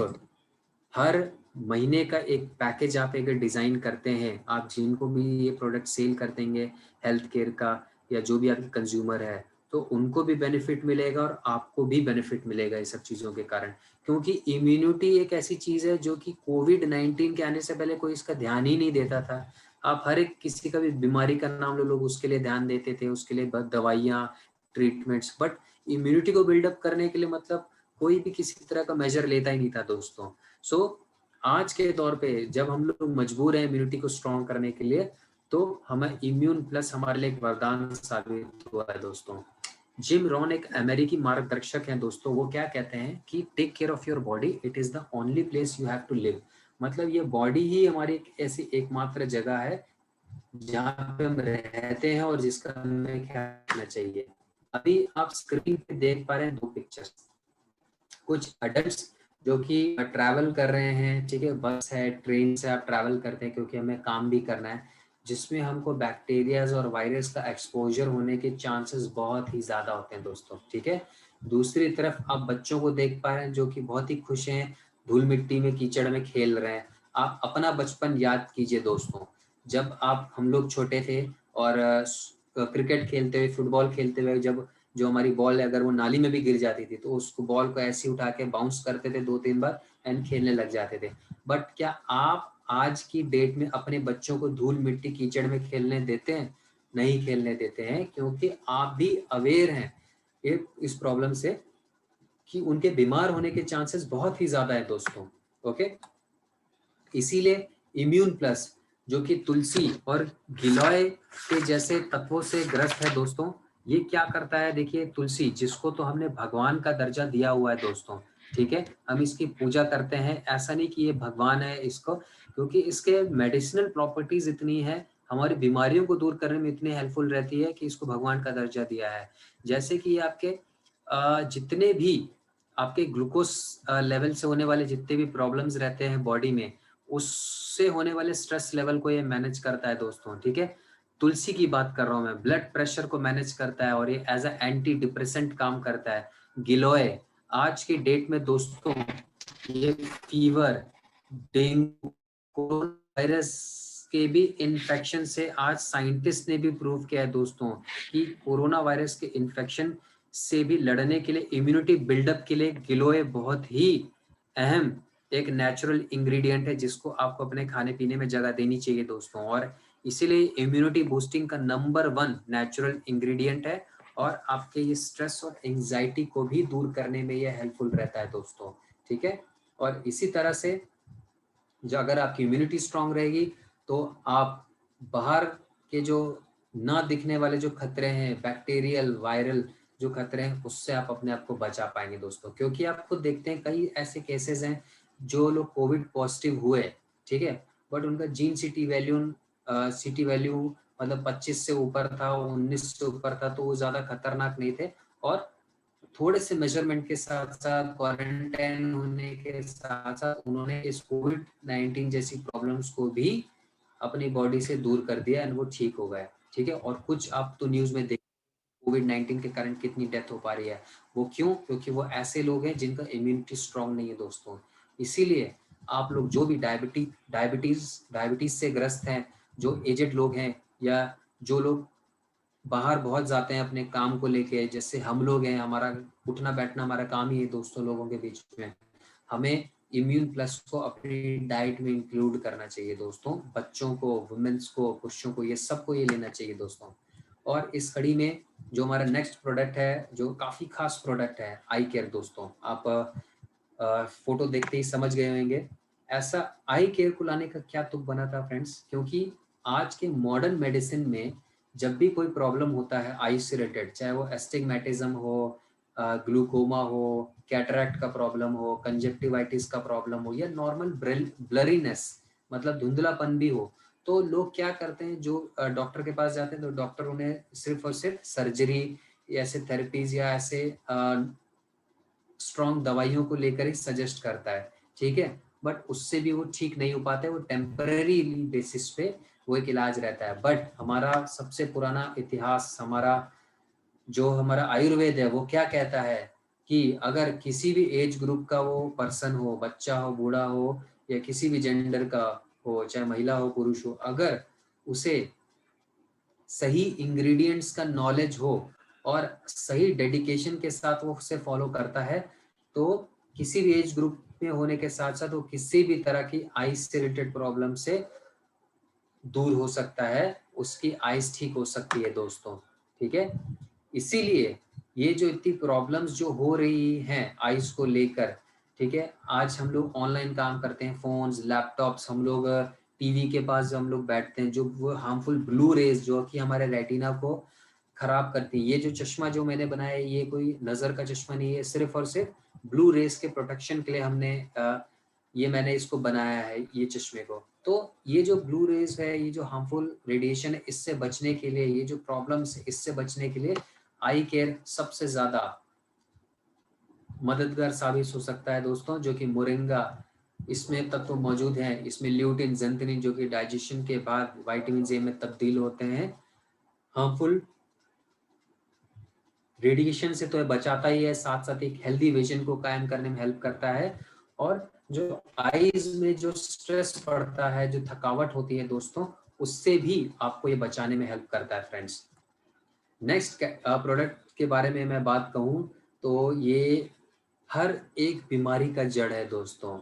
हर महीने का एक पैकेज आप अगर डिज़ाइन करते हैं, आप जिनको भी ये प्रोडक्ट सेल कर देंगे हेल्थ केयर का या जो भी आपके कंज्यूमर है, तो उनको भी बेनिफिट मिलेगा और आपको भी बेनिफिट मिलेगा इस सब चीज़ों के कारण। क्योंकि इम्यूनिटी एक ऐसी चीज़ है जो कि कोविड-19 के आने से पहले कोई इसका ध्यान ही नहीं देता था। आप हर एक किसी का भी बीमारी का नाम लो, लोग उसके लिए ध्यान देते थे, उसके लिए दवाइयाँ, ट्रीटमेंट्स, बट इम्यूनिटी को बिल्डअप करने के लिए मतलब कोई भी किसी तरह का मेजर लेता ही नहीं था दोस्तों। सो आज के दौर पे जब हम लोग मजबूर हैं इम्यूनिटी को स्ट्रॉन्ग करने के लिए, तो हमें इम्यून प्लस हमारे लिए एक वरदान साबित हुआ है दोस्तों। जिम रॉन एक अमेरिकी मार्गदर्शक हैं दोस्तों, वो क्या कहते हैं कि take care of your body, it is the only place you have to live. मतलब ये बॉडी ही हमारी एक ऐसी एकमात्र जगह है जहाँ पे हम रहते हैं और जिसका हमें ख्याल रखना चाहिए। अभी आप स्क्रीन पे देख पा रहे हैं दो पिक्चर्स, कुछ अडल्ट्स जो कि ट्रैवल कर रहे हैं, ठीक है, बस है, ट्रेन से आप ट्रैवल करते हैं क्योंकि हमें काम भी करना है, जिसमें हमको बैक्टीरियाज और वायरस का एक्सपोजर होने के चांसेस बहुत ही ज़्यादा होते हैं दोस्तों, ठीक है। दूसरी तरफ आप बच्चों को देख पा रहे हैं जो कि बहुत ही खुश हैं, धूल मिट्टी में कीचड़ में खेल रहे हैं। आप अपना बचपन याद कीजिए दोस्तों, जब आप हम लोग छोटे थे और क्रिकेट खेलते हुए, फुटबॉल खेलते हुए, जब जो हमारी बॉल है अगर वो नाली में भी गिर जाती थी तो उसको बॉल को ऐसे उठा के बाउंस करते थे 2-3 बार एंड खेलने लग जाते थे। बट क्या आप आज की डेट में अपने बच्चों को धूल मिट्टी कीचड़ में खेलने देते हैं? नहीं खेलने देते हैं, क्योंकि आप भी अवेयर हैं इस प्रॉब्लम से कि उनके बीमार होने के चांसेस बहुत ही ज्यादा है दोस्तों। ओके, इसीलिए इम्यून प्लस जो कि तुलसी और गिलोय के जैसे तत्वों से ग्रस्त है दोस्तों, ये क्या करता है देखिए, तुलसी जिसको तो हमने भगवान का दर्जा दिया हुआ है दोस्तों, ठीक है, हम इसकी पूजा करते हैं, ऐसा नहीं कि ये भगवान है इसको, क्योंकि इसके मेडिसिनल प्रॉपर्टीज इतनी है, हमारी बीमारियों को दूर करने में इतनी हेल्पफुल रहती है कि इसको भगवान का दर्जा दिया है। जैसे कि आपके जितने भी आपके ग्लूकोज लेवल से होने वाले जितने भी प्रॉब्लम्स रहते हैं बॉडी में, उससे होने वाले स्ट्रेस लेवल को ये मैनेज करता है दोस्तों, ठीक है। तुलसी की बात कर रहा हूँ मैं, ब्लड प्रेशर को मैनेज करता है और ये एज अ एंटी डिप्रेसेंट काम करता है। गिलोय आज की डेट में दोस्तों ये फीवर, डेंगू, कोरोना वायरस के भी इन्फेक्शन से आज साइंटिस्ट ने भी प्रूव किया है दोस्तों कि कोरोना वायरस के इन्फेक्शन से भी लड़ने के लिए, इम्यूनिटी बिल्डअप के लिए गिलोय बहुत ही अहम एक नेचुरल इंग्रेडिएंट है जिसको आपको अपने खाने पीने में जगह देनी चाहिए दोस्तों। और इसीलिए इम्यूनिटी बूस्टिंग का नंबर 1 नेचुरल इंग्रेडिएंट है और आपके ये स्ट्रेस और एंजाइटी को भी दूर करने में ये हेल्पफुल रहता है दोस्तों, ठीक है। और इसी तरह से जो अगर आपकी इम्यूनिटी स्ट्रांग रहेगी तो आप बाहर के जो ना दिखने वाले जो खतरे हैं, बैक्टीरियल वायरल जो खतरे हैं, उससे आप अपने आप को बचा पाएंगे दोस्तों। क्योंकि आप खुद देखते हैं कई ऐसे केसेस हैं जो लोग कोविड पॉजिटिव हुए, ठीक है, बट उनका जीन सिटी वैल्यू मतलब 25 से ऊपर था, 19 से ऊपर था, तो वो ज्यादा खतरनाक नहीं थे और थोड़े से मेजरमेंट के साथ साथ, क्वारंटाइन होने के साथ साथ उन्होंने इस कोविड-19 जैसी प्रॉब्लम्स को भी अपनी बॉडी से दूर कर दिया एंड वो ठीक हो गए, ठीक है। और कुछ आप तो न्यूज में देख कोविड-19 के कारण कितनी डेथ हो पा रही है, वो क्यों? क्योंकि वो ऐसे लोग हैं जिनका इम्यूनिटी स्ट्रांग नहीं है दोस्तों। इसीलिए आप लोग जो भी डायबिटीज से ग्रस्त हैं, जो एजेड लोग हैं या जो लोग बाहर बहुत जाते हैं अपने काम को लेके, जैसे हम लोग हैं, हमारा उठना बैठना हमारा काम ही है दोस्तों लोगों के बीच में, हमें इम्यून प्लस को अपनी डाइट में इंक्लूड करना चाहिए दोस्तों। बच्चों को, वुमेन्स को, पुरुषों को, ये सबको ये लेना चाहिए दोस्तों। और इस कड़ी में जो हमारा नेक्स्ट प्रोडक्ट है, जो काफ़ी खास प्रोडक्ट है, आई केयर दोस्तों, आप फोटो देखते ही समझ गए होंगे ऐसा आई केयर को लाने का क्या तुक बना था फ्रेंड्स। क्योंकि आज के मॉडर्न मेडिसिन में जब भी कोई प्रॉब्लम होता है आई से रिलेटेड, चाहे वो एस्टिग्मेटिज्म हो, ग्लूकोमा हो, कैटरैक्ट का प्रॉब्लम हो, कंजक्टिवाइटिस का प्रॉब्लम हो, या नॉर्मल ब्लरीनेस मतलब धुंधलापन भी हो, तो लोग क्या करते हैं, जो डॉक्टर के पास जाते हैं तो डॉक्टर उन्हें सिर्फ और सिर्फ सर्जरी, ऐसे थेरेपीज या ऐसे स्ट्रॉन्ग दवाइयों को लेकर ही सजेस्ट करता है, ठीक है। बट उससे भी वो ठीक नहीं हो पाते, वो टेम्पररी बेसिस पे वो एक इलाज रहता है। बट हमारा सबसे पुराना इतिहास, हमारा आयुर्वेद है, वो क्या कहता है कि अगर किसी भी एज ग्रुप का वो पर्सन हो, बच्चा हो, बूढ़ा हो, या किसी भी जेंडर का हो, चाहे महिला हो पुरुष हो, अगर उसे सही इंग्रेडिएंट्स का नॉलेज हो और सही डेडिकेशन के साथ वो उसे फॉलो करता है, तो किसी भी एज ग्रुप में होने के साथ साथ वो किसी भी तरह की आइस से रिलेटेड प्रॉब्लम से दूर हो सकता है, उसकी आइस ठीक हो सकती है दोस्तों। ठीक है, इसीलिए ये जो इतनी प्रॉब्लम्स जो हो रही हैं आइस को लेकर, ठीक है, आज हम लोग ऑनलाइन काम करते हैं, फोन्स, लैपटॉप्स, हम लोग टीवी के पास जो हम लोग बैठते हैं, जो वो हार्मफुल ब्लू रेज जो कि हमारे रेटिना को खराब करती है। ये जो चश्मा जो मैंने बनाया है, ये कोई नज़र का चश्मा नहीं है, सिर्फ और सिर्फ ब्लू रेज के प्रोटेक्शन के लिए हमने ये मैंने इसको बनाया है, ये चश्मे को। तो ये जो ब्लू रेज है, ये जो हार्मफुल रेडिएशन है, इससे बचने के लिए, ये जो प्रॉब्लम्स है इससे बचने के लिए आई केयर सबसे ज्यादा मददगार साबित हो सकता है दोस्तों। जो कि मोरिंगा, इसमें तत्व मौजूद हैं, इसमें ल्यूटिन, ज़ैंथेनिन जो कि डाइजेशन के बाद विटामिन ए में तब्दील होते हैं, हार्मफुल रेडिएशन से तो ये बचाता ही है, साथ साथ एक हेल्दी विजन को कायम करने में हेल्प करता है। और जो आईज में जो स्ट्रेस पड़ता है, जो थकावट होती है दोस्तों, उससे भी आपको ये बचाने में हेल्प करता है फ्रेंड्स। नेक्स्ट प्रोडक्ट के बारे में मैं बात कहूँ तो ये हर एक बीमारी का जड़ है दोस्तों।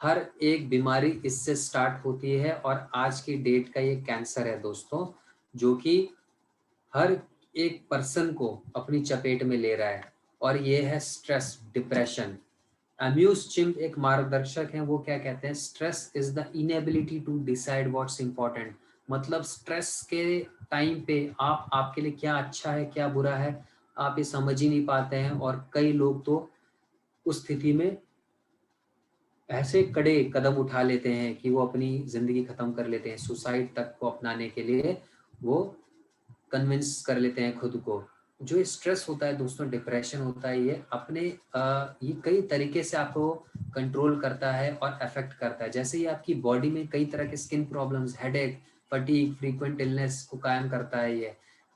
हर एक बीमारी इससे स्टार्ट होती है और आज की डेट का ये कैंसर है दोस्तों, जो कि हर एक पर्सन को अपनी चपेट में ले रहा है। और ये है स्ट्रेस, डिप्रेशन। अम्यूज चिम्प एक मार्गदर्शक है, वो क्या कहते हैं, stress is the inability to decide what's important. मतलब स्ट्रेस के टाइम पे आप, आपके लिए क्या अच्छा है क्या बुरा है, आप ये समझ ही नहीं पाते हैं। और कई लोग तो उस स्थिति में ऐसे कड़े कदम उठा लेते हैं कि वो अपनी जिंदगी खत्म कर लेते हैं, सुसाइड तक को अपनाने के लिए वो कन्विंस कर लेते हैं खुद को। जो स्ट्रेस होता है दोस्तों, डिप्रेशन होता है, ये अपने ये कई तरीके से आपको कंट्रोल करता है और अफेक्ट करता है। जैसे ये आपकी बॉडी में कई तरह के skin problems, headache, fatigue, frequent illness को कायम करता है। ये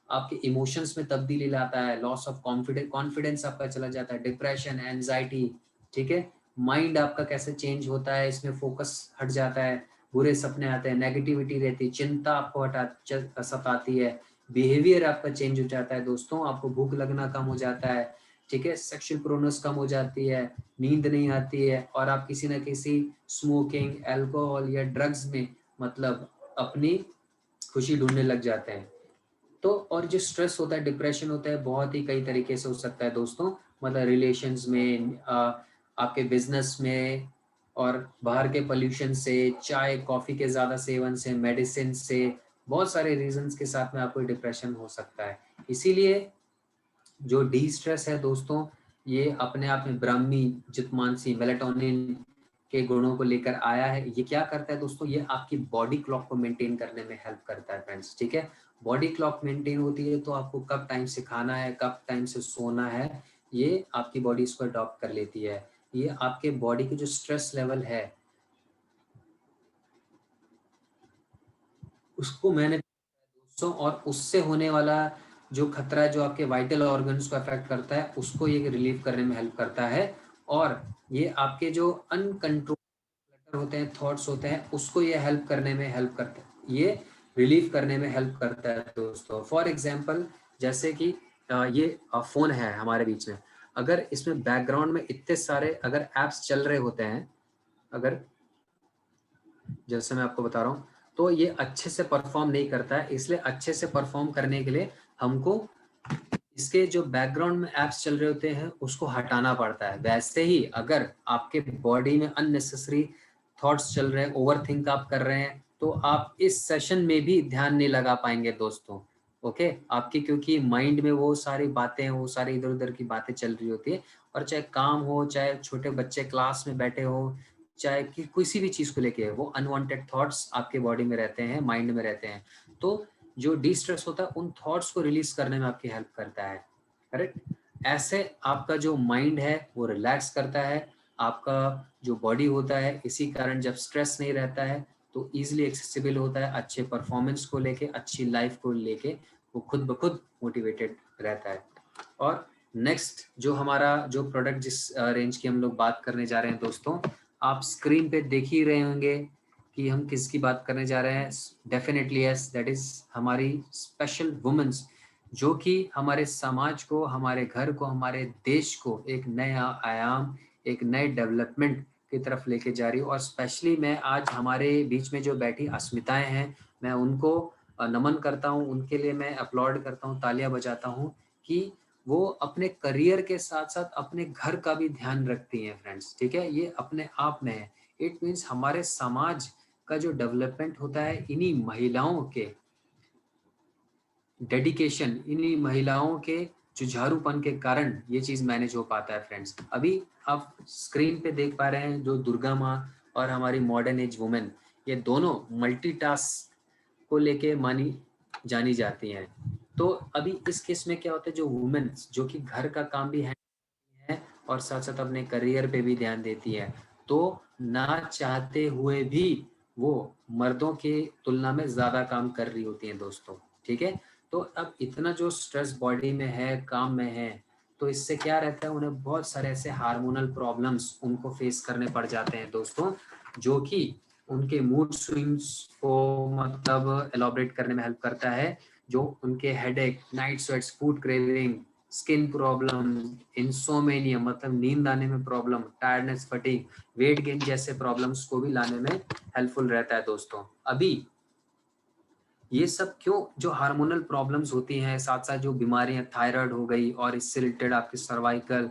आपके इमोशंस में तब्दीली लाता है, लॉस ऑफ कॉन्फिडेंस आपका चला जाता है, डिप्रेशन, एंजाइटी। ठीक है, माइंड आपका कैसे चेंज होता है, इसमें फोकस हट जाता है, बुरे सपने आते हैं, नेगेटिविटी रहती है, चिंता आपको सताती है, बिहेवियर आपका चेंज हो जाता है दोस्तों, आपको भूख लगना कम हो जाता है। ठीक है, सेक्सुअल प्रोनेस कम हो जाती है, नींद नहीं आती है, और आप किसी ना किसी स्मोकिंग, अल्कोहल या ड्रग्स में मतलब अपनी खुशी ढूंढने लग जाते हैं। तो और जो स्ट्रेस होता है, डिप्रेशन होता है, बहुत ही कई तरीके से हो सकता है दोस्तों। मतलब रिलेशंस में, आपके बिजनेस में, और बाहर के पोल्यूशन से, चाय कॉफी के ज्यादा सेवन से, मेडिसिन से, बहुत सारे रीजंस के साथ में आपको डिप्रेशन हो सकता है। इसीलिए जो डी स्ट्रेस है दोस्तों, ये अपने आप में ब्राह्मी, जितमानसी, मेलाटोनिन के गुणों को लेकर आया है। ये क्या करता है दोस्तों, ये आपकी बॉडी क्लॉक को मेंटेन करने में हेल्प करता है फ्रेंड्स। ठीक है, बॉडी क्लॉक मेंटेन होती है तो आपको कब टाइम से खाना है, कब टाइम से सोना है, ये आपकी बॉडी इसको अडॉप्ट कर लेती है। ये आपके बॉडी के जो स्ट्रेस लेवल है उसको मैंने दोस्तों, और उससे होने वाला जो खतरा है, जो आपके वाइटल ऑर्गन्स को अफेक्ट करता है, उसको ये रिलीव करने में हेल्प करता है। और ये आपके जो अनकंट्रोल होते हैं, थॉट्स होते हैं, उसको ये हेल्प करने में हेल्प करता है, ये रिलीव करने में हेल्प करता है दोस्तों। फॉर एग्जाम्पल, जैसे कि ये फोन है हमारे बीच में, अगर इसमें बैकग्राउंड में इतने सारे अगर एप्स चल रहे होते हैं, अगर जैसे मैं आपको बता रहा हूँ, तो ये अच्छे से परफॉर्म नहीं करता है। इसलिए अच्छे से परफॉर्म करने के लिए हमको इसके जो बैकग्राउंड में एप्स चल रहे होते हैं उसको हटाना पड़ता है। वैसे ही अगर आपके बॉडी में अननेसेसरी थॉट्स चल रहे हैं, ओवर थिंक आप कर रहे हैं, तो आप इस सेशन में भी ध्यान नहीं लगा पाएंगे दोस्तों। ओके, आपकी क्योंकि माइंड में वो सारी बातें, वो सारी इधर उधर की बातें चल रही होती है। और चाहे काम हो, चाहे छोटे बच्चे क्लास में बैठे हो, चाहे कि किसी भी चीज को लेके, वो अनवांटेड थॉट्स आपके बॉडी में रहते हैं, माइंड में रहते हैं। तो जो डी स्ट्रेस होता है उन थॉट्स को रिलीज करने में आपकी हेल्प करता है। करेक्ट, ऐसे आपका जो माइंड है वो रिलैक्स करता है, आपका जो बॉडी होता है, इसी कारण जब स्ट्रेस नहीं रहता है तो ईजिली एक्सेसिबल होता है, अच्छे परफॉर्मेंस को लेके, अच्छी लाइफ को लेके वो खुद ब खुद मोटिवेटेड रहता है। और नेक्स्ट जो हमारा जो प्रोडक्ट जिस रेंज की हम लोग बात करने जा रहे हैं दोस्तों, आप स्क्रीन पे देख ही रहे होंगे कि हम किसकी बात करने जा रहे हैं। डेफिनेटली यस, दैट इज हमारी स्पेशल वुमेन्स, जो कि हमारे समाज को, हमारे घर को, हमारे देश को एक नया आयाम, एक नए डेवलपमेंट की तरफ लेके जा रही हूँ। और स्पेशली मैं आज हमारे बीच में जो बैठी अस्मिताएं हैं, मैं उनको नमन करता हूँ, उनके लिए मैं अपलॉड करता हूँ, तालियां बजाता हूँ कि वो अपने करियर के साथ साथ अपने घर का भी ध्यान रखती हैं फ्रेंड्स। ठीक है, ये अपने आप में है। इट मीन्स हमारे समाज का जो डेवलपमेंट होता है इन्हीं महिलाओं के डेडिकेशन, इन्हीं महिलाओं के जुझारूपन के कारण ये चीज मैनेज हो पाता है फ्रेंड्स। अभी आप स्क्रीन पे देख पा रहे हैं जो दुर्गा माँ और हमारी मॉडर्न एज वुमेन, ये दोनों मल्टीटास्क को लेके मानी जानी जाती हैं। तो अभी इस केस में क्या होता है, जो वुमेन जो कि घर का काम भी है और साथ साथ अपने करियर पे भी ध्यान देती है, तो ना चाहते हुए भी वो मर्दों की तुलना में ज्यादा काम कर रही होती हैं दोस्तों। ठीक है, तो अब इतना जो स्ट्रेस बॉडी में है, काम में है, तो इससे क्या रहता है, उन्हें बहुत सारे ऐसे हार्मोनल प्रॉब्लम्स उनको फेस करने पड़ जाते हैं दोस्तों, जो कि उनके मूड स्विंग्स को मतलब एलॉबरेट करने में हेल्प करता है, जो उनके headache, night sweats, food craving, skin problem, insomnia मतलब नींद आने में problem, tiredness, fatigue, weight gain जैसे प्रॉब्लम्स को भी लाने में हेल्पफुल रहता है दोस्तों। अभी ये सब क्यों, जो हार्मोनल प्रॉब्लम्स होती हैं, साथ साथ जो बीमारियां, थायराइड हो गई और इससे रिलेटेड आपके सर्वाइकल,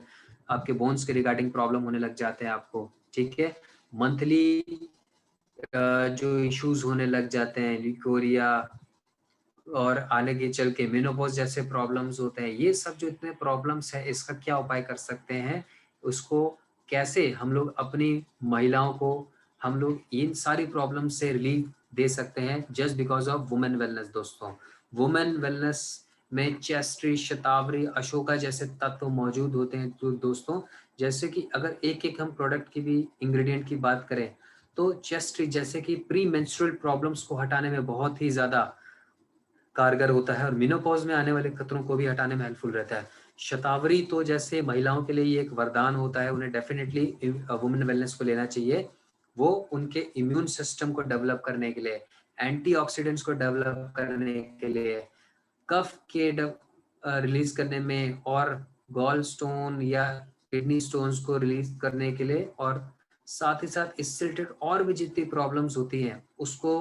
आपके बोन्स के रिगार्डिंग प्रॉब्लम होने लग जाते हैं आपको। ठीक है, मंथली जो इश्यूज होने लग जाते हैं, लिकोरिया और आगे चल के मेनोपॉज जैसे प्रॉब्लम्स होते हैं, ये सब जो इतने प्रॉब्लम्स है, इसका क्या उपाय कर सकते हैं, उसको कैसे हम लोग अपनी महिलाओं को हम लोग इन सारी प्रॉब्लम से रिलीफ दे सकते हैं just because of women wellness दोस्तों। वुमेन वेलनेस में चेस्ट्री, शतावरी, अशोका जैसे तत्व मौजूद होते हैं तो दोस्तों, जैसे कि अगर एक एक हम प्रोडक्ट की भी इंग्रेडिएंट की बात करें, तो चेस्ट्री जैसे कि प्री मेंस्ट्रुअल प्रॉब्लम्स को हटाने में बहुत ही ज्यादा कारगर होता है और मेनोपॉज में आने वाले खतरों को भी हटाने में हेल्पफुल रहता है। शतावरी तो जैसे महिलाओं के लिए ये एक वरदान होता है, उन्हें डेफिनेटली वुमेन वेलनेस को लेना चाहिए। वो उनके इम्यून सिस्टम को डेवलप करने के लिए, एंटीऑक्सीडेंट्स को डेवलप करने के लिए, कफ के रिलीज करने में, और गॉल स्टोन या किडनी स्टोन्स को रिलीज करने के लिए, और साथ ही साथ इससे रिलेटेड और भी जितनी प्रॉब्लम्स होती हैं उसको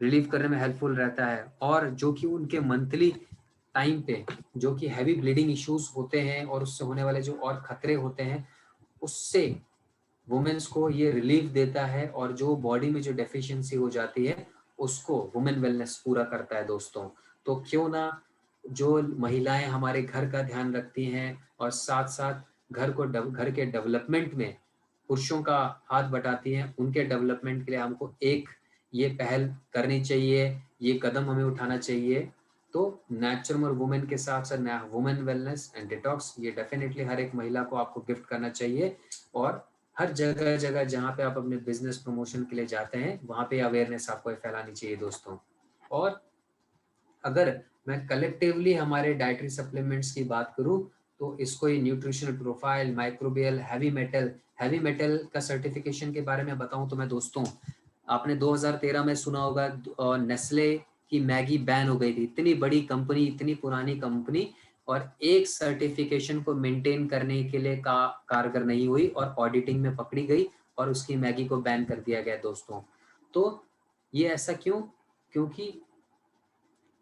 रिलीव करने में हेल्पफुल रहता है। और जो कि उनके मंथली टाइम पे जो कि हैवी ब्लीडिंग इश्यूज होते हैं और उससे होने वाले जो और खतरे होते हैं, उससे वुमेन्स को ये रिलीफ देता है, और जो बॉडी में जो डेफिशिएंसी हो जाती है उसको वुमेन वेलनेस पूरा करता है दोस्तों। तो क्यों ना जो महिलाएं हमारे घर का ध्यान रखती हैं और साथ साथ घर के डेवलपमेंट में पुरुषों का हाथ बटाती हैं, उनके डेवलपमेंट के लिए हमको एक ये पहल करनी चाहिए, ये कदम हमें उठाना चाहिए। तो नेचुरल और वुमेन के साथ साथ वुमेन वेलनेस एंड डिटॉक्स, ये डेफिनेटली हर एक महिला को आपको गिफ्ट करना चाहिए। और हर जगह जगह जहाँ पे आप अपने बिजनेस प्रमोशन के लिए जाते हैं, वहाँ पे अवेयरनेस आपको फैलानी चाहिए दोस्तों। और अगर मैं कलेक्टिवली हमारे डाइटरी सप्लीमेंट्स की बात करूं, तो इसको ये nutritional profile, microbial, heavy metal का सर्टिफिकेशन के बारे में बताऊं तो मैं दोस्तों, आपने 2013 में सुना होगा नेस्ले की मैगी बैन हो गई थी। इतनी बड़ी कंपनी, इतनी पुरानी कंपनी, और एक सर्टिफिकेशन को मेंटेन करने के लिए कारगर नहीं हुई और ऑडिटिंग में पकड़ी गई और उसकी मैगी को बैन कर दिया गया दोस्तों। तो ये ऐसा क्यों? क्योंकि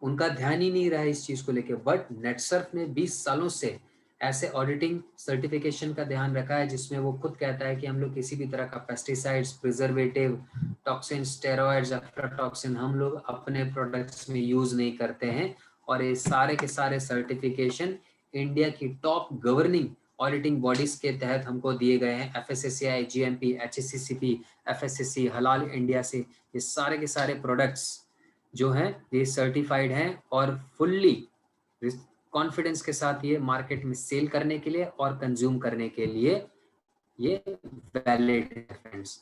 उनका ध्यान ही नहीं रहा है इस चीज को लेके। बट नेटसर्फ ने 20 सालों से ऐसे ऑडिटिंग सर्टिफिकेशन का ध्यान रखा है, जिसमें वो खुद कहता है कि हम लोग किसी भी तरह का pesticides, preservative, toxin, steroids, aflatoxin हम लोग अपने प्रोडक्ट्स में यूज नहीं करते हैं। और ये सारे के सारे सर्टिफिकेशन इंडिया की टॉप गवर्निंग ऑडिटिंग बॉडीज के तहत हमको दिए गए हैं। FSSAI, GMP, HACCP, FSSC, हलाल इंडिया से ये सारे के सारे प्रोडक्ट्स जो हैं ये सर्टिफाइड हैं और फुल्ली कॉन्फिडेंस के साथ ये मार्केट में सेल करने के लिए और कंज्यूम करने के लिए ये वैलिड है फ्रेंड्स।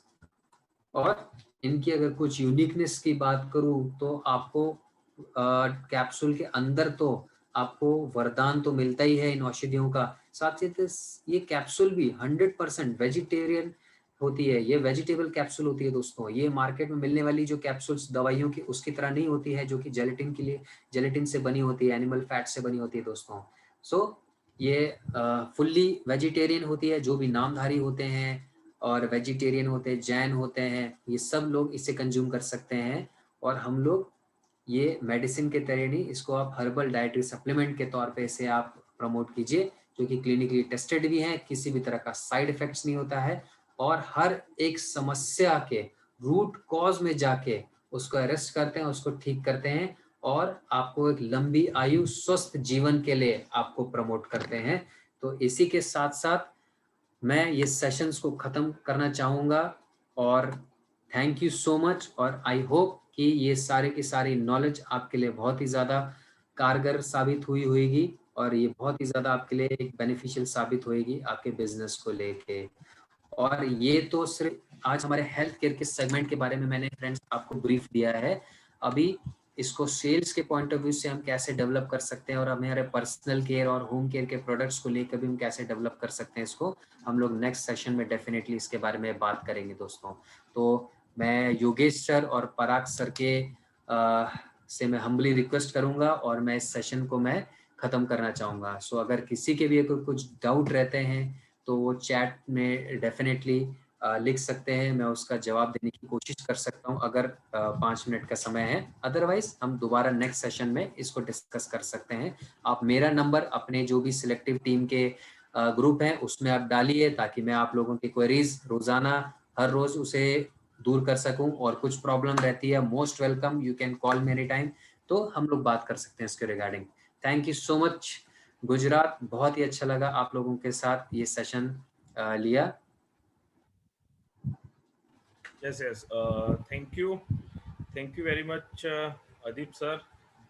और इनकी अगर कुछ यूनिकनेस की बात करूं तो आपको कैप्सूल के अंदर तो आपको वरदान तो मिलता ही है इन औषधियों का, साथ ही ये कैप्सूल भी 100% वेजिटेरियन होती है। ये वेजिटेबल कैप्सूल होती है दोस्तों। ये मार्केट में मिलने वाली जो कैप्सूल्स दवाइयों की उसकी तरह नहीं होती है, जो कि जेलेटिन के लिए जेलेटिन से बनी होती है, एनिमल फैट से बनी होती है दोस्तों। सो ये फुल्ली वेजिटेरियन होती है। जो भी नामधारी होते हैं और वेजिटेरियन होते हैं, जैन होते हैं, ये सब लोग इसे कंज्यूम कर सकते हैं। और हम लोग ये मेडिसिन के तरह नहीं, इसको आप हर्बल डाइटरी सप्लीमेंट के तौर पे इसे आप प्रमोट कीजिए, जो कि क्लिनिकली टेस्टेड भी है, किसी भी तरह का साइड इफेक्ट्स नहीं होता है, और हर एक समस्या के रूट कॉज में जाके उसको अरेस्ट करते हैं, उसको ठीक करते हैं, और आपको एक लंबी आयु स्वस्थ जीवन के लिए आपको प्रमोट करते हैं। तो इसी के साथ साथ मैं ये सेशंस को ख़त्म करना चाहूँगा, और थैंक यू सो मच। और आई होप कि ये सारे की सारी नॉलेज आपके लिए बहुत ही ज़्यादा कारगर साबित हुई होगी, और ये बहुत ही ज़्यादा आपके लिए एक बेनिफिशियल साबित होएगी आपके बिजनेस को लेके। और ये तो सिर्फ आज हमारे हेल्थ केयर के सेगमेंट के बारे में मैंने फ्रेंड्स आपको ब्रीफ दिया है। अभी इसको सेल्स के पॉइंट ऑफ व्यू से हम कैसे डेवलप कर सकते हैं, और हमारे पर्सनल केयर और होम केयर के प्रोडक्ट्स को लेकर भी हम कैसे डेवलप कर सकते हैं, इसको हम लोग नेक्स्ट सेशन में डेफिनेटली इसके बारे में बात करेंगे दोस्तों। तो मैं योगेश सर और पराग सर के से मैं हम्बली रिक्वेस्ट करूंगा, और मैं इस सेशन को मैं ख़त्म करना चाहूँगा। सो अगर किसी के भी अगर कुछ डाउट रहते हैं तो वो चैट में डेफिनेटली लिख सकते हैं, मैं उसका जवाब देने की कोशिश कर सकता हूँ अगर 5 मिनट का समय है। अदरवाइज हम दोबारा नेक्स्ट सेशन में इसको डिस्कस कर सकते हैं। आप मेरा नंबर अपने जो भी सिलेक्टिव टीम के ग्रुप हैं उसमें आप डालिए, ताकि मैं आप लोगों की क्वेरीज रोजाना हर रोज उसे दूर कर सकूं। और कुछ प्रॉब्लम रहती है, most welcome, you can call me any time, तो हम लोग बात कर सकते हैं इसके regarding. Thank you so much Gujarat, बहुत ही अच्छा लगा आप लोगों के साथ ये सेशन लिया। Yes yes, thank you very much Adeep sir.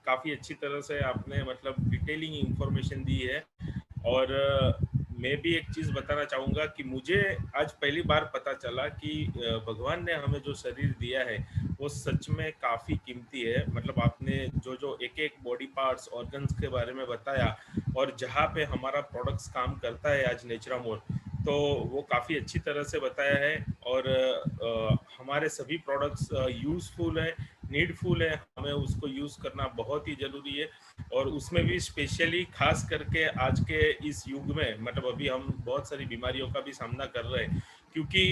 काफ़ी अच्छी तरह से आपने मतलब डिटेलिंग इंफॉर्मेशन दी है। और मैं भी एक चीज़ बताना चाहूँगा कि मुझे आज पहली बार पता चला कि भगवान ने हमें जो शरीर दिया है वो सच में काफ़ी कीमती है। मतलब आपने जो जो एक एक बॉडी पार्ट्स ऑर्गन्स के बारे में बताया, और जहाँ पे हमारा प्रोडक्ट्स काम करता है आज नेचरामोर, तो वो काफ़ी अच्छी तरह से बताया है। और हमारे सभी प्रोडक्ट्स यूज़फुल है, नीडफुल है, हमें उसको यूज़ करना बहुत ही ज़रूरी है। और उसमें भी स्पेशली खास करके आज के इस युग में, मतलब अभी हम बहुत सारी बीमारियों का भी सामना कर रहे हैं, क्योंकि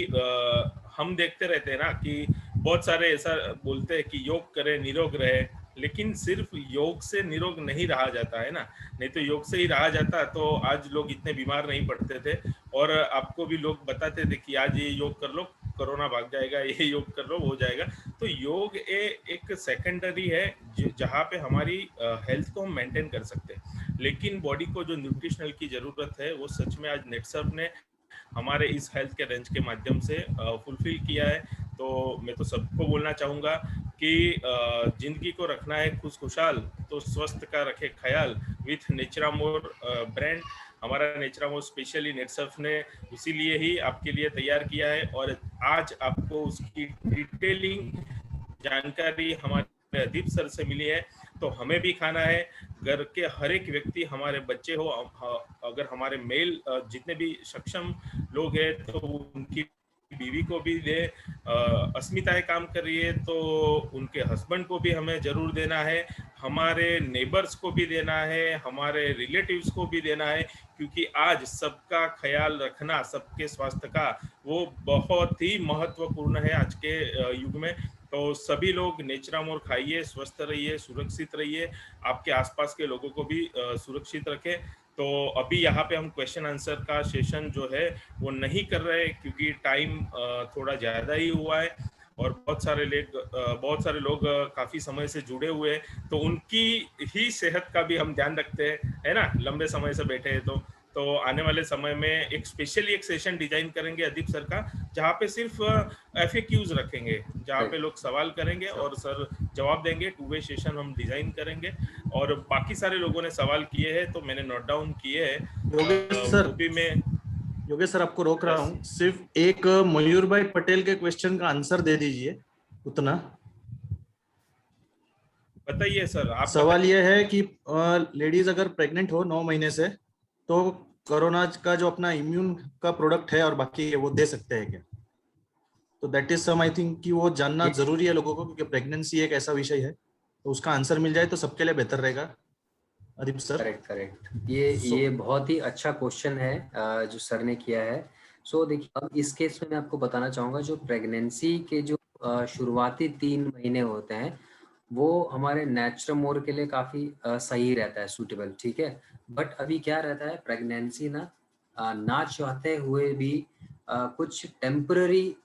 हम देखते रहते हैं ना कि बहुत सारे ऐसा बोलते हैं कि योग करें निरोग रहे, लेकिन सिर्फ योग से निरोग नहीं रहा जाता है ना। नहीं तो योग से ही रहा जाता तो आज लोग इतने बीमार नहीं पड़ते थे। और आपको भी लोग बताते थे कि आज ये योग कर लो कोरोना भाग जाएगा, ये योग कर लो हो जाएगा। तो योग एक सेकेंडरी है जहाँ पे हमारी हेल्थ को हम मेंटेन कर सकते हैं, लेकिन बॉडी को जो न्यूट्रिशनल की ज़रूरत है वो सच में आज नेटसर्फ ने हमारे इस हेल्थ के रेंज के माध्यम से फुलफिल किया है। तो मैं तो सबको बोलना चाहूँगा कि ज़िंदगी को रखना है खुशखुशाल, तो स्वस्थ का रखे ख्याल विथ नेचरामोर ब्रांड। हमारा नेचरामोर स्पेशली नेटसर्फ ने इसीलिए ही आपके लिए तैयार किया है, और आज आपको उसकी डिटेलिंग जानकारी हमारे अदीप सर से मिली है। तो हमें भी खाना है, घर के हर एक व्यक्ति, हमारे बच्चे हो, अगर हमारे मेल जितने भी सक्षम लोग हैं तो उनकी बीवी को भी दे। अस्मिताएं काम कर रही है तो उनके हस्बैंड को भी हमें ज़रूर देना है, हमारे नेबर्स को भी देना है, हमारे रिलेटिव्स को भी देना है, क्योंकि आज सबका ख्याल रखना, सबके स्वास्थ्य का, वो बहुत ही महत्वपूर्ण है आज के युग में। तो सभी लोग नेचरामोर खाइए, स्वस्थ रहिए, सुरक्षित रहिए, आपके आसपास के लोगों को भी सुरक्षित रखें। तो अभी यहाँ पे हम क्वेश्चन आंसर का सेशन जो है वो नहीं कर रहे, क्योंकि टाइम थोड़ा ज़्यादा ही हुआ है, और बहुत सारे लोग काफ़ी समय से जुड़े हुए हैं, तो उनकी ही सेहत का भी हम ध्यान रखते हैं, है ना, लंबे समय से बैठे हैं। तो आने वाले समय में एक स्पेशली एक सेशन डिजाइन करेंगे अदीप सर का, जहाँ पे सिर्फ FAQs रखेंगे, जहाँ पे लोग सवाल करेंगे और सर जवाब देंगे। 2 वे सेशन हम डिजाइन करेंगे, और बाकी सारे लोगों ने सवाल किए हैं तो मैंने नोट डाउन किए हैं। वो भी मैं योगेश सर आपको रोक रहा यस हूँ, सिर्फ एक मयूर भाई पटेल के क्वेश्चन का आंसर दे दीजिए, उतना। बताइए सर, आप सवाल ये है कि लेडीज अगर प्रेग्नेंट हो 9 महीने से तो कोरोना का जो अपना इम्यून का प्रोडक्ट है और बाकी है वो दे सकते हैं क्या? तो that is some I think कि वो जानना जरूरी है लोगों को, क्योंकि प्रेगनेंसी एक ऐसा विषय है, तो उसका आंसर मिल जाए तो सबके लिए बेहतर रहेगा। अदीप सर। करेक्ट। ये बहुत ही अच्छा क्वेश्चन है जो सर ने किया है। सो देखिए, अब इस केस में मैं आपको बताना चाहूँगा, जो प्रेगनेंसी के जो शुरुआती 3 महीने होते हैं वो हमारे नेचुरल मोर के लिए काफ़ी सही रहता है, सूटेबल, ठीक है। बट अभी क्या रहता है, प्रेगनेंसी ना चाहते हुए भी कुछ टेम्पररी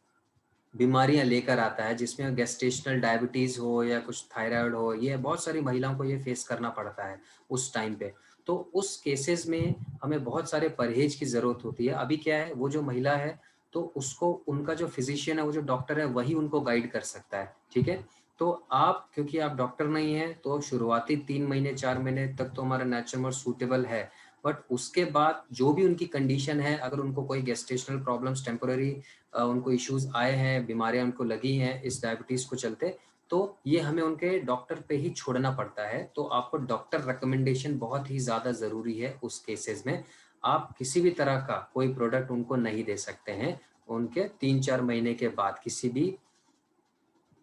बीमारियां लेकर आता है, जिसमें गेस्टेशनल डायबिटीज हो या कुछ थायराइड हो। ये बहुत सारी महिलाओं को ये फेस करना पड़ता है उस टाइम पे। तो उस केसेस में हमें बहुत सारे परहेज की जरूरत होती है। अभी क्या है, वो जो महिला है तो उसको उनका जो फिजिशियन है, वो जो डॉक्टर है, वही उनको गाइड कर सकता है, ठीक है। तो आप, क्योंकि आप डॉक्टर नहीं है, तो शुरुआती 3 महीने 4 महीने तक तो हमारा नेचुरल सूटेबल है। बट उसके बाद जो भी उनकी कंडीशन है, अगर उनको कोई गेस्टेशनल प्रॉब्लम्स टेम्पोररी उनको इश्यूज आए हैं, बीमारियां उनको लगी हैं इस डायबिटीज को चलते, तो ये हमें उनके डॉक्टर पे ही छोड़ना पड़ता है। तो आपको डॉक्टर रिकमेंडेशन बहुत ही ज़्यादा ज़रूरी है उस केसेस में। आप किसी भी तरह का कोई प्रोडक्ट उनको नहीं दे सकते हैं उनके 3-4 महीने के बाद, किसी भी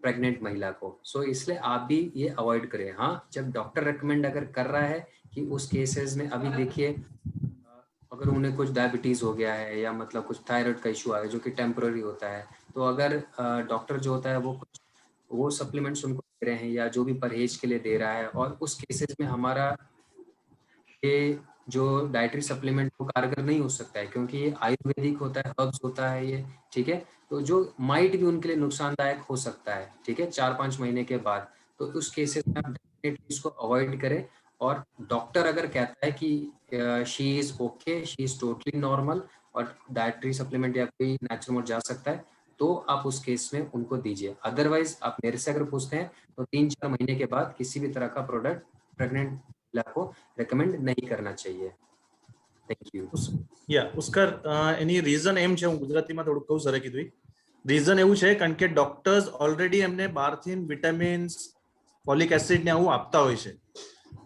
प्रेग्नेंट महिला को। सो इसलिए आप भी ये अवॉइड करें। हाँ, जब डॉक्टर रिकमेंड अगर कर रहा है कि उस केसेस में, अभी देखिए अगर उन्हें कुछ डायबिटीज हो गया है या मतलब कुछ थायराइड का इशू आ गया जो कि टेम्पररी होता है, तो अगर डॉक्टर जो होता है वो सप्लीमेंट्स उनको दे रहे हैं या जो भी परहेज के लिए दे रहा है, और उस केसेस में हमारा ये जो डाइटरी सप्लीमेंट वो कारगर नहीं हो सकता है, क्योंकि ये आयुर्वेदिक होता है, हर्ब्स होता है ये, ठीक है। तो जो माइट भी उनके लिए नुकसानदायक हो सकता है, ठीक है, 4-5 महीने के बाद। तो उस केसेस में आप डेफिनेटली इसको अवॉइड करें। और डॉक्टर अगर कहता है कि she is okay, she is totally normal और डाइटरी सप्लीमेंट या कोई नेचुरल जा सकता है, तो आप उस केस में उनको दीजिए। अदरवाइज आप मेरे से अगर पूछते हैं तो 3-4 महीने के बाद किसी भी तरह का प्रोडक्ट प्रेग्नेंट महिला को रेकमेंड नहीं करना चाहिए। Thank you. उसका એની રીઝન એમ છે, હું ગુજરાતીમાં થોડું કહું સરે કીધું રીઝન એવું છે કારણ કે ડોક્ટર્સ ઓલરેડી એમને બહારથી વિટામિન્સ, ફોલિક એસિડ ને આવું આપતા હોય છે,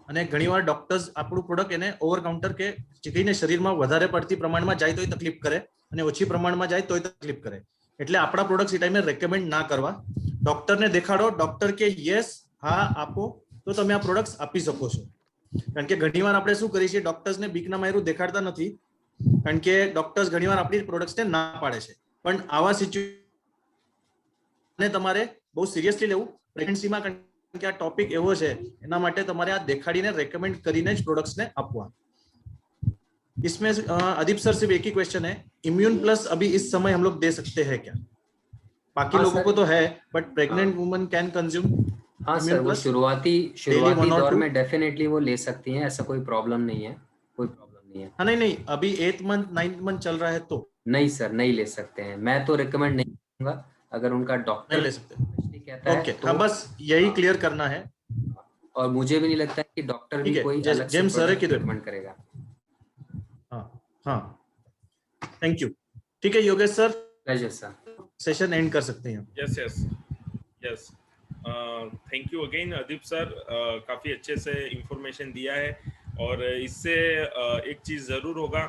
અને ઘણીવાર ડોક્ટર્સ આપણું પ્રોડક્ટ એને ઓવર કાઉન્ટર કે કહીને શરીરમાં વધારે પડતી પ્રમાણમાં જાય તોય તકલીફ કરે અને ઓછી પ્રમાણમાં જાય તોય તકલીફ કરે, એટલે આપણા પ્રોડક્ટ્સ એ ટાઈમે રેકમેન્ડ ના કરવા. ડોક્ટરને દેખાડો, ડોક્ટર કે યસ હા આપો તો તમે આ પ્રોડક્ટ્સ આપી શકો છો. કારણ કે ઘણીવાર આપણે શું કરીએ છીએ, ડોક્ટર્સને બીકના માર્યું દેખાડતા નથી, કારણ કે ડોક્ટર્સ ઘણીવાર આપણી પ્રોડક્ટ્સને ના પાડે છે. પણ આવા સિચ્યુએશનને તમારે બહુ સિરિયસલી લેવું પ્રેગ્નન્સીમાં, કારણ કે આ ટોપિક એવો છે એના માટે તમારે આ દેખાડીને રેકમેન્ડ કરીને જ પ્રોડક્ટ્સને આપવા. इसमें अदीप सर सिर्फ एक ही क्वेश्चन है, इम्यून प्लस अभी इस समय हम लोग दे सकते हैं क्या? बाकी लोगों को तो है, but pregnant woman can consume हाँ सर, वो शुरुआती दौर में डेफिनेटली वो ले सकती हैं, ऐसा कोई प्रॉब्लम नहीं है, कोई प्रॉब्लम नहीं है। हाँ नहीं, अभी 8th मंथ 9th मंथ चल रहा है तो नहीं सर, नहीं ले सकते हैं। मैं तो रिकमेंड नहीं करूंगा, अगर उनका डॉक्टर नहीं ले सकते। कहता है तो हाँ, बस यही क्लियर करना है। और मुझे भी नहीं लगता है कि डॉक्टर भी कोई अलग से रिकमेंड करेगा। हाँ, थैंक यू। ठीक है Yogesh sir, pleasure sir, session and कर सकते हैं। Yes, thank you again Adeep sir, काफ़ी अच्छे से इंफॉर्मेशन दिया है। और इससे एक चीज़ ज़रूर होगा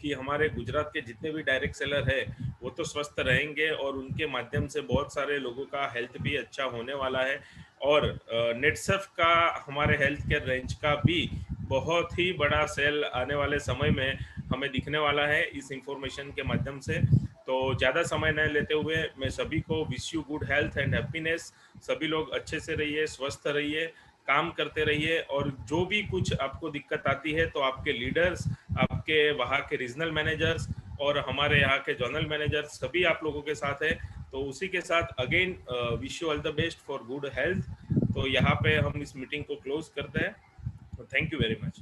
कि हमारे गुजरात के जितने भी डायरेक्ट सेलर है वो तो स्वस्थ रहेंगे और उनके माध्यम से बहुत सारे लोगों का हेल्थ भी अच्छा होने वाला है। और नेटसर्फ का हमारे हेल्थ केयर रेंज का भी बहुत ही बड़ा सेल आने वाले समय में हमें दिखने वाला है इस इंफॉर्मेशन के माध्यम से। तो ज़्यादा समय न लेते हुए मैं सभी को wish you good health and happiness. सभी लोग अच्छे से रहिए, स्वस्थ रहिए, काम करते रहिए, और जो भी कुछ आपको दिक्कत आती है तो आपके लीडर्स, आपके वहाँ के रीजनल मैनेजर्स और हमारे यहाँ के जोनल मैनेजर्स सभी आप लोगों के साथ है। तो उसी के साथ again wish you all the best for good health. तो यहाँ पे हम इस मीटिंग को क्लोज करते हैं। Thank you very much.